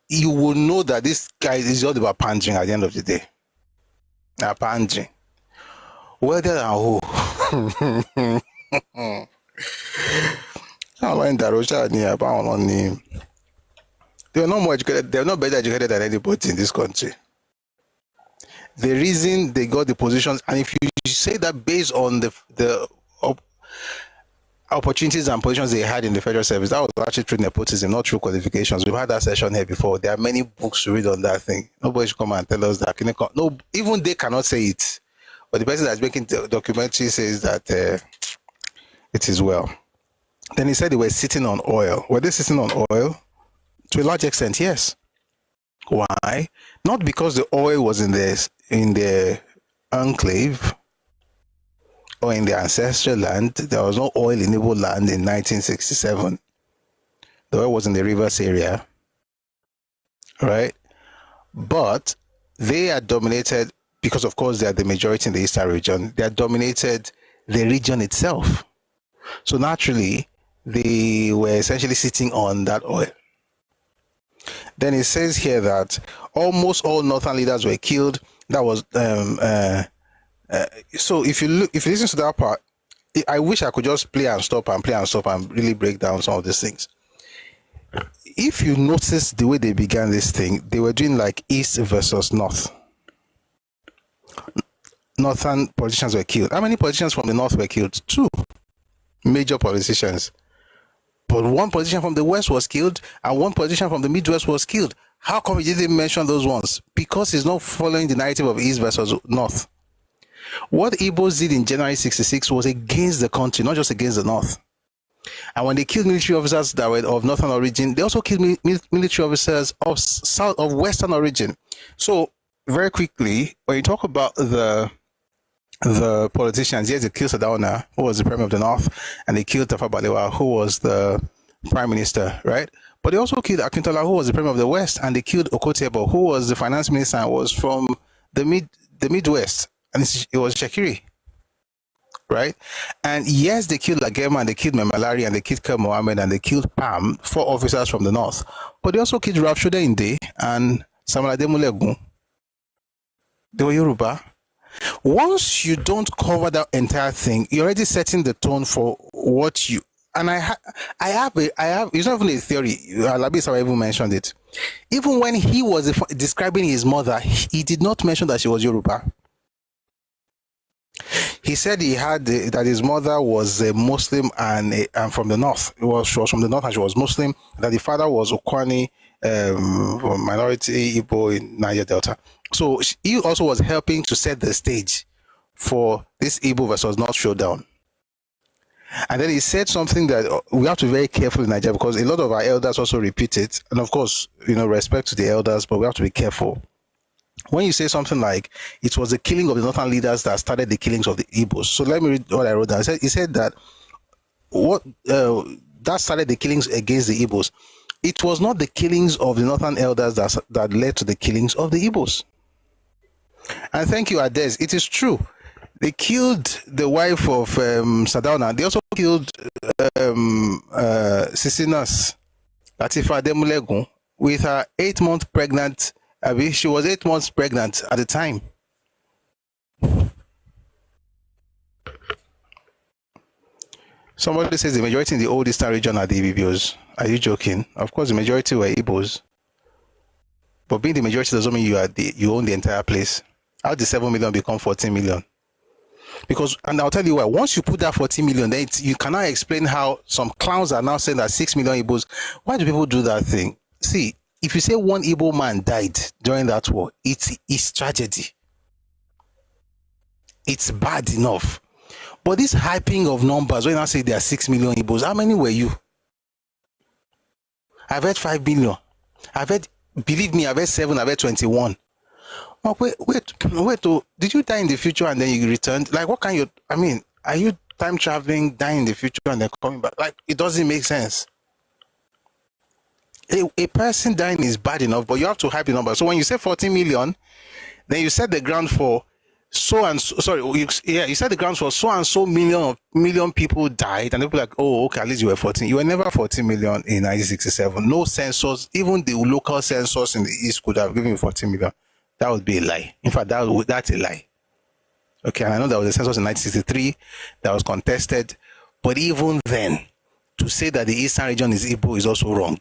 you will know that this guy is all about pandering at the end of the day. Pandering. Wealthier than who? They were not more educated. They were not better educated than anybody in this country. The reason they got the positions, and if you say that based on the opportunities and positions they had in the federal service, that was actually through nepotism, not through qualifications. We've had that session here before. There are many books to read on that thing. Nobody should come and tell us that. No, even they cannot say it. But the person that's making the documentary says that it is well. Then he said they were sitting on oil. Were they sitting on oil? To a large extent, yes. Why? Not because the oil was in the enclave or in the ancestral land. There was no oil in Igbo land in 1967. The oil was in the rivers area, right? But they are dominated, because of course they are the majority in the Eastern region, they are dominated the region itself. So naturally, they were essentially sitting on that oil. Then it says here that almost all northern leaders were killed. That was so if you listen to that part, I wish I could just play and stop and really break down some of these things. If you notice the way they began this thing, they were doing like East versus North. Northern politicians were killed. How many politicians from the North were killed? 2 major politicians. But one politician from the West was killed and one politician from the Midwest was killed. How come he didn't mention those ones? Because he's not following the narrative of East versus North. What Igbos did in January 66 was against the country, not just against the North. And when they killed military officers that were of Northern origin, they also killed military officers of Western origin. So very quickly, when you talk about the politicians, yes, they killed Sadauna, who was the Premier of the North, and they killed Tafawa Balewa, who was the Prime Minister, right? But they also killed Akintola, who was the Premier of the West, and they killed Okotiebo, who was the Finance Minister and was from the Midwest, and it was Shakiri, right? And yes, they killed Lagema, and they killed Memalari, and they killed Ker Mohammed, and they killed Pam, 4 officers from the North. But they also killed Rafshoda Inde and Samalade Mulegun. They were Yoruba. Once you don't cover that entire thing, you're already setting the tone for what you. And I have. It's not even a theory. Alabi Sawa even mentioned it. Even when he was describing his mother, he did not mention that she was Yoruba. He said he had that his mother was a Muslim and from the North. She was from the North and she was Muslim. That the father was Okwani, minority Igbo in Niger Delta. So he also was helping to set the stage for this Igbo versus North showdown. And then he said something that we have to be very careful in Nigeria, because a lot of our elders also repeat it. And of course, respect to the elders, but we have to be careful. When you say something like, it was the killing of the Northern leaders that started the killings of the Igbos. So let me read what I wrote down. He said that that started the killings against the Igbos. It was not the killings of the Northern elders that led to the killings of the Igbos. And thank you, Ades. It is true. They killed the wife of Sadauna. They also killed Sisinas, Latifa Demulegun, with her 8-month pregnant. She was 8 months pregnant at the time. Somebody says the majority in the old Eastern region are the Ibibios. Are you joking? Of course, the majority were Igbos. But being the majority doesn't mean you own the entire place. How did 7 million become 14 million? Because, and I'll tell you why, once you put that 14 million, then you cannot explain how some clowns are now saying that 6 million Igbos. Why do people do that thing? See, if you say one Igbo man died during that war, it's tragedy. It's bad enough. But this hyping of numbers, when I say there are 6 million Igbos, how many were you? I've heard 5 billion. I've heard, believe me, I've heard 7, I've heard 21. Oh, wait, oh, did you die in the future and then you returned? Like, what kind of, I mean, are you time traveling, dying in the future and then coming back? Like, it doesn't make sense. A person dying is bad enough, but you have to hype the number. So when you say 14 million, then you set the ground for so and so, sorry, you set the ground for so and so million people died, and people are like, oh, okay, at least you were 14. You were never 14 million in 1967. No census, even the local census in the East could have given you 14 million. That would be a lie. In fact, that's a lie. Okay, and I know there was a census in 1963 that was contested, but even then, to say that the Eastern region is Igbo is also wrong.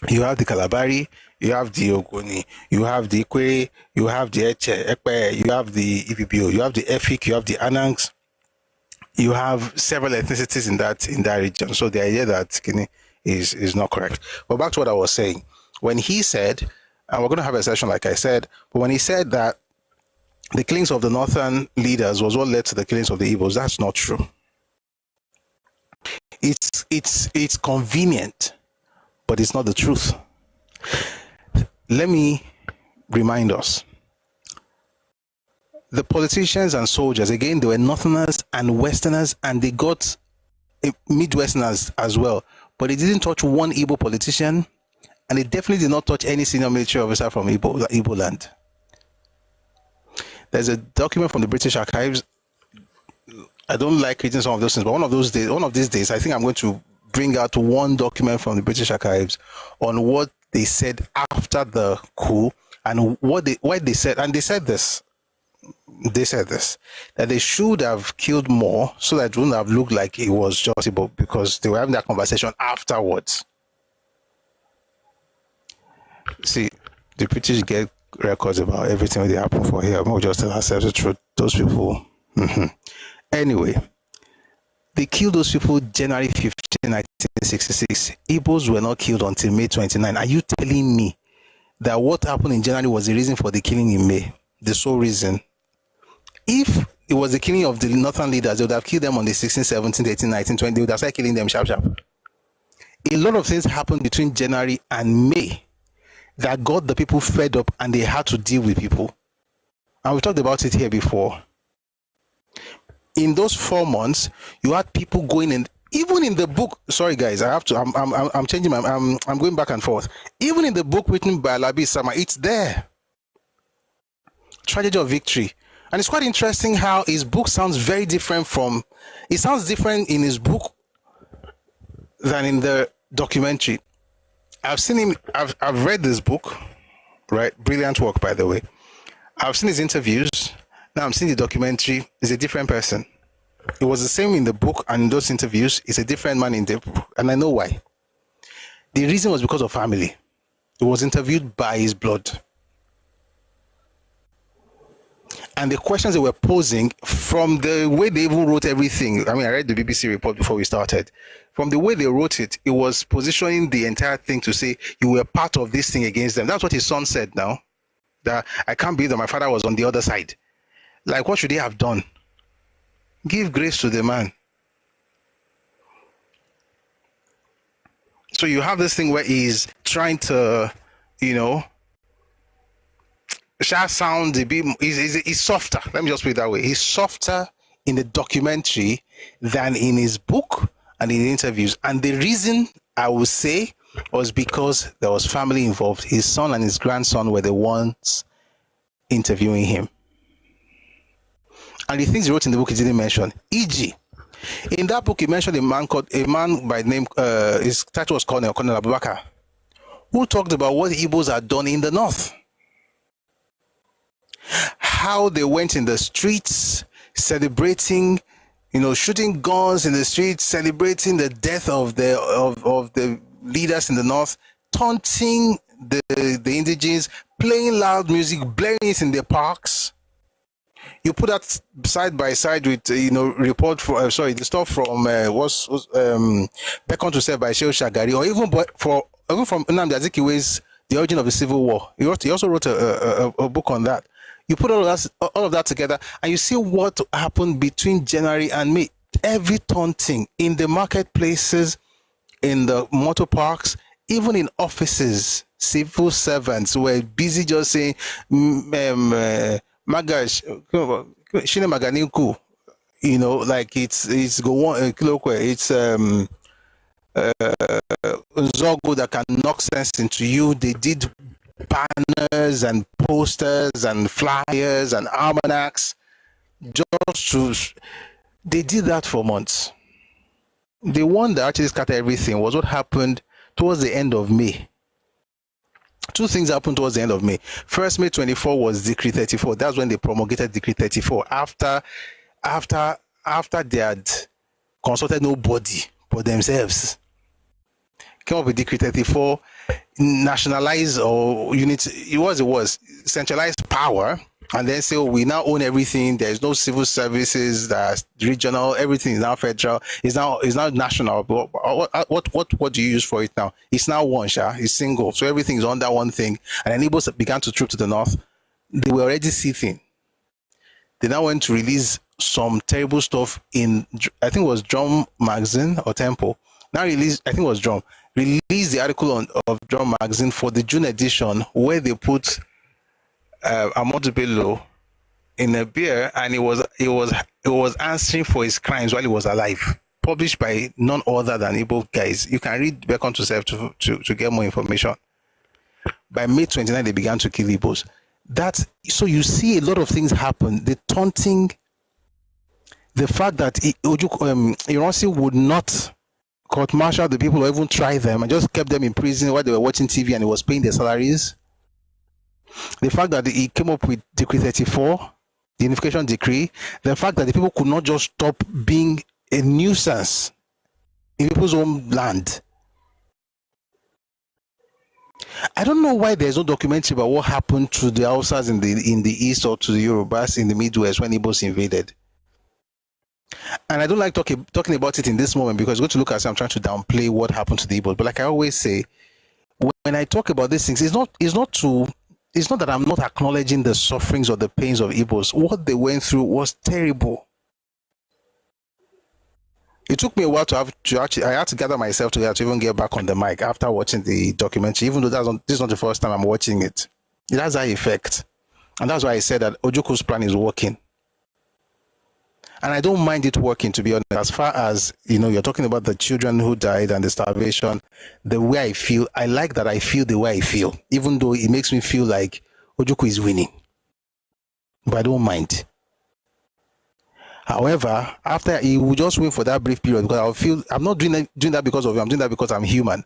You have the Kalabari, you have the Ogoni, you have the Ikwe, you have the Ekpe, you have the Ibibio, you have the Efik, you have the Anangs. You have several ethnicities in that region. So the idea that Kini is not correct. But back to what I was saying. When he said, and we're going to have a session like I said, but when he said that the killings of the northern leaders was what led to the killings of the Igbos, that's not true. It's convenient, but it's not the truth. Let me remind us. The politicians and soldiers, again, they were Northerners and Westerners, and they got Midwesterners as well. But it didn't touch one Igbo politician, and it definitely did not touch any senior military officer from Igbo land. There's a document from the British Archives. I don't like reading some of those things, but one of these days, I think I'm going to bring out one document from the British Archives on what they said after the coup and what they said. And they said this, that they should have killed more so that it wouldn't have looked like it was just Igbo, because they were having that conversation afterwards. See, the British get records about everything that happened for here. We'll just tell ourselves the truth. Those people. Anyway, they killed those people January 15, 1966. Igbos were not killed until May 29. Are you telling me that what happened in January was the reason for the killing in May? The sole reason? If it was the killing of the northern leaders, they would have killed them on the 16th, 17th, 18th, 19th, 20th. They would have started killing them sharp. A lot of things happened between January and May that got the people fed up, and they had to deal with people. And we talked about it here before. In those 4 months, you had people going in. Even in the book, sorry guys, I have to. I'm changing my. I'm going back and forth. Even in the book written by Alabi Sama, it's there. Tragedy of Victory, and it's quite interesting how his book sounds very different from. It sounds different in his book than in the documentary. I've seen him. I've read this book, right? Brilliant work, by the way. I've seen his interviews. Now I'm seeing the documentary. He's a different person. It was the same in the book and in those interviews. He's a different man in the book, and I know why. The reason was because of family. He was interviewed by his blood. And the questions they were posing, from the way they even wrote everything, I mean, I read the BBC report before we started. From the way they wrote it, it was positioning the entire thing to say, you were part of this thing against them. That's what his son said now. That I can't believe that my father was on the other side. Like, what should he have done? Give grace to the man. So you have this thing where he's trying to, sound a bit. He's softer. Let me just put it that way. He's softer in the documentary than in his book and in the interviews. And the reason I would say was because there was family involved. His son and his grandson were the ones interviewing him. And the things he wrote in the book he didn't mention. E.g., in that book he mentioned a man by name, his title was Colonel Abubakar, who talked about what the Igbos had done in the north. How they went in the streets celebrating, shooting guns in the streets, celebrating the death of the leaders in the north, taunting the indigenes, playing loud music, blaring it in their parks. You put that side by side with report for the stuff from Beckoned to Serve by Shehu Shagari, or even from Nnamdi Azikiwe's The Origin of the Civil War. He also wrote a book on that. You put all of that together, and you see what happened between January and May. Every thing in the marketplaces, in the motor parks, even in offices, civil servants were busy just saying, Magash, Shine Maganiku, like it's Gowon, it's Zogo that can knock sense into you. They did banners and posters and flyers and almanacs. They did that for months. The one that actually scattered everything was what happened towards the end of May. Two things happened towards the end of May. First, May 24 was Decree 34. That's when they promulgated Decree 34. After they had consulted nobody but themselves. Came up with Decree 34, nationalize or unit. It was centralized power, and then say, we now own everything. There is no civil services. That's regional. Everything is now federal. It's now national. But what do you use for it now? It's now one. It's single. So everything is under one thing. And then Igbos began to troop to the north. They were already sitting. They now went to release some terrible stuff in, I think it was Drum Magazine or Tempo. Now released, I think it was Drum. Released the article of Drum Magazine for the June edition, where they put Ahmadu Bello in a beer, and he was answering for his crimes while he was alive. Published by none other than Igbo guys. You can read Beckoned to Serve to get more information. By May 29, they began to kill Igbos. So you see a lot of things happen. The taunting, the fact that Ironsi would not court-martial the people or even try them and just kept them in prison while they were watching TV and he was paying their salaries. The fact that he came up with Decree 34, the unification decree, the fact that the people could not just stop being a nuisance in people's own land. I don't know why there's no documentary about what happened to the Hausas in the east or to the Yorubas in the Midwest when Igbos invaded. And I don't like talking about it in this moment because it's going to look as if I'm trying to downplay what happened to the Igbos. But like I always say, when I talk about these things, it's not that I'm not acknowledging the sufferings or the pains of Igbos. What they went through was terrible. It took me a while I had to gather myself together to even get back on the mic after watching the documentary, even though this is not the first time I'm watching it. It has that effect. And that's why I said that Ojuku's plan is working. And I don't mind it working, to be honest. As far as, you're talking about the children who died and the starvation, the way I feel, I like that I feel the way I feel, even though it makes me feel like Ojuku is winning. But I don't mind. However, after he will just win for that brief period, because I'll feel I'm not doing that because of him, I'm doing that because I'm human.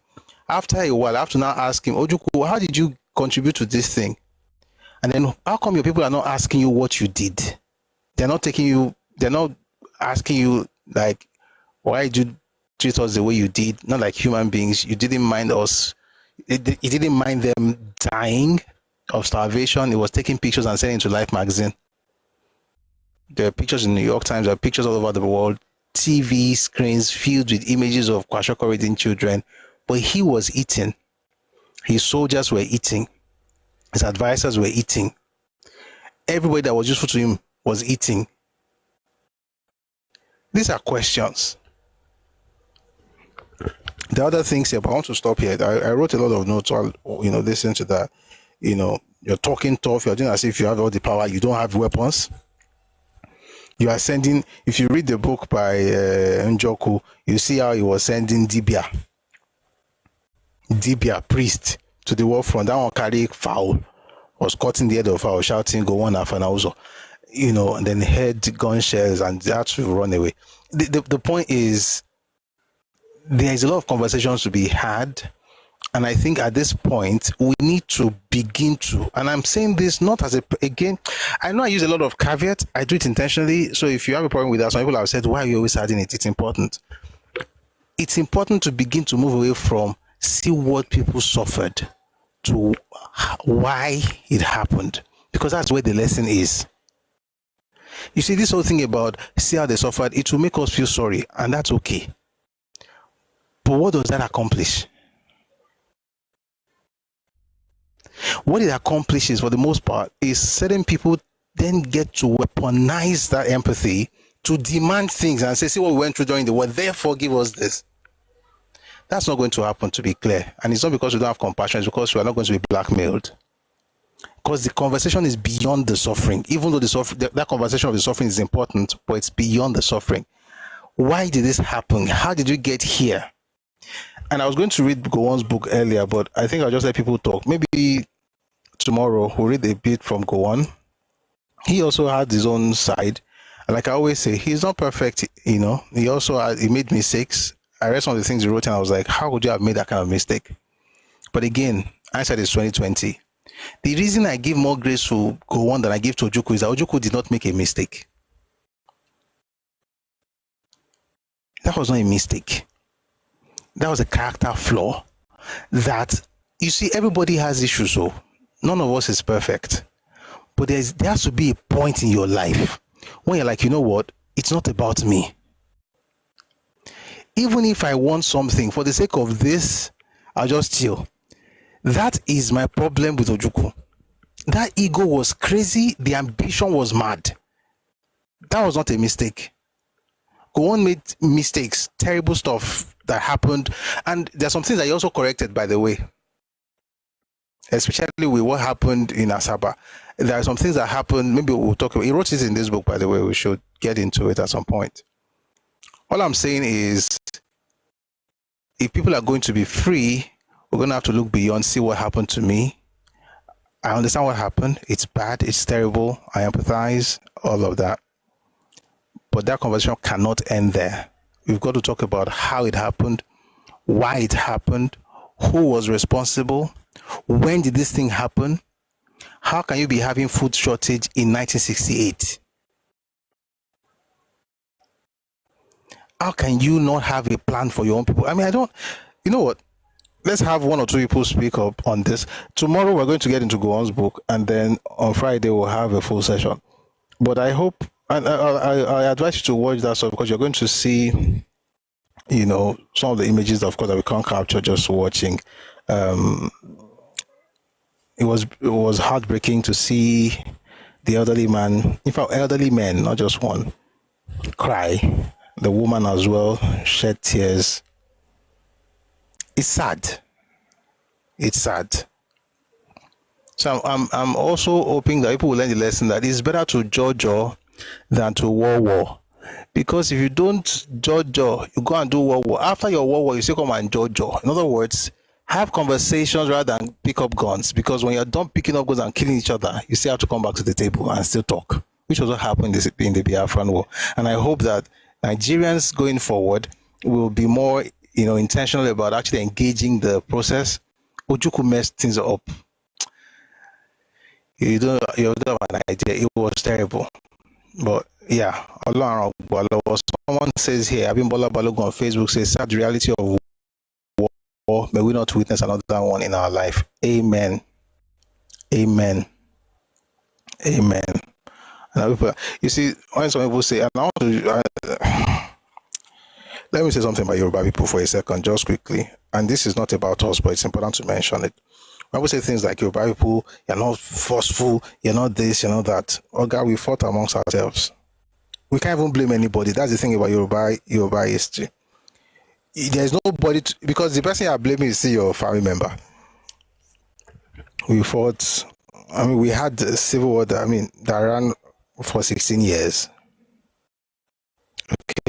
After a while, I have to now ask him, Ojuku, how did you contribute to this thing? And then how come your people are not asking you what you did? They're not asking you, like, why did you treat us the way you did? Not like human beings. You didn't mind us. You didn't mind them dying of starvation. It was taking pictures and sending to Life magazine. There are pictures in the New York Times. There are pictures all over the world. TV screens filled with images of Kwashoko reading children. But he was eating. His soldiers were eating. His advisors were eating. Everybody that was useful to him was eating. These are questions. The other things here, but I want to stop here. I wrote a lot of notes while, listen to that. You're talking tough. You're doing as if you have all the power. You don't have weapons. You are sending, if you read the book by Njoku, you see how he was sending Dibia, priest, to the war front. That one carried foul, was cutting the head of foul, shouting, Gowon Afana우ζο. And then heard gun shells and they had to run away. The point is, there is a lot of conversations to be had. And I think at this point, we need to begin to, and I'm saying this not as again, I know I use a lot of caveats. I do it intentionally. So if you have a problem with that, some people have said, why are you always adding it? It's important. It's important to begin to move away from see what people suffered to why it happened. Because that's where the lesson is. You see, this whole thing about see how they suffered, it will make us feel sorry, and that's okay. But what does that accomplish? What it accomplishes, for the most part, is certain people then get to weaponize that empathy to demand things and say, see what we went through during the war, therefore give us this. That's not going to happen, to be clear. And it's not because we don't have compassion, it's because we are not going to be blackmailed. Because the conversation is beyond the suffering. Even though that conversation of the suffering is important, but it's beyond the suffering. Why did this happen? How did we get here? And I was going to read Gowon's book earlier, but I think I'll just let people talk. Maybe tomorrow we'll read a bit from Gowon. He also had his own side. And like I always say, he's not perfect, you know. He made mistakes. I read some of the things he wrote and I was like, how would you have made that kind of mistake? But again, hindsight is 2020. The reason I give more grace to Gowon than I give to Ojukwu is that Ojukwu did not make a mistake. That was not a mistake. That was a character flaw that, you see, everybody has issues, so none of us is perfect. But there has to be a point in your life when you're like, you know what, it's not about me. Even if I want something, for the sake of this, I'll just chill. That is my problem with Ojukwu. That ego was crazy, the ambition was mad. That was not a mistake. Gowon made mistakes, terrible stuff that happened, and there's some things that he also corrected, by the way. Especially with what happened in Asaba. There are some things that happened, maybe we'll talk about. He wrote it in this book, by the way. We should get into it at some point. All I'm saying is, if people are going to be free, we're going to have to look beyond, see what happened to me. I understand what happened. It's bad. It's terrible. I empathize, all of that. But that conversation cannot end there. We've got to talk about how it happened, why it happened, who was responsible, when did this thing happen? How can you be having food shortage in 1968? How can you not have a plan for your own people? I mean, you know what? Let's have one or two people speak up on this. Tomorrow we're going to get into Gowon's book, and then on Friday we'll have a full session. But I hope, and I advise you to watch that stuff, because you're going to see, you know, some of the images, of course, that we can't capture just watching. It was heartbreaking to see the elderly man, in fact, elderly men, not just one, cry. The woman as well shed tears. It's sad. It's sad. So I'm also hoping that people will learn the lesson that it's better to Jojo than to war. Because if you don't Jojo, you go and do war. After your war, you still come and Jojo. In other words, have conversations rather than pick up guns. Because when you're done picking up guns and killing each other, you still have to come back to the table and still talk, which was what happened in the Biafran war. And I hope that Nigerians going forward will be more, you know, intentional about actually engaging the process. Ojukwu messed things up. You don't have an idea. It was terrible. But yeah, someone says here, Abimbola Balogun on Facebook says, sad reality of war, may we not witness another one in our life. Amen. Amen. Amen. And people, you see, when some people say, and I want to, let me say something about Yoruba people for a second, just quickly. And this is not about us, but it's important to mention it. When we say things like Yoruba people, you're not forceful, you're not this, you're not that. Oh God, we fought amongst ourselves. We can't even blame anybody. That's the thing about Yoruba history. There's nobody, because the person you're blaming is still your family member. We fought, I mean, we had the civil war that ran for 16 years.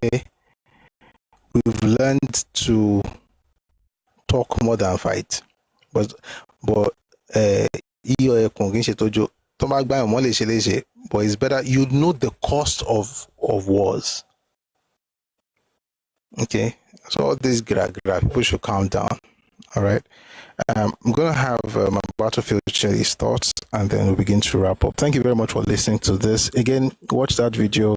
Okay. We've learned to talk more than fight. But it's better, you know the cost of wars. Okay, so all this people should calm down. All right, I'm going to have my battlefield share his thoughts, and then we'll begin to wrap up. Thank you very much for listening to this. Again, watch that video,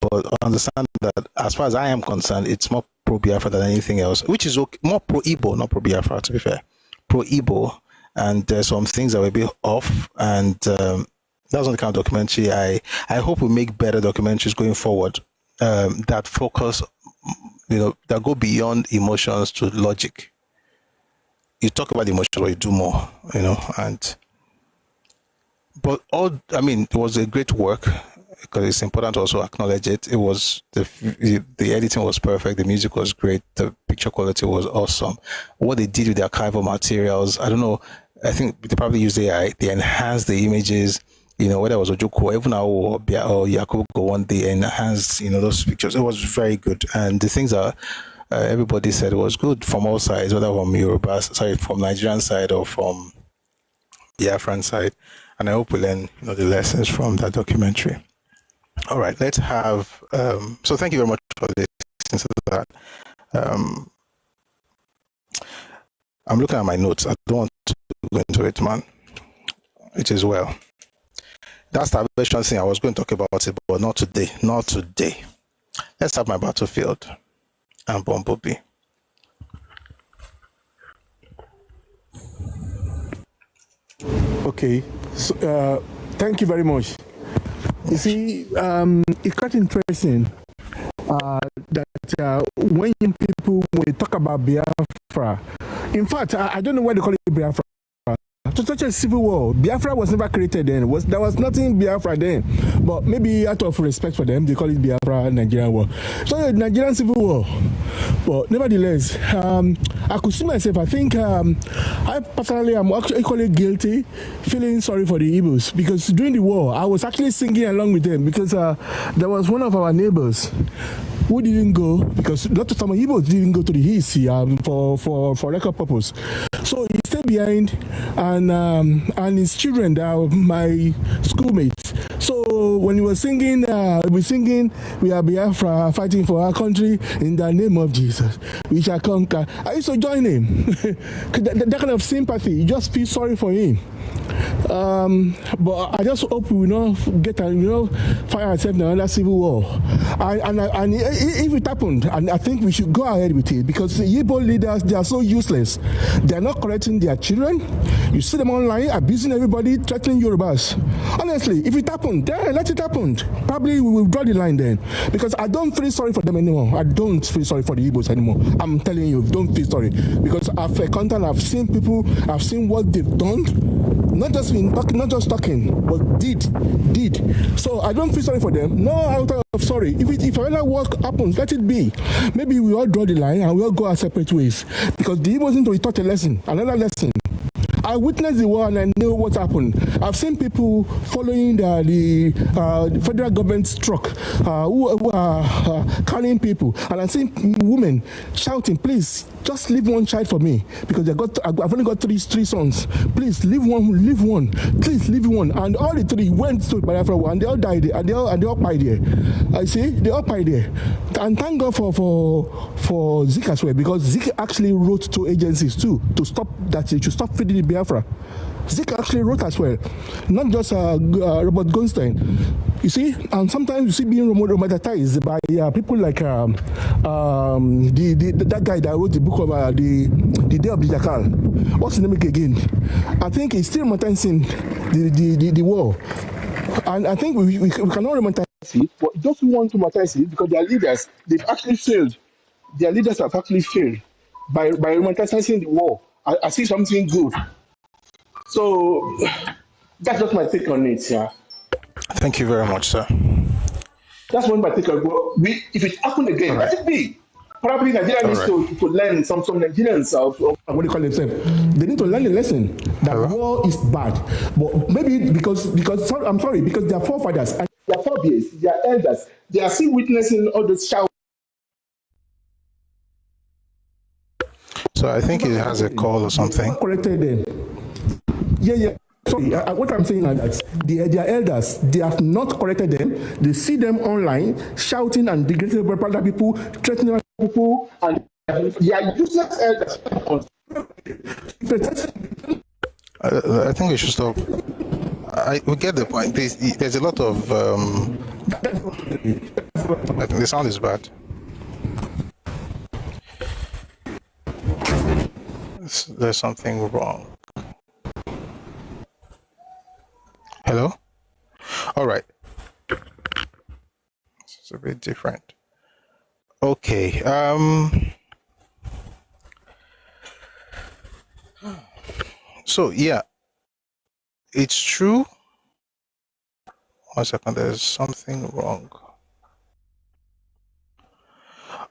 but understand that as far as I am concerned, it's more pro-Biafra than anything else, which is okay, more pro-Igbo, not pro-Biafra, to be fair. Pro-Igbo, and there's some things that will be off, and That's not the kind of documentary I hope we make better documentaries going forward that focus, that go beyond emotions to logic. You talk about the emotions, but you do more, but it was a great work because it's important to also acknowledge it. It was the editing was perfect, the music was great, the picture quality was awesome. What they did with the archival materials, I don't know. I think they probably used AI. They enhanced the images. Whether it was Ojukwu, even now or Yakubu Gowon, they enhanced those pictures. It was very good, and the things that everybody said was good from all sides, whether from Nigerian side or from Biafran side. And I hope we learn the lessons from that documentary. All right, let's have. So thank you very much for listening to that. I'm looking at my notes. I don't want to go into it, man. It is well. That's the starvation thing. I was going to talk about it, but not today. Not today. Let's have my battlefield and Bumblebee. Okay. So, thank you very much. You see, it's quite interesting that when they talk about Biafra, in fact, I don't know why they call it Biafra. To such a civil war, Biafra was never created then. There was nothing Biafra then. But maybe out of respect for them, they call it Biafra Nigerian War. So Nigerian Civil War. But nevertheless, I could see myself, I think, I personally am actually equally guilty, feeling sorry for the Igbos. Because during the war, I was actually singing along with them because there was one of our neighbors who didn't go, because a lot of some Igbos didn't go to the east for record purpose. So he stayed behind, and his children, my schoolmates. So when he was singing, we are Biafra, fighting for our country in the name of Jesus. We shall conquer. I used to join him. that kind of sympathy, you just feel sorry for him. But I just hope we will not get fire ourselves in another civil war. And if it happened, and I think we should go ahead with it, because the Igbo leaders, they are so useless. They are not correcting their children. You see them online abusing everybody, threatening Yorubas. Honestly, if it happened, then let it happen. Probably we will draw the line then, because I don't feel sorry for them anymore. I don't feel sorry for the Igbos anymore. I'm telling you, don't feel sorry, because I've encountered, I've seen people, I've seen what they've done. Not just talking, but did. So I don't feel sorry for them. No out of sorry. If another work happens, let it be. Maybe we all draw the line and we all go our separate ways. Because the Igbos need to be taught a lesson, another lesson. I witnessed the war and I know what happened. I've seen people following the federal government truck who are carrying people, and I've seen women shouting, "Please, just leave one child for me, because I've only got three sons. Please leave one. Please leave one." And all the three went to Biafra, and they all died, and they all died there. I see, they all died there. And thank God for Zik as well, because Zik actually wrote to agencies too to stop that. They should stop feeding the Biafra. Zik actually wrote as well, not just Robert Gonstein. You see, and sometimes you see being romanticized by people like that guy that wrote the book of the Day of the Jackal. What's his name again? I think he's still romanticizing the war. And I think we cannot romanticize it, but those who want to romanticize it, because their leaders, they've actually failed. Their leaders have actually failed by romanticizing the war. I see something good. So that's just my take on it, yeah. Thank you very much, sir. That's one my take on it. If it happened again, let it be. Probably Nigeria needs to learn, some Nigerians of what do you call themselves? They need to learn a lesson that war is bad. But maybe because I'm sorry, because their forefathers and their forebears, their elders, they are still witnessing all those shouts. So I think it has a call or something. Corrected then. Yeah. Sorry, what I'm saying is that their elders, they have not corrected them. They see them online shouting and degrading other people, threatening other people, and they are useless elders. I think we should stop. We get the point. There's a lot of. I think the sound is bad. There's something wrong. Hello? bit different. Okay. So yeah, it's true. 1 second, there's something wrong.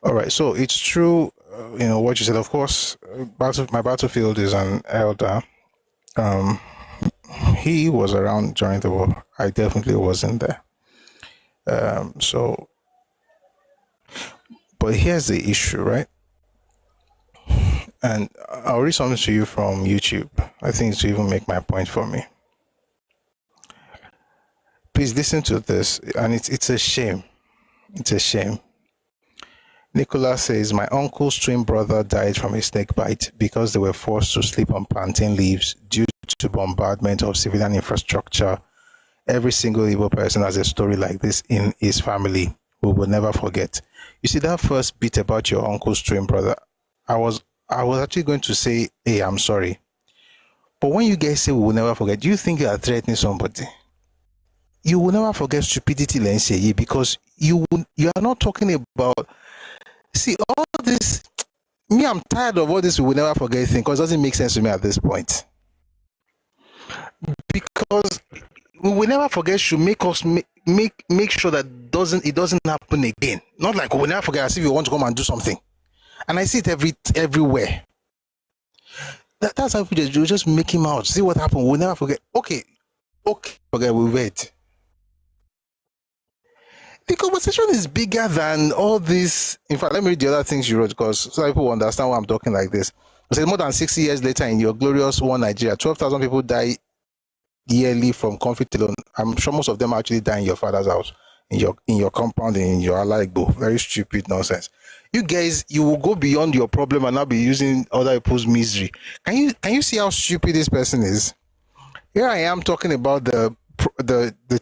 All right, so it's true, what you said. Of course, my battlefield is an elder. He was around during the war. I definitely wasn't there. But here's the issue, right? And I'll read something to you from YouTube. I think to even make my point for me. Please listen to this, and it's a shame. It's a shame. Nicholas says, my uncle's twin brother died from a snake bite because they were forced to sleep on plantain leaves due to bombardment of civilian infrastructure. Every single Igbo person has a story like this in his family. We will never forget. You see, that first bit about your uncle's twin brother, I was actually going to say, hey, I'm sorry. But when you guys say we will never forget, do you think you are threatening somebody? You will never forget stupidity, Lense, because you are not talking about. See, all this, me, I'm tired of all this we will never forget thing, because it doesn't make sense to me at this point. Because we will never forget should make us make sure that it doesn't happen again. Not like we will never forget as if you want to come and do something. And I see it everywhere. That's how you just make him out. See what happened. We'll never forget. Okay, forget, we wait. The conversation is bigger than all this. In fact, let me read the other things you wrote, because so people will understand why I'm talking like this. It says, more than 60 years later in your glorious one Nigeria, 12,000 people die yearly from conflict alone. I'm sure most of them actually die in your father's house, in your compound, in your Alaigbo. Very stupid nonsense. You guys, you will go beyond your problem and not be using other people's misery. Can you see how stupid this person is? Here I am talking about the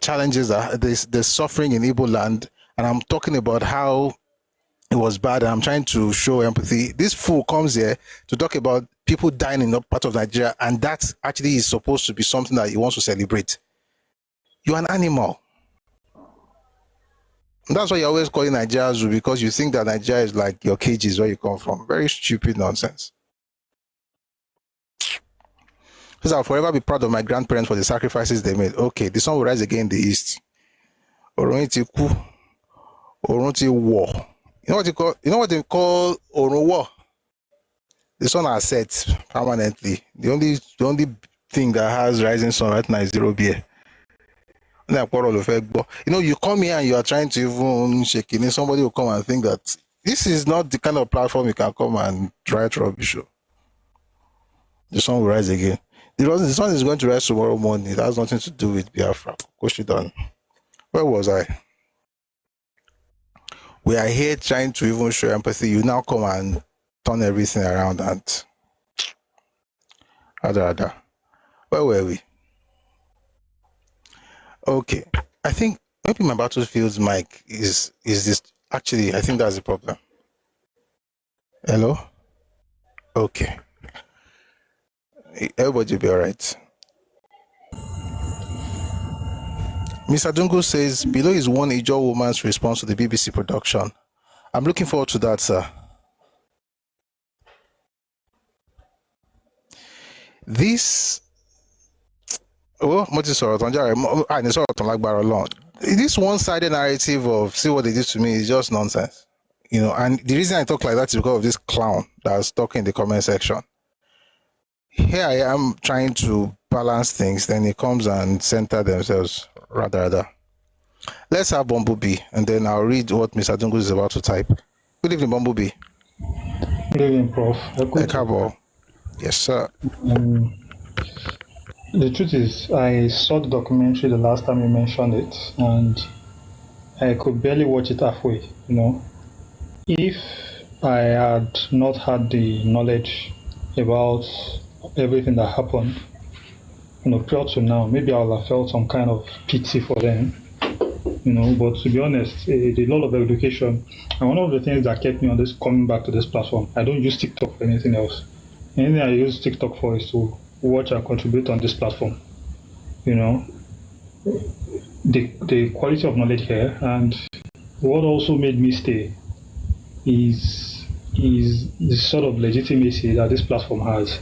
challenges, the suffering in Igbo land, and I'm talking about how it was bad, and I'm trying to show empathy. This fool comes here to talk about people dying in a part of Nigeria, and that actually is supposed to be something that he wants to celebrate. You're an animal. And that's why you're always calling Nigeria zoo, because you think that Nigeria is like your cages where you come from. Very stupid nonsense. Because I'll forever be proud of my grandparents for the sacrifices they made. Okay, the sun will rise again in the east. Orunti ku, Orunti war. You know what they call Orun war? The sun has set permanently. The only thing that has rising sun right now is zero beer. You come here and you are trying to even shake it, and somebody will come and think that this is not the kind of platform you can come and write rubbish. The sun will rise again. The sun is going to rise tomorrow morning. It has nothing to do with Biafra. Where was I? We are here trying to even show empathy. You now come and turn everything around and where were we? Okay. I think maybe my battlefield's mic is this. Actually, I think that's the problem. Hello? Okay. Everybody will be all right. Mr. Dungu says, below is one Ijaw woman's response to the BBC production. I'm looking forward to that, sir. This one-sided narrative of see what they did to me is just nonsense. And the reason I talk like that is because of this clown that's talking in the comment section. Here I am trying to balance things, then he comes and center themselves. Rather. Let's have Bumblebee, and then I'll read what Mr. Dungu is about to type. Good evening, Bumblebee. Good evening, Prof. Ẹkáàbọ. Yes, sir. The truth is, I saw the documentary the last time you mentioned it, and I could barely watch it halfway, If I had not had the knowledge about everything that happened, prior to now, maybe I would have felt some kind of pity for them, but to be honest, a lot of education, and one of the things that kept me on coming back to this platform, I don't use TikTok for anything else. Anything I use TikTok for is to watch and contribute on this platform. The quality of knowledge here, and what also made me stay is the sort of legitimacy that this platform has.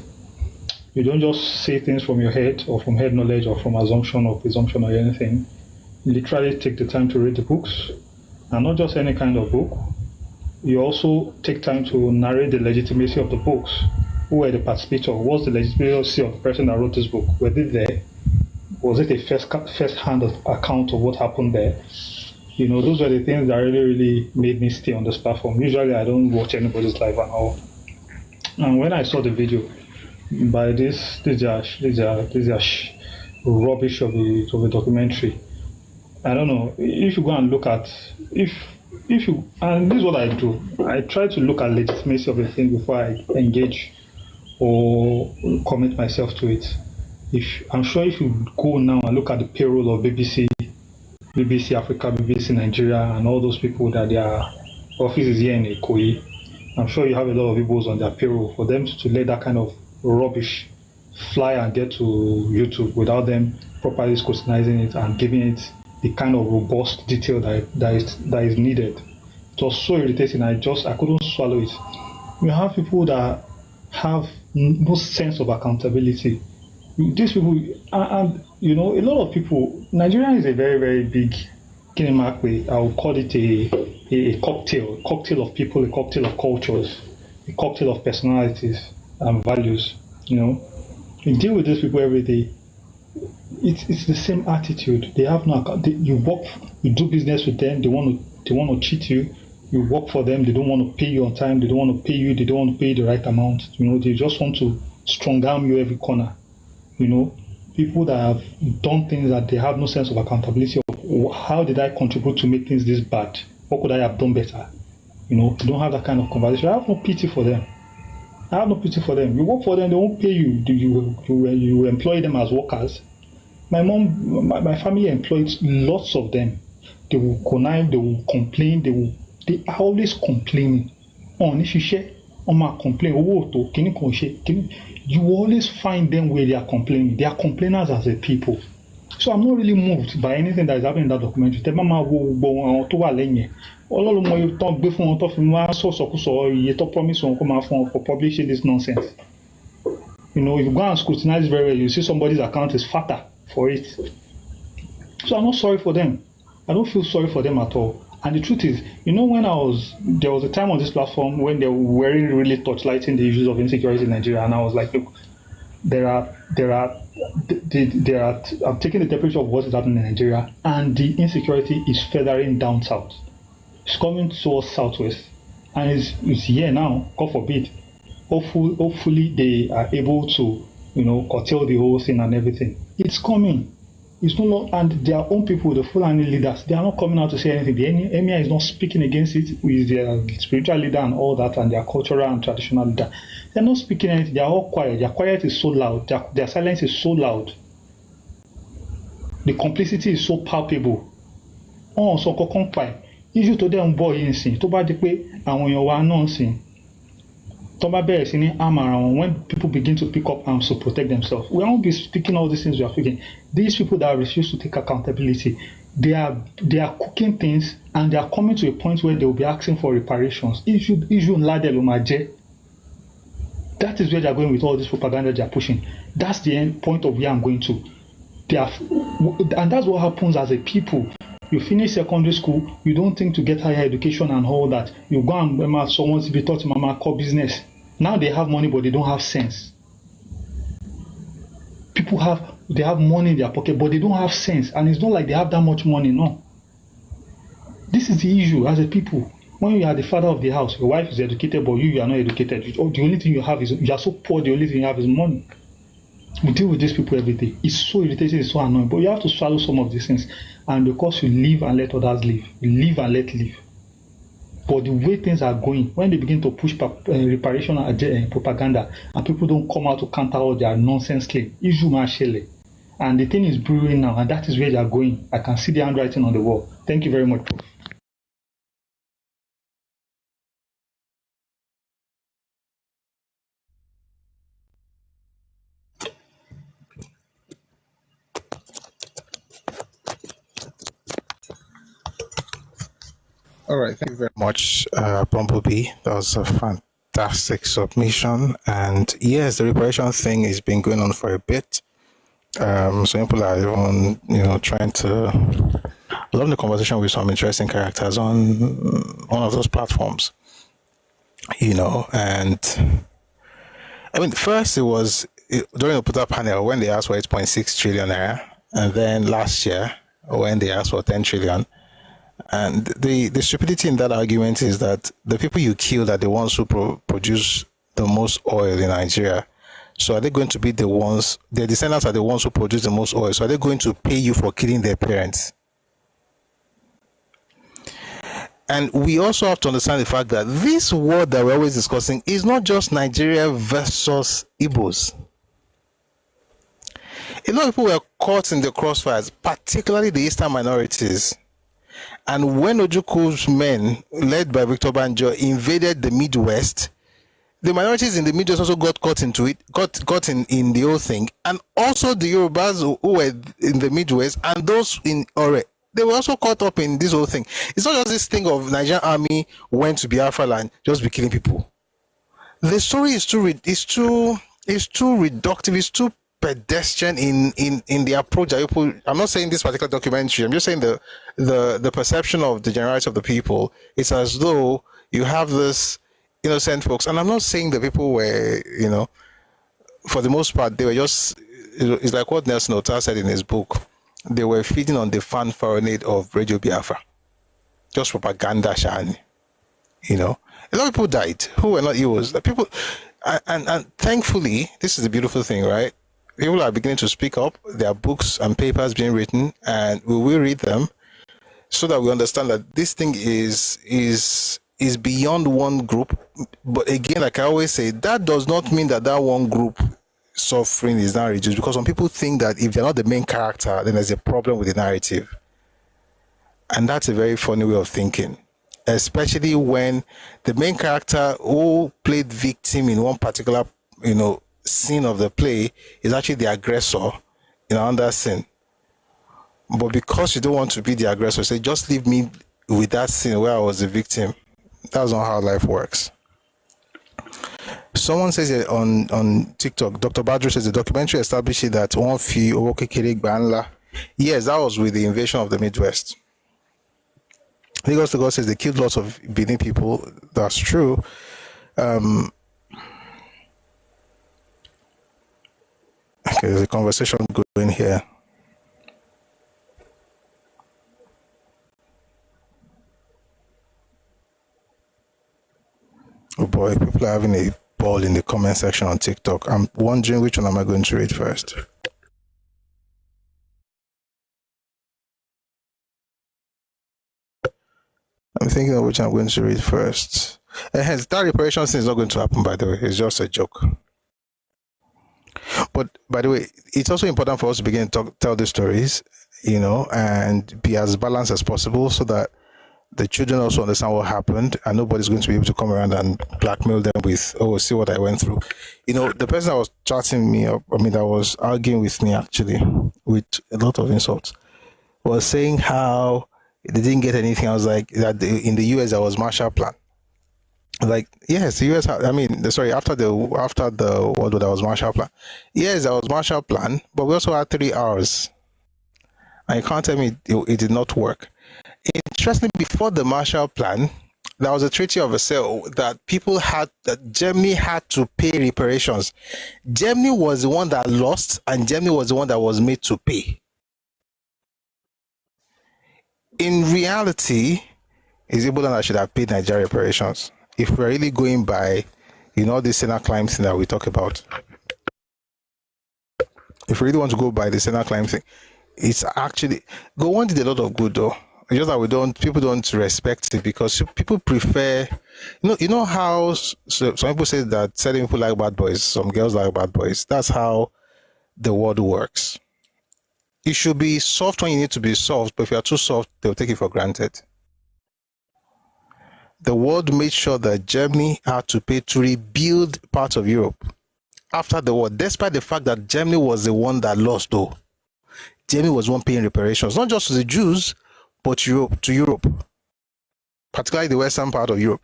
You don't just say things from your head or from head knowledge or from assumption or presumption or anything. You literally take the time to read the books, and not just any kind of book. You also take time to narrate the legitimacy of the books. Who were the participators? What's the legitimacy of the person that wrote this book? Were they there? Was it a first-hand account of what happened there? You know, those were the things that really made me stay on this platform. Usually, I don't watch anybody's live and all. And when I saw the video by this rubbish of a documentary, I don't know. If you go and look at if you, and this is what I do. I try to look at legitimacy of a thing before I engage or commit myself to it. I'm sure if you go now and look at the payroll of BBC Africa, BBC Nigeria, and all those people that their office is here in Ikoyi, I'm sure you have a lot of Igbos on their payroll. For them to let that kind of rubbish fly and get to YouTube without them properly scrutinizing it and giving it the kind of robust detail that is needed. It was so irritating. I couldn't swallow it. You have people that have no sense of accountability. These people, and you know, a lot of people, Nigeria is a very, very big Kinemakwe. I would call it a cocktail of people, a cocktail of cultures, a cocktail of personalities and values. You know, you deal with these people every day. It's the same attitude. They have no account. You do business with them. They want to cheat you. You work for them. They don't want to pay you on time. They don't want to pay you. They don't want to pay you the right amount. You know, they just want to strong arm you every corner. You know, people that have done things that they have no sense of accountability of how did I contribute to make things this bad? What could I have done better? You know, you don't have that kind of conversation. I have no pity for them. You work for them, they won't pay you. You employ them as workers. My family employed lots of them. They will connive, they will complain, they are always complaining. You will always find them where they are complaining. They are complainers as a people. So I'm not really moved by anything that is happening in that documentary. For publishing this nonsense. You know, if you go and scrutinize very well, you see somebody's account is fatter for it. So I'm not sorry for them. I don't feel sorry for them at all. And the truth is, you know, there was a time on this platform when they were really touchlighting the issues of insecurity in Nigeria, and I was like, look, I'm taking the temperature of what is happening in Nigeria, and the insecurity is feathering down south. It's coming towards southwest, and it's here now. God forbid. Hopefully they are able to, you know, curtail the whole thing and everything. It's coming. It's no longer, and their own people, the Fulani leaders, they are not coming out to say anything. The Emir is not speaking against it with their spiritual leader and all that, and their cultural and traditional leader. They're not speaking anything. They are all quiet. Their quiet is so loud. Their silence is so loud. The complicity is so palpable. Oh, so kokon issue to them boy in sin. To ba di pe àwọn èèyàn wa náà sin. Tó bá bẹ̀rẹ̀ sí ní arm around when people begin to pick up arms to protect themselves. We won't be speaking all these things we are speaking. These people that refuse to take accountability, they are cooking things, and they are coming to a point where they will be asking for reparations. Issue ńlá ló máa jẹ́. That is where they are going with all this propaganda they are pushing. That's the end point of where I'm going to. And that's what happens as a people. You finish secondary school, you don't think to get higher education and all that. You go and someone to be taught mama core business. Now they have money, but they don't have sense. People they have money in their pocket, but they don't have sense. And it's not like they have that much money, no. This is the issue as a people. When you are the father of the house, your wife is educated, but you are not educated. The only thing you have is, you are so poor, the only thing you have is money. We deal with these people every day. It's so irritating, it's so annoying. But you have to swallow some of these things. And because you live and let others live, you live and let live. But the way things are going, when they begin to push reparation and propaganda, and people don't come out to counter all their nonsense claim, and the thing is brewing now, and that is where they are going. I can see the handwriting on the wall. Thank you very much, Prof. All right, thank you very much, Bumblebee. That was a fantastic submission. And yes, the reparation thing has been going on for a bit. Some people are even, trying to love the conversation with some interesting characters on one of those platforms. And I mean, first it was during the Puta panel when they asked for 8.6 trillion naira, and then last year when they asked for 10 trillion. And the stupidity in that argument is that the people you kill are the ones who produce the most oil in Nigeria. So are they going to be the ones, their descendants are the ones who produce the most oil. So are they going to pay you for killing their parents? And we also have to understand the fact that this war that we're always discussing is not just Nigeria versus Igbos. A lot of people were caught in the crossfires, particularly the eastern minorities. And when Ojukwu's men, led by Victor Banjo, invaded the Midwest, the minorities in the Midwest also got caught into it, got in the whole thing. And also the Yorubas who were in the Midwest and those in Ore, they were also caught up in this whole thing. It's not just this thing of Nigerian army went to Biafra land, just be killing people. The story is too reductive, it's too pedestrian in the approach that people. I'm not saying this particular documentary, I'm just saying the perception of the generality of the people. It's as though you have this innocent folks, and I'm not saying the people were, for the most part, they were just, it's like what Nelson Otta said in his book, they were feeding on the fanfaronade of Radio Biafra, just propaganda, shani. A lot of people died who were not heroes. People, and thankfully, this is the beautiful thing, right? People are beginning to speak up. There are books and papers being written, and we will read them so that we understand that this thing is beyond one group. But again, like I always say, that does not mean that one group suffering is not reduced, because some people think that if they're not the main character, then there's a problem with the narrative. And that's a very funny way of thinking, especially when the main character who played victim in one particular, scene of the play is actually the aggressor in another scene. But because you don't want to be the aggressor, say, just leave me with that scene where I was the victim. That's not how life works. Someone says it on TikTok, Dr. Badru says the documentary establishes that one fee Owokekeregba Banla. Yes, that was with the invasion of the Midwest. Lagos to God says they killed lots of Benin people. That's true. Okay, there's a conversation going here. Oh boy, people are having a ball in the comment section on TikTok. I'm wondering which one am I going to read first. I'm thinking of which I'm going to read first. Hence, that reparation thing is not going to happen, by the way. It's just a joke. But by the way, it's also important for us to begin to tell the stories, and be as balanced as possible so that the children also understand what happened, and nobody's going to be able to come around and blackmail them with, oh, see what I went through. The person that was chatting me up, that was arguing with me actually, with a lot of insults, was saying how they didn't get anything. I was like, that in the US there was Marshall Plan. Like, yes, the US, after the World War, there was Marshall Plan. Yes, there was Marshall Plan, but we also had 3 hours. And you can't tell me it did not work. Interestingly, before the Marshall Plan, there was a Treaty of Versailles that Germany had to pay reparations. Germany was the one that lost, and Germany was the one that was made to pay. In reality, it's Igbo that should have paid Nigeria reparations. If we're really going by, the Senate climb thing that we talk about. If we really want to go by the Senate climb thing, it's actually, Gowon did a lot of good though. It's just that people don't respect it because people prefer, how some people say that certain people like bad boys, some girls like bad boys. That's how the world works. It should be soft when you need to be soft, but if you are too soft, they'll take it for granted. The world made sure that Germany had to pay to rebuild parts of Europe after the war, despite the fact that Germany was the one that lost though. Germany was one paying reparations, not just to the Jews, but to Europe. particularly the western part of Europe.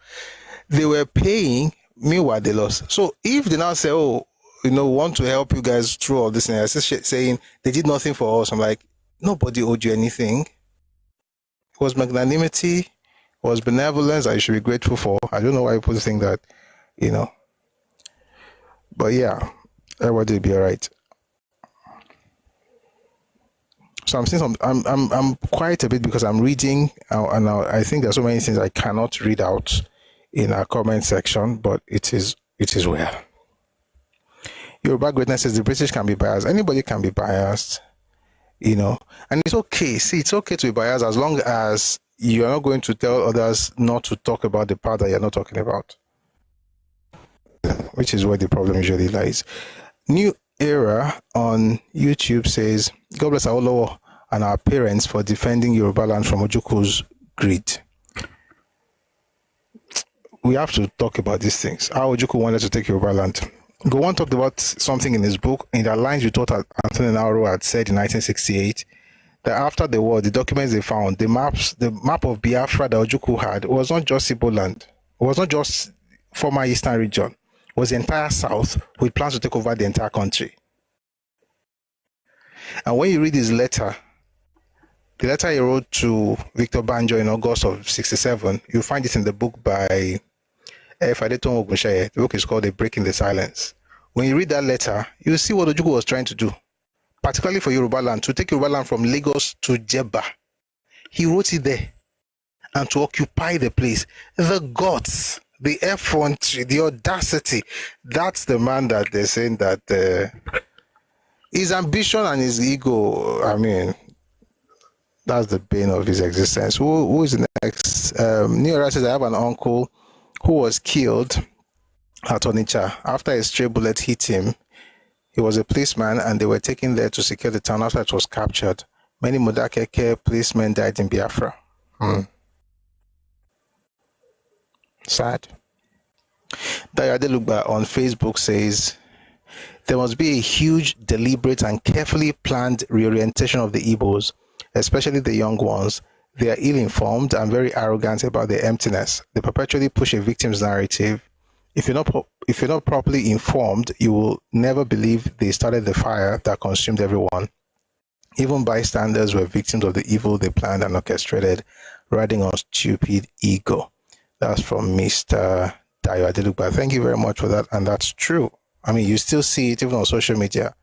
They were paying, meanwhile they lost. So if they now say, oh, want to help you guys through all this, and I saying they did nothing for us, I'm like, nobody owed you anything. It was magnanimity, it was benevolence that you should be grateful for. I don't know why people think that, But yeah, everybody will be all right. So I'm saying I'm quiet a bit because I'm reading, and I think there's so many things I cannot read out in our comment section, but it is well. Yoruba greatness says the British can be biased. Anybody can be biased, and it's okay. See, it's okay to be biased as long as you are not going to tell others not to talk about the part that you're not talking about, which is where the problem usually lies. New Era on YouTube says, God bless our Lord and our parents for defending Yoruba land from Ojuku's greed. We have to talk about these things. How Ojuku wanted to take Yoruba land. Gowon talked about something in his book, in the lines with what Anthony Nauro had said in 1968, that after the war, the documents they found, the map of Biafra that Ojuku had was not just Igbo land. It was not just former Eastern region. It was the entire South with plans to take over the entire country. And when you read his letter, the letter he wrote to Victor Banjo in August of 67, you find it in the book by Fadeton Ogunsheye. The book is called A Break in the Silence. When you read that letter, you see what Ojukwu was trying to do, particularly for Yoruba land, to take Yoruba land from Lagos to Jebba. He wrote it there, and to occupy the place. The guts, the effrontery, the audacity, that's the man that they're saying that his ambition and his ego, I mean, that's the bane of his existence. Who is the next? New says, I have an uncle who was killed at Onitsha after a stray bullet hit him. He was a policeman and they were taken there to secure the town after it was captured. Many Modakeke policemen died in Biafra. Sad. Dayo Adelugba on Facebook says, there must be a huge, deliberate and carefully planned reorientation of the Igbos, especially the young ones. They are ill-informed and very arrogant about their emptiness. They perpetually push a victim's narrative. If you're not properly informed, you will never believe they started the fire that consumed everyone. Even bystanders were victims of the evil they planned and orchestrated, riding on stupid ego. That's from Mr. Dayo Adelugba. Thank you very much for that, and that's true. I mean, you still see it even on social media.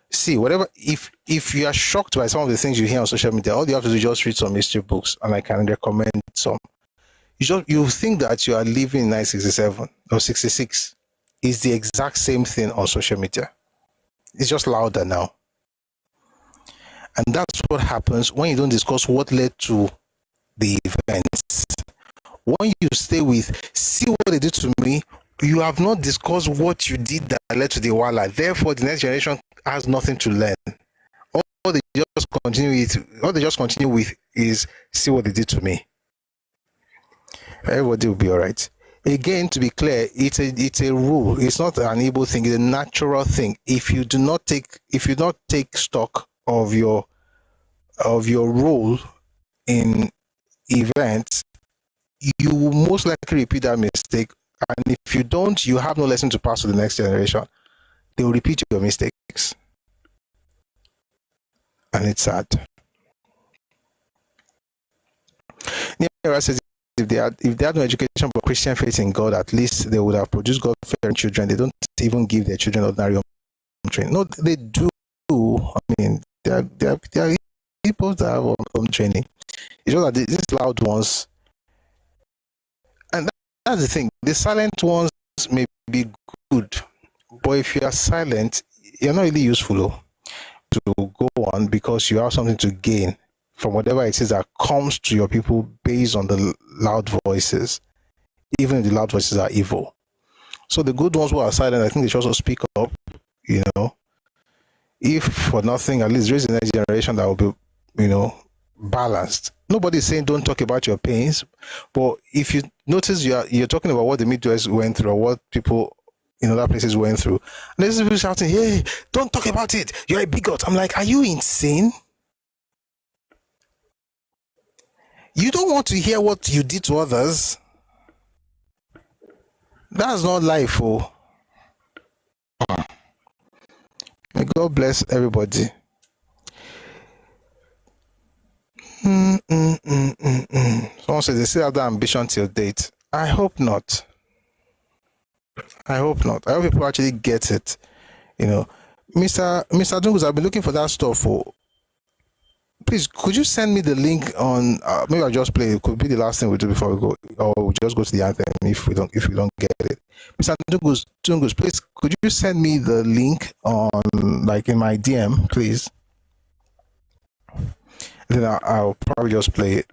See, whatever, if you are shocked by some of the things you hear on social media, all you have to do is just read some history books, and I can recommend some. You think that you are living in 1967 or 66. It's the exact same thing on social media. It's just louder now. And that's what happens when you don't discuss what led to the events. When you stay with, see what they did to me, you have not discussed what you did that led to the wala. Therefore, the next generation has nothing to learn. All they just continue with is see what they did to me. Everybody will be all right. Again, to be clear, it's a rule. It's not an Igbo thing. It's a natural thing. If you do not take stock of your role in events, you will most likely repeat that mistake. And if you don't, you have no lesson to pass to the next generation. They will repeat your mistakes. And it's sad. Niera says, if they had no education but Christian faith in God, at least they would have produced God-fearing children. They don't even give their children ordinary home training. No, they do. I mean, there are people that have home training. It's just that these loud ones, and that's the thing. The silent ones may be good, but if you are silent, you're not really useful to go on because you have something to gain from whatever it is that comes to your people based on the loud voices, even if the loud voices are evil. So the good ones who are silent, I think they should also speak up, if for nothing, at least raise the next generation that will be, balanced. Nobody's saying don't talk about your pains, but if you notice you're talking about what the Midwest went through or what people in other places went through, and there's people shouting, hey, don't talk about it, you're a bigot. I'm like, are you insane? You don't want to hear what you did to others. That's not life, oh. May God bless everybody. Someone said they still have that ambition till date. I hope not. I hope not. I hope people actually get it. You know, Mr. Dungus, I've been looking for that stuff for. Please, could you send me the link on? Maybe I'll just play. It could be the last thing we do before we go, or we just go to the anthem if we don't get it. Mr. Dungus, please, could you send me the link on, like, in my DM, please? Then I'll probably just play it.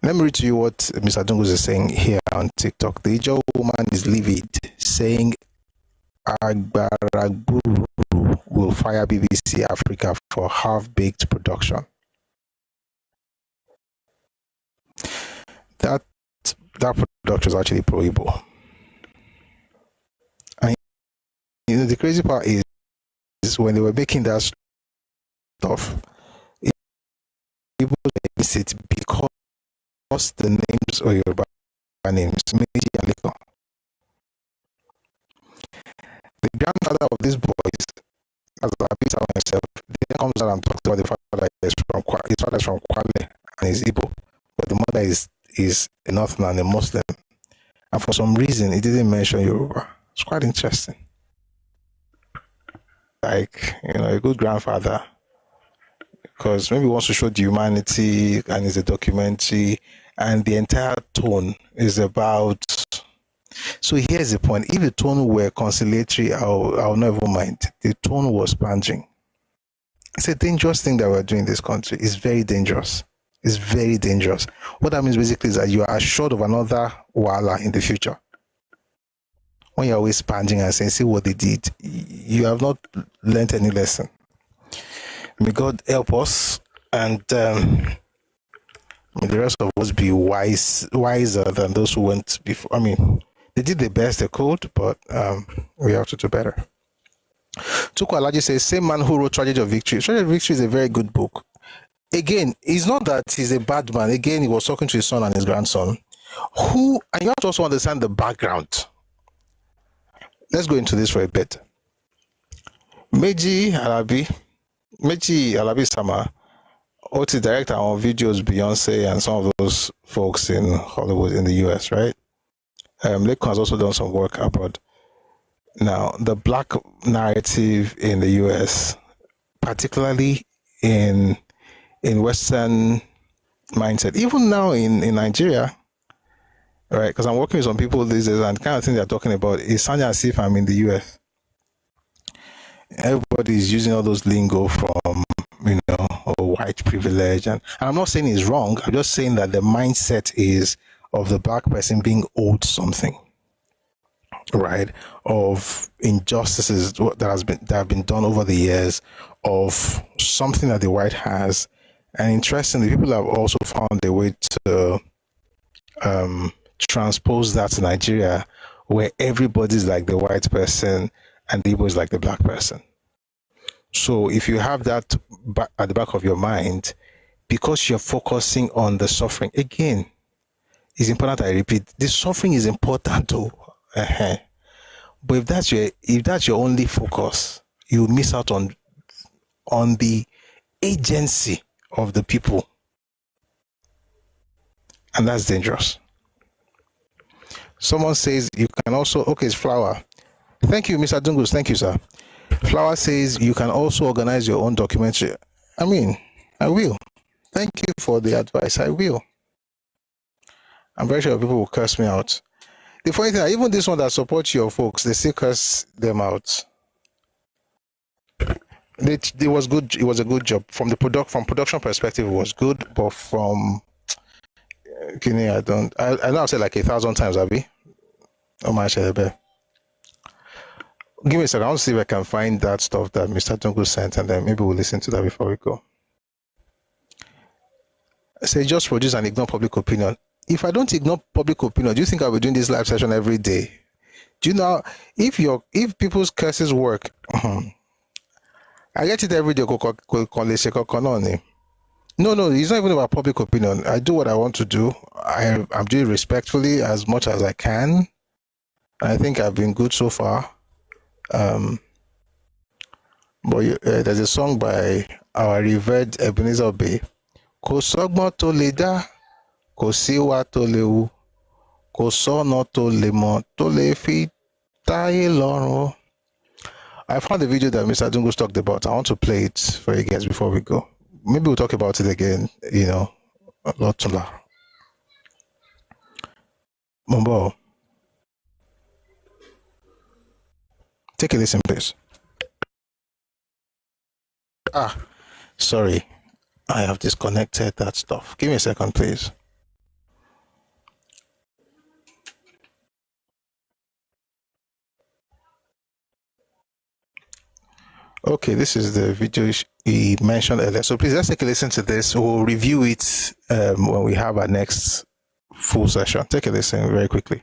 Let me read to you what Mr. Dungus is saying here on TikTok. The Ijaw woman is livid, saying Agbaragburu will fire BBC Africa for half-baked production. That production is actually pro-Igbo. And you know, the crazy part is when they were making that stuff, people miss it because the names or Yoruba names, Meji and Leko. The grandfather of these boys, as I beat out myself, then comes out and talks about the father is from his father is from Kwale and is Igbo, but the mother is a Northern and a Muslim. And for some reason, he didn't mention Yoruba. It's quite interesting. Like, you know, a good grandfather, because maybe he wants to show the humanity, and it's a documentary, and the entire tone is about. So here's the point: if the tone were conciliatory, I'll never mind. The tone was plunging. It's a dangerous thing that we're doing in this country. It's very dangerous. It's very dangerous. What that means basically is that you are assured of another wala in the future. When you're always sponging and saying, see what they did, you have not learned any lesson. May God help us, and may the rest of us be wiser than those who went before. I mean, they did the best they could, but we have to do better. Tuku Alaji says, same man who wrote Tragedy of Victory. Tragedy of Victory is a very good book. Again, it's not that he's a bad man. Again, he was talking to his son and his grandson, and you have to also understand the background. Let's go into this for a bit. Meji Alabi Sama, OT director on videos, Beyonce and some of those folks in Hollywood in the US, right? Lekon has also done some work abroad. Now, the black narrative in the US, particularly in Western mindset, even now in Nigeria, right? Because I'm working with some people these days, and the kind of thing they're talking about is sounding as if I'm in the US. Everybody is using all those lingo from, you know, white privilege, and I'm not saying it's wrong. I'm just saying that the mindset is of the black person being owed something, right? Of injustices that have been done over the years, of something that the white has. And interestingly, people have also found a way to transpose that to Nigeria, where everybody's like the white person and the Igbo is like the black person. So if you have that at the back of your mind, because you're focusing on the suffering, again, it's important I repeat, the suffering is important too. But if that's your only focus, you miss out on the agency of the people. And that's dangerous. Someone says you can also, okay, it's Flower. Thank you, Mr. Dungus. Thank you, sir. Flower says you can also organize your own documentary. I mean, I will. Thank you for the advice. I will. I'm very sure people will curse me out. The funny thing, even this one that supports your folks, they still curse them out. It was good. It was a good job from production perspective. It was good, but from I know I've said like 1,000 times, Abby. Oh my God. Give me a second. I want to see if I can find that stuff that Mr. Tungu sent, and then maybe we'll listen to that before we go. Say just produce and ignore public opinion. If I don't ignore public opinion, do you think I'll be doing this live session every day? Do you know if people's curses work? I get it every day. No, it's not even about public opinion. I do what I want to do. I'm doing it respectfully as much as I can. I think I've been good so far. But there's a song by our revered Ebenezer Obey. Kò sọ́gbọ́n tó lè dá, kò síwá tó lè hù, kò sọ́nà tó lè mọ̀ tó lè fi táyé lọ́rùn. I found the video that Mr. Dungus talked about. I want to play it for you guys before we go. Maybe we'll talk about it again, a lot to learn. Mumbo, take a listen, please. Sorry. I have disconnected that stuff. Give me a second, please. Okay, this is the video he mentioned earlier. So please, let's take a listen to this. We'll review it when we have our next full session. Take a listen very quickly.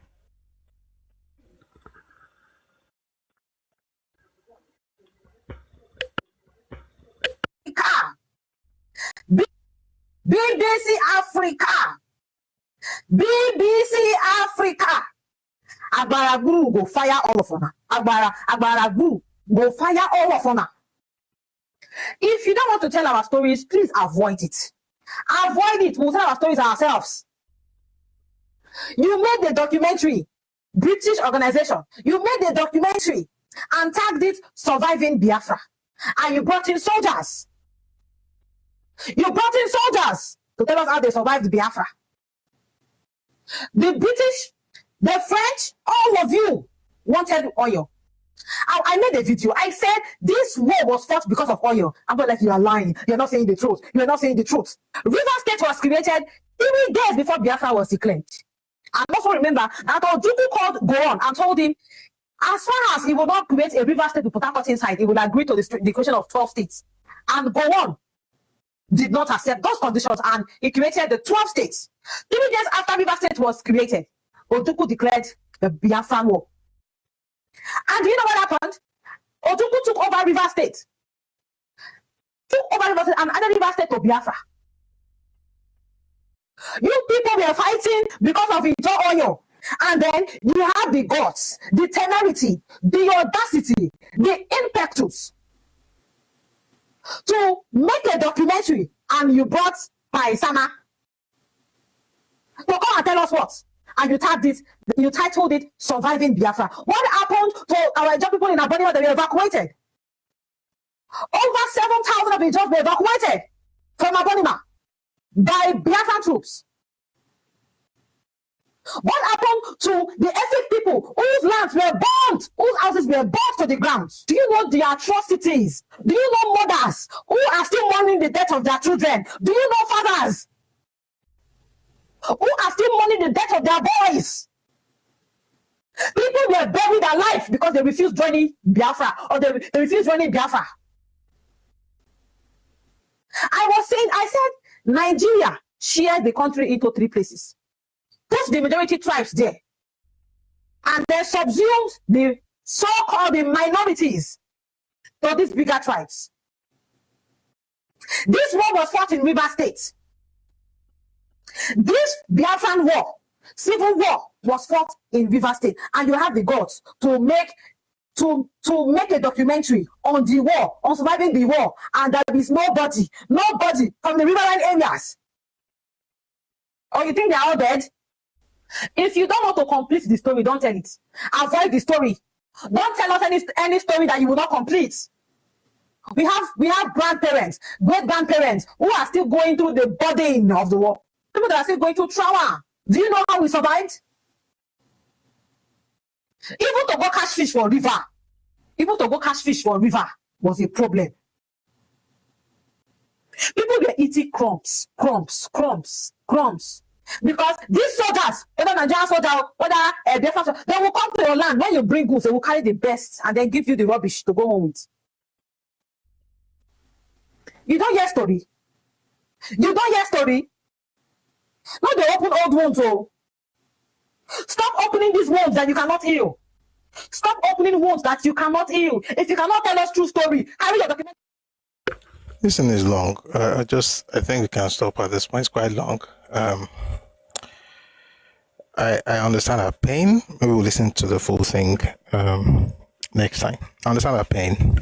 BBC Africa. BBC Africa. Agbara Guru go fire all of them. Agbara Guru go fire all of them. If you don't want to tell our stories, please avoid it. Avoid it. We'll tell our stories ourselves. You made the documentary, British organization. You made the documentary and tagged it Surviving Biafra. And you brought in soldiers. You brought in soldiers to tell us how they survived Biafra. The British, the French, all of you wanted oil. I made a video. I said this war was fought because of oil. I'm not like, you are lying. You're not saying the truth. You're not saying the truth. River State was created 3 days before Biafra was declared. And also remember that Ojukwu called Gowon and told him, as far as he will not create a River State to put Harcourt inside, he will agree to the creation of 12 states. And Gowon did not accept those conditions, and he created the 12 states. 3 days after River State was created, Ojukwu declared the Biafran War. And do you know what happened? Ojukwu took over River State. And added River State to Biafra. You people were fighting because of Ijo oil. And then you have the guts, the temerity, the audacity, the impetus to make a documentary, and you brought Paisama to come and tell us what? And you tagged it, you titled it Surviving Biafra. What happened to our Ijaw people in Abonima that were evacuated? Over 7,000 of Ijaws were evacuated from Abonima by Biafran troops. What happened to the ethnic people whose lands were burnt, whose houses were burnt to the ground? Do you know the atrocities? Do you know mothers who are still mourning the death of their children? Do you know fathers who are still mourning the death of their boys? People were buried alive because they refused joining Biafra, or they refused joining Biafra. I said Nigeria shared the country into 3 places. Put the majority tribes there, and then subsumed the so-called minorities to these bigger tribes. This war was fought in River State. This Biafran war, civil war, was fought in River State, and you have the guts to make a documentary on the war, on surviving the war, and there is nobody from the riverine areas. Or you think they are all dead? If you don't want to complete the story, don't tell it. Avoid the story. Don't tell us any story that you will not complete. We have grandparents, great-grandparents who are still going through the burden of the war. People that are still going through trauma. Do you know how we survived? Even to go catch fish for river was a problem. People were eating crumbs. Because these soldiers, whether Nigerian soldiers, whether Biafran soldiers, they will come to your land. When you bring goods, they will carry the best and then give you the rubbish to go home with. You don't hear story. No, they open old wounds. Oh. Stop opening these wounds that you cannot heal. Stop opening wounds that you cannot heal. If you cannot tell us true story, carry your document. This thing is long. I think we can stop at this point. It's quite long. I understand her pain. Maybe we'll listen to the full thing next time. I understand her pain.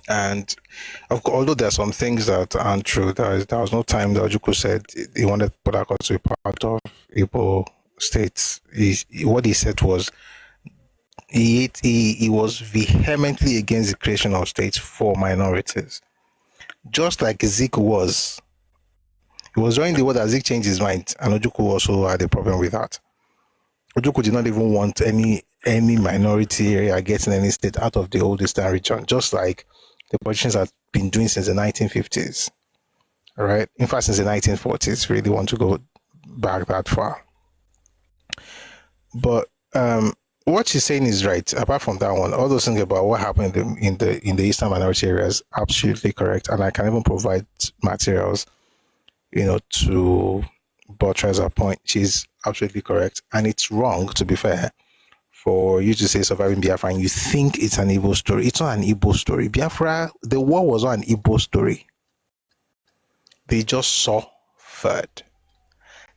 And of course, although there are some things that aren't true, there was no time that Ojukwu said he wanted Port Harcourt to be part of Igbo states. What he said was he was vehemently against the creation of states for minorities. Just like Zeke was. It was during the war that Zeke changed his mind, and Ojukwu also had a problem with that. Ojukwu did not even want any minority area getting any state out of the old Eastern region, just like the politicians have been doing since the 1950s. All right? In fact, since the 1940s, really want to go back that far. But what she's saying is right. Apart from that one, all those things about what happened in the Eastern minority areas, absolutely correct. And I can even provide materials, to buttress her point. She's absolutely correct. And it's wrong, to be fair, for you to say surviving Biafra and you think it's an Igbo story. It's not an Igbo story. Biafra, the war was not an Igbo story. They just suffered.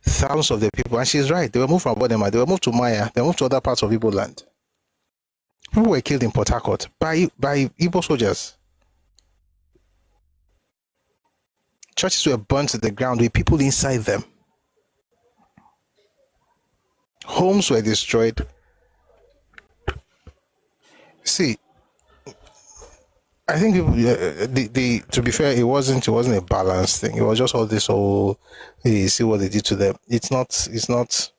Thousands of the people, and she's right, they were moved from Bodema, they were moved to Maya, they were moved to other parts of Igbo land. People were killed in Port Harcourt by Igbo soldiers. Churches were burnt to the ground with people inside them. Homes were destroyed. See, I think people, to be fair, it wasn't a balanced thing. It was just all this whole, see what they did to them. It's not.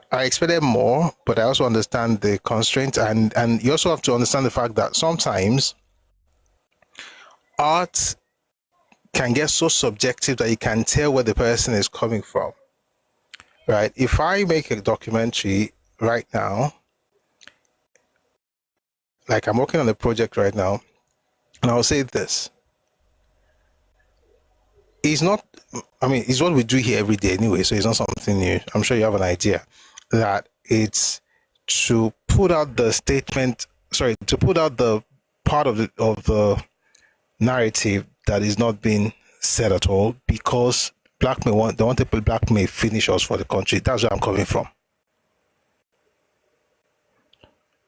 I expected more, but I also understand the constraints, and you also have to understand the fact that sometimes art can get so subjective that you can tell where the person is coming from. Right? If I make a documentary right now, like I'm working on a project right now, and I'll say this. It's not, it's what we do here every day anyway, so it's not something new. I'm sure you have an idea that it's to put out the part of the narrative that is not being said at all, because they want to put black may finish us for the country. That's where I'm coming from.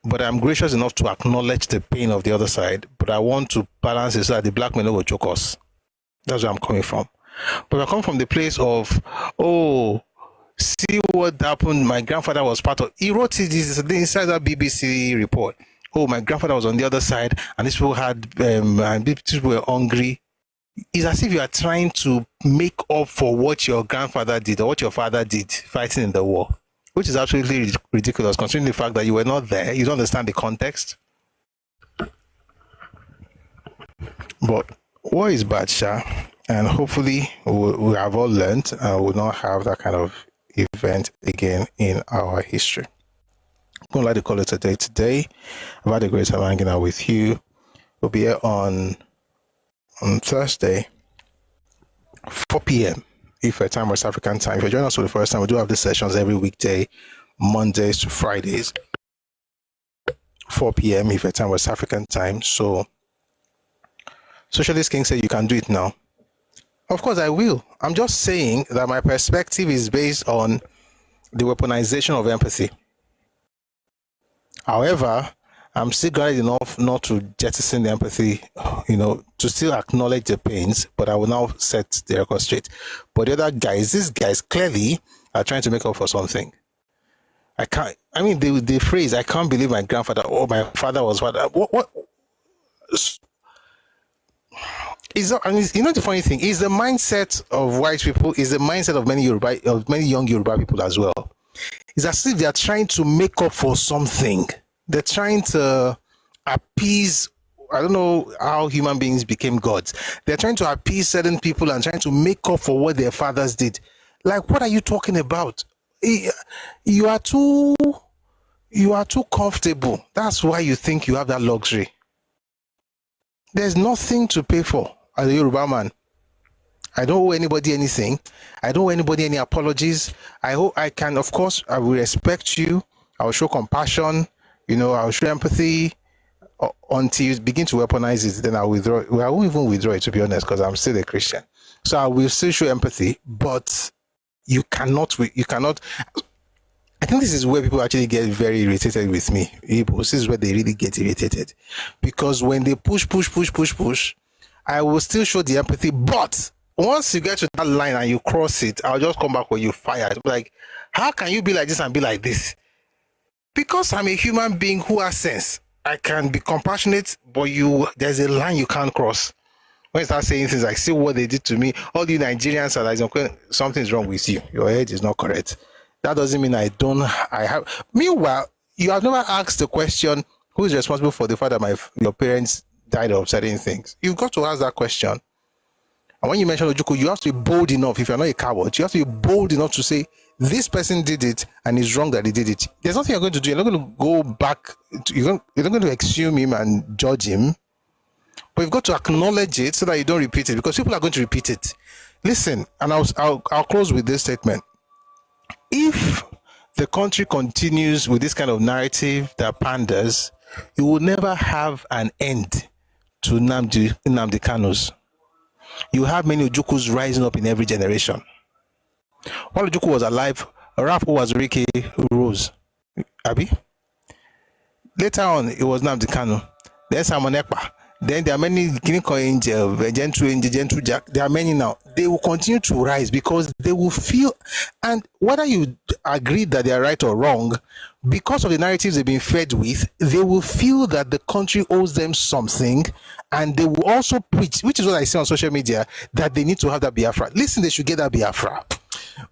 But I'm gracious enough to acknowledge the pain of the other side, but I want to balance it so that the black men don't go choke us. That's where I'm coming from. But I come from the place of, see what happened. My grandfather was part of, he wrote it inside that BBC report. My grandfather was on the other side, and these people and people were hungry. It's as if you are trying to make up for what your grandfather did or what your father did fighting in the war, which is absolutely ridiculous considering the fact that you were not there. You don't understand the context. But war is bad, Sha, and hopefully we have all learned and will not have that kind of event again in our history. I'm going to like to call it a day today. I've had a great time hanging out with you. We'll be here on Thursday, 4 p.m. If time, West African time. If you're joining us for the first time, we do have these sessions every weekday, Mondays to Fridays, 4 p.m. if time, West African time. So, Socialist King said you can do it now. Of course, I will. I'm just saying that my perspective is based on the weaponization of empathy. However, I'm still guided enough not to jettison the empathy, to still acknowledge the pains, but I will now set the record straight. But the other guys, these guys clearly are trying to make up for something. The phrase, I can't believe my grandfather or my father was what? Is the funny thing is the mindset of white people is the mindset of many young Yoruba people as well. It's as if they are trying to make up for something. They're trying to appease. I don't know how human beings became gods. They're trying to appease certain people and trying to make up for what their fathers did. Like, what are you talking about? You are too comfortable. That's why you think you have that luxury. There's nothing to pay for as a Yoruba man. I don't owe anybody anything. I don't owe anybody any apologies. I will respect you. I will show compassion. I'll show empathy. until you begin to weaponize it, then I'll withdraw. Well, I won't even withdraw it, to be honest, because I'm still a Christian. So I will still show empathy, but you cannot. I think this is where people actually get very irritated with me. This is where they really get irritated, because when they push, I will still show the empathy, but once you get to that line and you cross it, I'll just come back when you fire. Like, how can you be like this and be like this? Because I'm a human being who has sense. I can be compassionate, but there's a line you can't cross. When you start saying things like, see what they did to me, all you Nigerians are like, something's wrong with you. Your head is not correct. That doesn't mean I have. Meanwhile, you have never asked the question, who is responsible for the fact that your parents died of certain things? You've got to ask that question. And when you mention Ojukwu, you have to be bold enough. If you're not a coward, you have to be bold enough to say, this person did it and it's wrong that he did it. There's nothing you're going to do. You're not going to go back. You're not going to exhume him and judge him. But you've got to acknowledge it so that you don't repeat it, because people are going to repeat it. Listen, and I'll close with this statement. If the country continues with this kind of narrative that panders, you will never have an end to Nnamdi Kanu's. You have many Ojukwus rising up in every generation. While Ojukwu was alive, Ralph Uwazurike rose. Abi? Later on, it was Nnamdi Kanu. Then Simon Ekpa. Then there are many Kiniko Angel, Gentle Jack. There are many now. They will continue to rise because they will feel, and whether you agree that they are right or wrong, because of the narratives they've been fed with, they will feel that the country owes them something, and they will also preach, which is what I see on social media, that they need to have that Biafra. Listen, they should get that Biafra.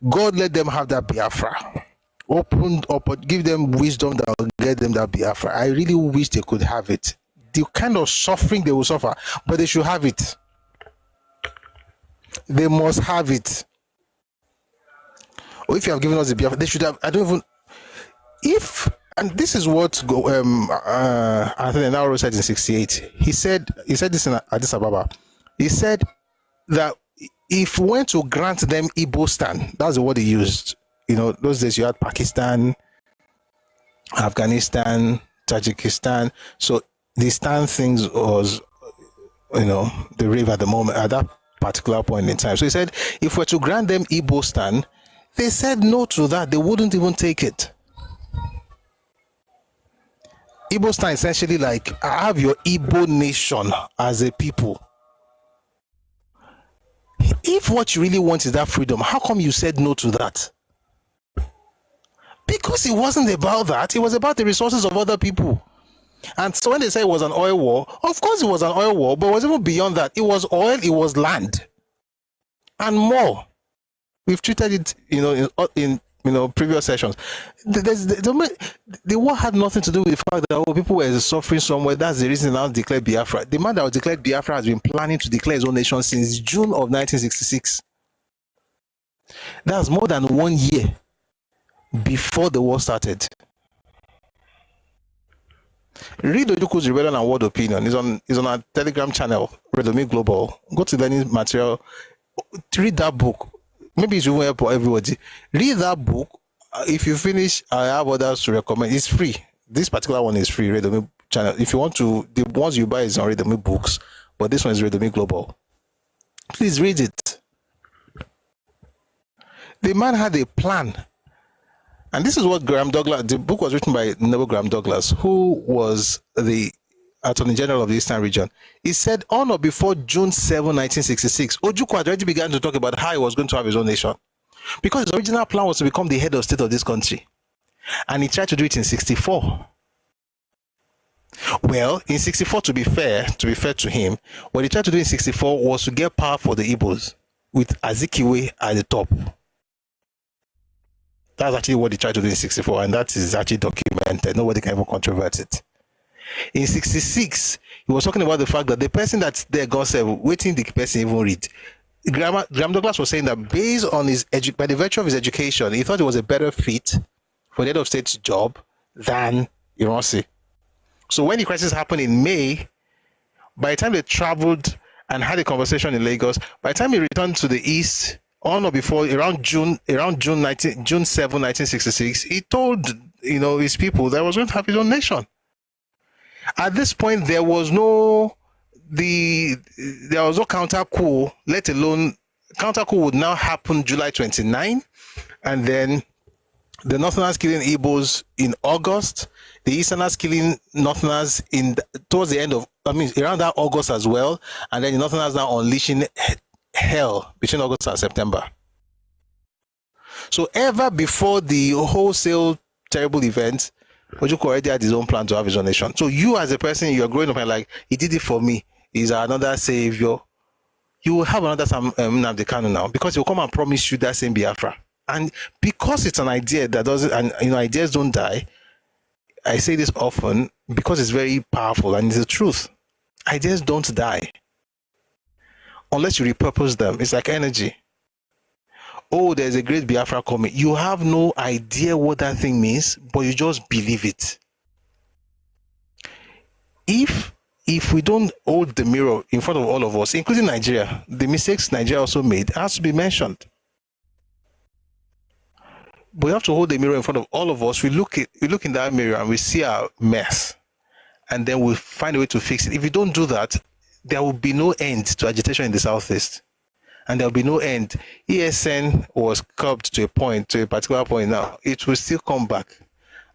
God let them have that Biafra. Open up, give them wisdom that will get them that Biafra. I really wish they could have it. The kind of suffering they will suffer, but they should have it. They must have it. Or if you have given us the Biafra, they should have. I don't even. If, and this is what Anthony Nauro said in '68. He said this in Addis Ababa. He said that if we went to grant them Igbo-stan, that's the word he used. You know, those days you had Pakistan, Afghanistan, Tajikistan. So the stand things was, you know, the rave at the moment, at that particular point in time. So he said, if we're to grant them Igbo-stan, they said no to that. They wouldn't even take it. Igbo-stan essentially like, I have your Igbo nation as a people. If what you really want is that freedom, how come you said no to that? Because it wasn't about that. It was about the resources of other people. And so when they say it was an oil war, of course it was an oil war, but it was even beyond that. It was oil, it was land, and more. We've treated it, you know, in previous sessions. The war had nothing to do with the fact that people were suffering somewhere. That's the reason now declared Biafra. The man that declared Biafra has been planning to declare his own nation since June of 1966. That's more than 1 year before the war started. Read Ojukwu's Rebellion and World Opinion. It's on our Telegram channel, Redomi Global. Go to learning material. Read that book. Maybe it's even help for everybody. Read that book. If you finish, I have others to recommend. It's free. This particular one is free. Redomi channel. If you want to, the ones you buy is on Redomi Books, but this one is Redomi Global. Please read it. The man had a plan. And this is what Graham Douglas, the book was written by Noble Graham Douglas, who was the Attorney General of the Eastern Region. He said on or before June 7, 1966, Ojukwu had already begun to talk about how he was going to have his own nation. Because his original plan was to become the head of state of this country. And he tried to do it in 64. Well, in 64, to be fair to him, what he tried to do in 64 was to get power for the Igbos, with Azikiwe at the top. That's actually what he tried to do in 64, and that is actually documented. Nobody can even controvert it. In 66, he was talking about the fact that the person that's there, God said, waiting the person even read. Graham Douglas was saying that based on by the virtue of his education, he thought it was a better fit for the head of state's job than Ironsi. So when the crisis happened in May, by the time they traveled and had a conversation in Lagos, by the time he returned to the East, on or before around June 7, 1966, he told his people that he was going to have his own nation. At this point, there was no counter coup, let alone counter coup would now happen July 29, and then the Northerners killing Igbos in August, the Easterners killing Northerners towards the end of, around that August as well, and then the Northerners now unleashing hell between August and September. So ever before the wholesale terrible event, Ojukwu already had his own plan to have his own nation. So you as a person, you're growing up and like, he did it for me. He's another savior. You will have another Nnamdi Kanu now, because he will come and promise you that same Biafra. And because it's an idea that doesn't, and ideas don't die, I say this often because it's very powerful and it's the truth. Ideas don't die unless you repurpose them. It's like energy. Oh, there's a great Biafra coming. You have no idea what that thing means, but you just believe it. If we don't hold the mirror in front of all of us, including Nigeria, the mistakes Nigeria also made has to be mentioned. But we have to hold the mirror in front of all of us. We look in that mirror and we see our mess, and then we find a way to fix it. If we don't do that, there will be no end to agitation in the Southeast, and there will be no end. ESN was curbed to a particular point. Now it will still come back,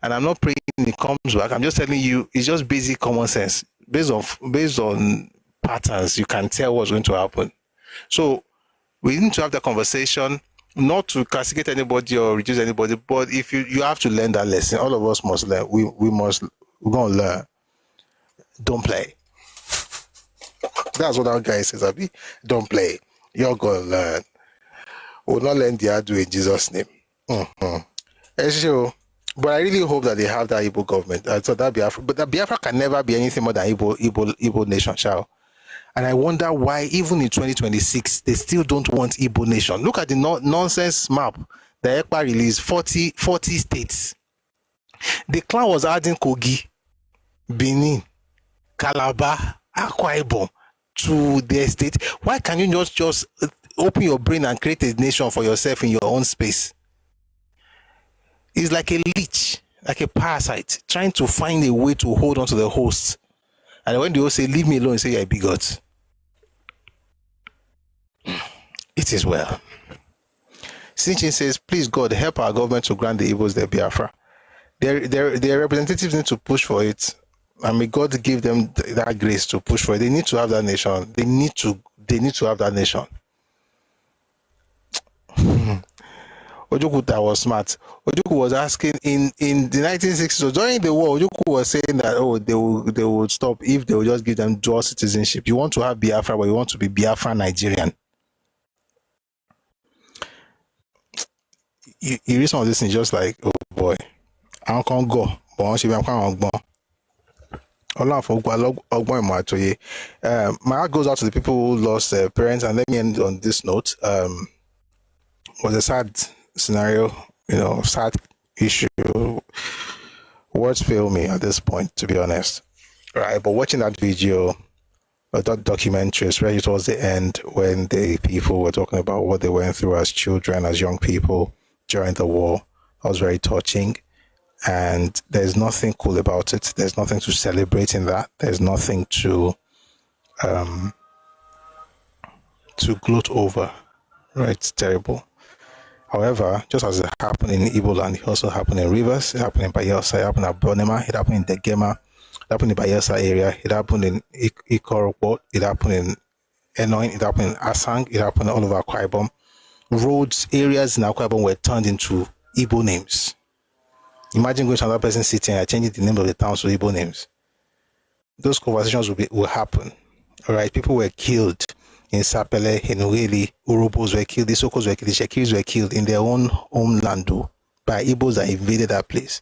and I'm not praying it comes back. I'm just telling you, it's just basic common sense. Based on patterns, you can tell what's going to happen. So we need to have that conversation. Not to castigate anybody or reduce anybody, but if you have to learn that lesson, all of us must learn. We're gonna learn. Don't play. That's what our guy says, Abi. Don't play. You're gonna learn. We'll not learn the hard way in Jesus' name. Sure. But I really hope that they have that Igbo government. So that Biafra, but that Biafra can never be anything more than Igbo nation, shall. And I wonder why, even in 2026, they still don't want Igbo nation. Look at the nonsense map the ECPA released, 40 states. The clan was adding Kogi, Benin, Calabar, Akwa Ibom to their state. Why can you not just open your brain and create a nation for yourself in your own space? It's like a leech, like a parasite, trying to find a way to hold on to the host. And when they all say, leave me alone, say you're a bigot. It is well. Sinchin says, please God, help our government to grant the Igbos their Biafra. Their representatives need to push for it. And may God give them that grace to push for it. They need to have that nation. They need to have that nation. Ojukwu that was smart. Ojukwu was asking in the 1960s, so during the war, Ojukwu was saying that they would stop if they would just give them dual citizenship. You want to have Biafra, but you want to be Biafra Nigerian. You read some of this and just like, oh boy, I can't go. But once you can't go. My heart goes out to the people who lost their parents, and let me end on this note. Was a sad scenario, sad issue. Words fail me at this point, to be honest. Right, but watching that video, that documentary, especially towards the end, when the people were talking about what they went through as children, as young people during the war, I was very touching. And there's nothing cool about it. There's nothing to celebrate in that. There's nothing to gloat over. Right? It's terrible. However, just as it happened in Igbo land, it also happened in Rivers, it happened in Bayelsa, it happened in Bonema, it happened in Degema, it happened in Bayelsa area, it happened in Ikoropo, it happened in Enoin, it happened in Asang, it happened all over Akwa Ibom. Roads, areas in Akwa Ibom were turned into Igbo names. Imagine going to another person's city and changing the name of the towns to Igbo names. Those conversations will happen. All right, people were killed in Sapele, in Ueli, Urubos were killed, the Sokos were killed, the Shekiris were killed in their own homeland by Igbos that invaded that place.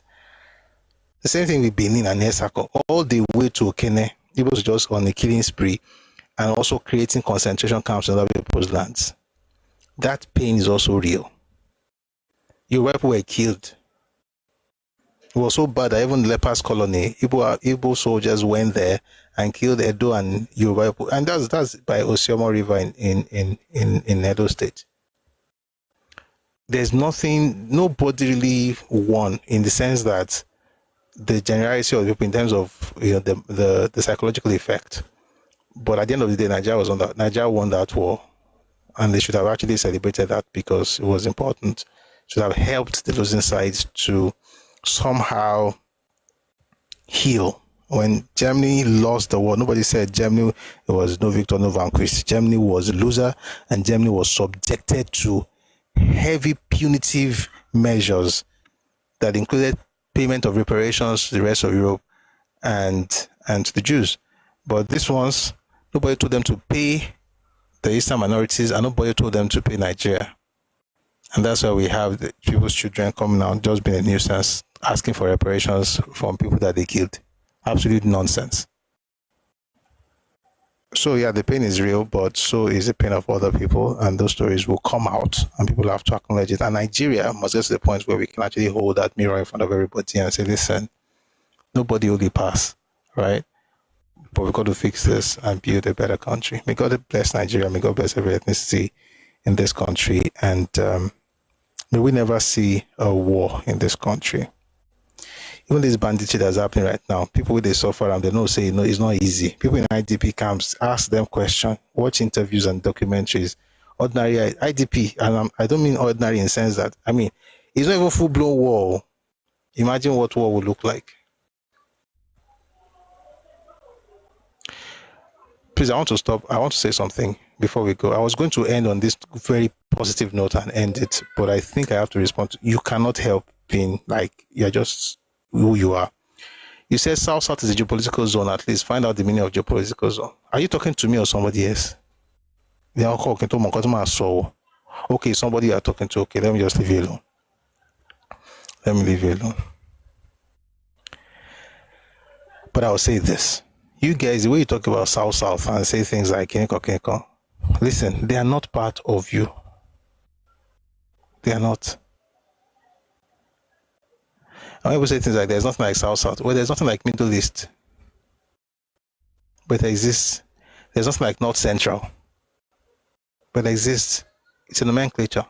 The same thing with Benin and Esako. All the way to Okene, Igbos just on a killing spree and also creating concentration camps in other people's lands. That pain is also real. Yoruba people were killed. It was so bad that even Lepers colony, Igbo soldiers went there and killed Edo and Yoruba people. And that's by Osiomo River in Edo State. There's nobody really won in the sense that the generality of people in terms of the psychological effect. But at the end of the day, Nigeria won that war, and they should have actually celebrated that because it was important. Should have helped the losing sides to somehow heal. When Germany lost the war, nobody said Germany was no victor, no vanquished. Germany was a loser, and Germany was subjected to heavy punitive measures that included payment of reparations to the rest of Europe and to the Jews. But these ones, nobody told them to pay the Eastern minorities, and nobody told them to pay Nigeria. And that's why we have the people's children coming out, just being a nuisance, asking for reparations from people that they killed. Absolute nonsense. So yeah, the pain is real, but so is the pain of other people, and those stories will come out, and people have to acknowledge it. And Nigeria must get to the point where we can actually hold that mirror in front of everybody and say, listen, nobody will pass, right? But we've got to fix this and build a better country. May God bless Nigeria. May God bless every ethnicity in this country. And may we never see a war in this country. Even this banditry that's happening right now, people with they suffer and they know say no, it's not easy. People in IDP camps, ask them questions, watch interviews and documentaries. Ordinary IDP, and I don't mean ordinary in the sense that, I mean, it's not even full-blown war. Imagine what war would look like. Please, I want to stop. I want to say something before we go. I was going to end on this very positive note and end it, but I think I have to respond. You cannot help being like, you're just who you are. You said South-South is a geopolitical zone. At least find out the meaning of geopolitical zone. Are you talking to me or somebody else? Okay, somebody you are talking to. Okay, let me just leave you alone. Let me leave you alone. But I'll say this. You guys, the way you talk about South-South and say things like Kineko, listen, they are not part of you. They are not. And people say things like there's nothing like South-South. Well, there's nothing like Middle East. But there exists. There's nothing like North Central. But it exists. It's a nomenclature.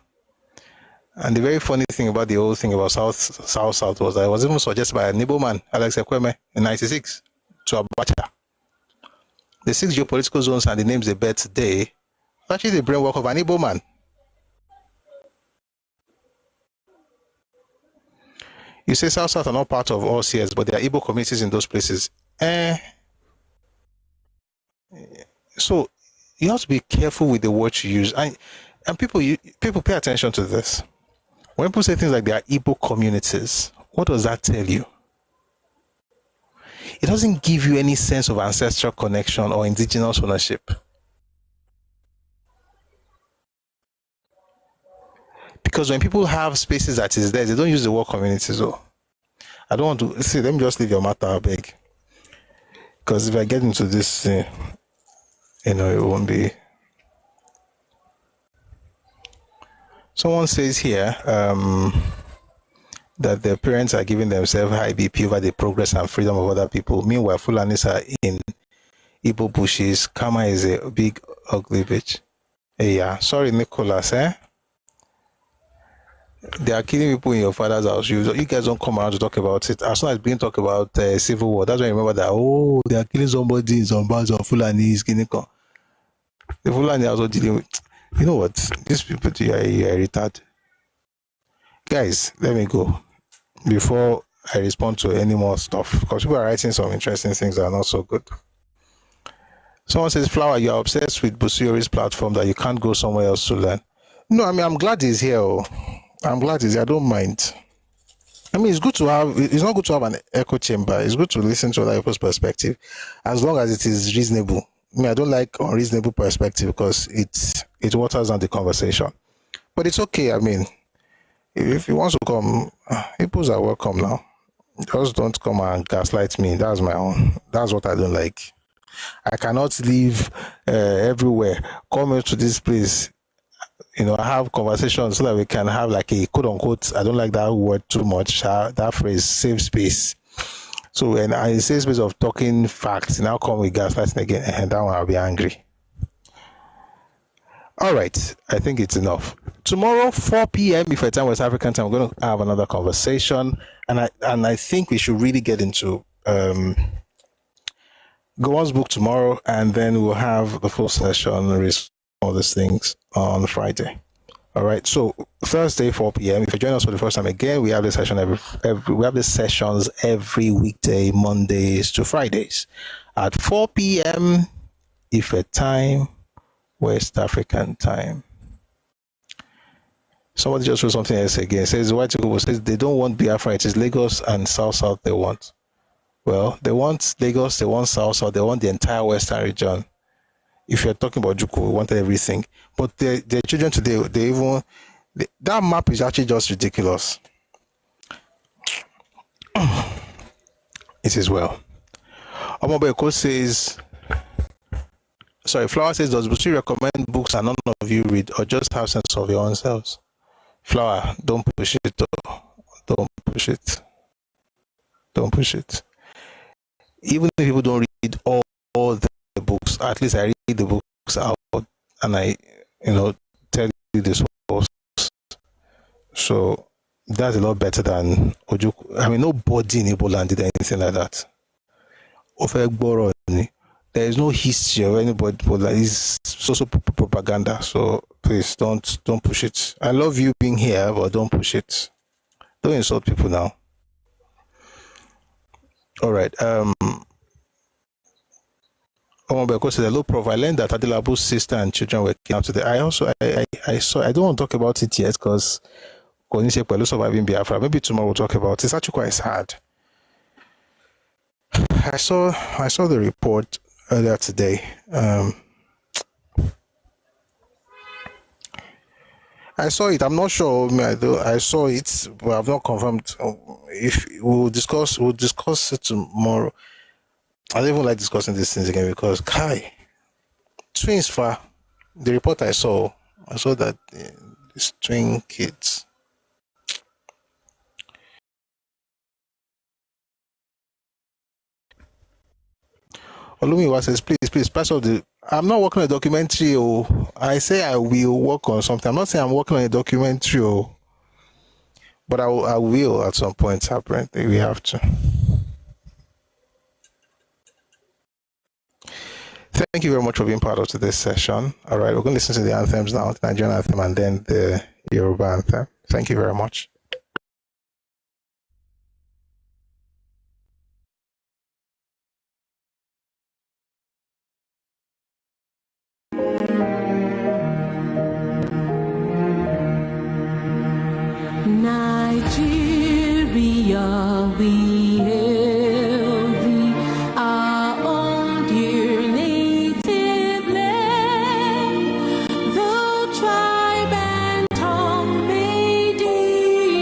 And the very funny thing about the whole thing about South-South was that it was even suggested by a neighbor man, Alex Ekweme, in 1996 to Abacha. The 6 geopolitical zones and the names they bet today, actually the brainwork of an Igbo man. You say South-South are not part of all CS, but there are Igbo communities in those places. So you have to be careful with the words you use. And people pay attention to this. When people say things like there are Igbo communities, what does that tell you? It doesn't give you any sense of ancestral connection or indigenous ownership. Because when people have spaces that is there, they don't use the word communities. So I don't want to see. Let me just leave your matter, I beg. Because if I get into this, it won't be. Someone says here that their parents are giving themselves high BP over the progress and freedom of other people. Meanwhile, Fulanis are in Igbo bushes. Kama is a big, ugly bitch. Hey, yeah. Sorry, Nicholas, They are killing people in your father's house. You guys don't come around to talk about it. As soon as being talk about civil war, that's when you remember that, they are killing somebody in some parts of Fulani. The Fulani are also dealing with, you know what? These people, you are retarded. Guys, let me go before I respond to any more stuff, because people are writing some interesting things that are not so good. Someone says, Flower, you are obsessed with Busiori's platform that you can't go somewhere else to learn. No, I mean, I'm glad he's here. I'm glad he's here. I don't mind. I mean, it's not good to have an echo chamber. It's good to listen to other people's perspective, as long as it is reasonable. I mean, I don't like unreasonable perspective because it waters down the conversation. But it's okay. I mean, if he wants to come, people are welcome now. Just don't come and gaslight me. That's my own. That's what I don't like. I cannot live everywhere. Come into this place, I have conversations so that we can have like a quote unquote, I don't like that word too much, that phrase, safe space. So, and I say space of talking facts, now come with gaslighting again, and that one I'll be angry. All right, I think it's enough. Tomorrow, 4 p.m. before time West African time, we're going to have another conversation, and I think we should really get into Gowon's book tomorrow, and then we'll have the full session, all these things on Friday. All right. So Thursday, 4 p.m. If you join us for the first time again, we have this session we have these sessions every weekday, Mondays to Fridays, at 4 p.m. Ife time, West African time. Somebody just wrote something else again. It says white people says they don't want Biafra. It is Lagos and South they want. Well, they want Lagos, they want South, they want the entire Western region. If you're talking about Juku, we wanted everything. But the children today, that map is actually just ridiculous. It is well. Omobeko says, Flower says, does Bushi recommend books and none of you read, or just have sense of your own selves? Flower, don't push it. Don't push it. Don't push it. Even if people don't read all the books, at least I read the books out and I, tell you this was. So that's a lot better than Ojuku. I mean, nobody in Ebola did anything like that. There is no history of anybody, but it's also propaganda. So please don't push it. I love you being here, but don't push it. Don't insult people now. All right. Because the low profile, I learned that Adilabu's sister and children were kidnapped today. I saw. I don't want to talk about it yet because Konise Pelu surviving Biafra. Maybe tomorrow we'll talk about it. It's actually quite sad. I saw the report earlier today. I saw it. I'm not sure. I saw it, but I've not confirmed. If we'll discuss it tomorrow. I don't even like discussing these things again because twins for the report I saw that these twin kids. Olumiwa says, please, pass off the. I'm not working on a documentary. I say I will work on something. I'm not saying I'm working on a documentary. But I will at some point. Apparently, we have to. Thank you very much for being part of today's session. All right, we're going to listen to the anthems now, the Nigerian anthem and then the Yoruba anthem. Thank you very much. Nigeria, we hail thee, our own dear native land. Though tribe and tongue may differ,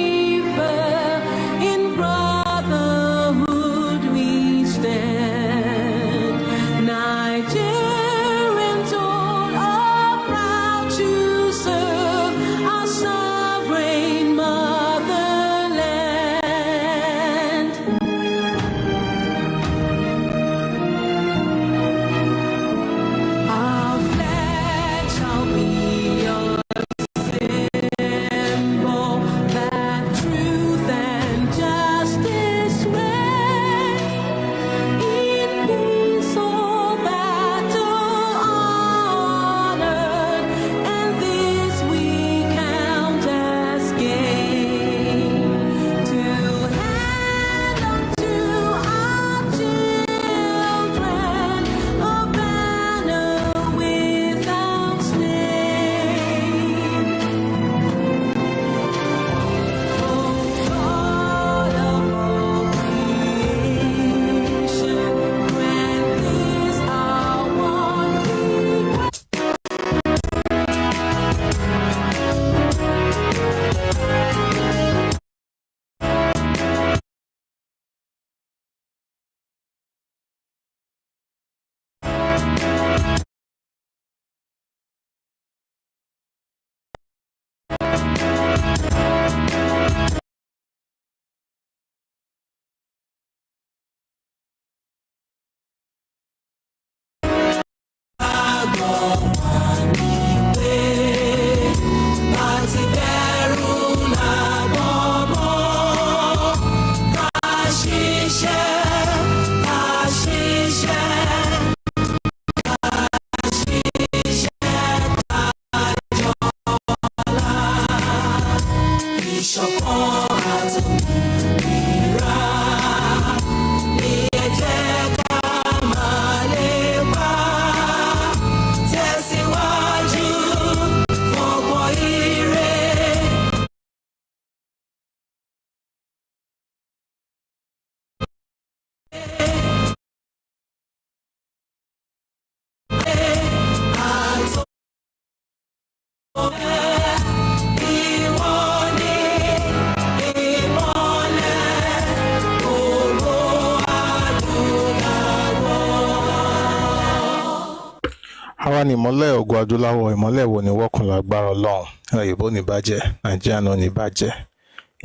Àwa ni ìmọ́lẹ̀ ògo adúláwọ̀, ìmọ́lẹ̀ wo ni wọ́kùn lágbára Ọlọ́run. Òyìnbó ní bàjẹ́, Nàìjíríà náà ní bàjẹ́.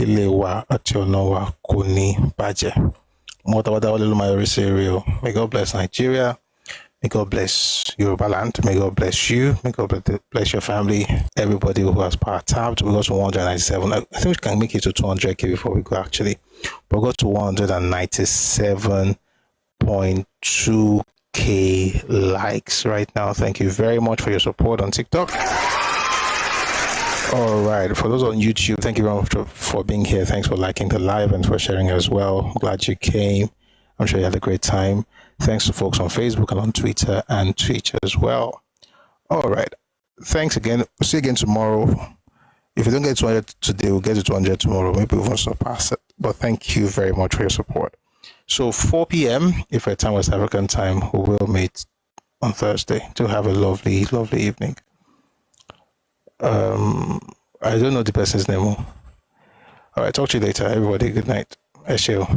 Ilé wa àti ọ̀nà wa kò ní bàjẹ́. May God bless Nigeria. May God bless Yoruba land. May God bless you. May God bless your family. Everybody who has power tapped. We got to 197. I think we can make it to 200k before we go actually. But we got to 197.2k likes right now. Thank you very much for your support on TikTok. All right. For those on YouTube, thank you very much for being here. Thanks for liking the live and for sharing as well. I'm glad you came. I'm sure you had a great time. Thanks to folks on Facebook and on Twitter and Twitch as well. All right. Thanks again. We'll see you again tomorrow. If we don't get 200 today, we'll get to 200 tomorrow. Maybe we won't surpass it. But thank you very much for your support. So 4 p.m., if we're time West African time, we will meet on Thursday to have a lovely, lovely evening. I don't know the person's name. All right. Talk to you later, everybody. Good night. Esheo.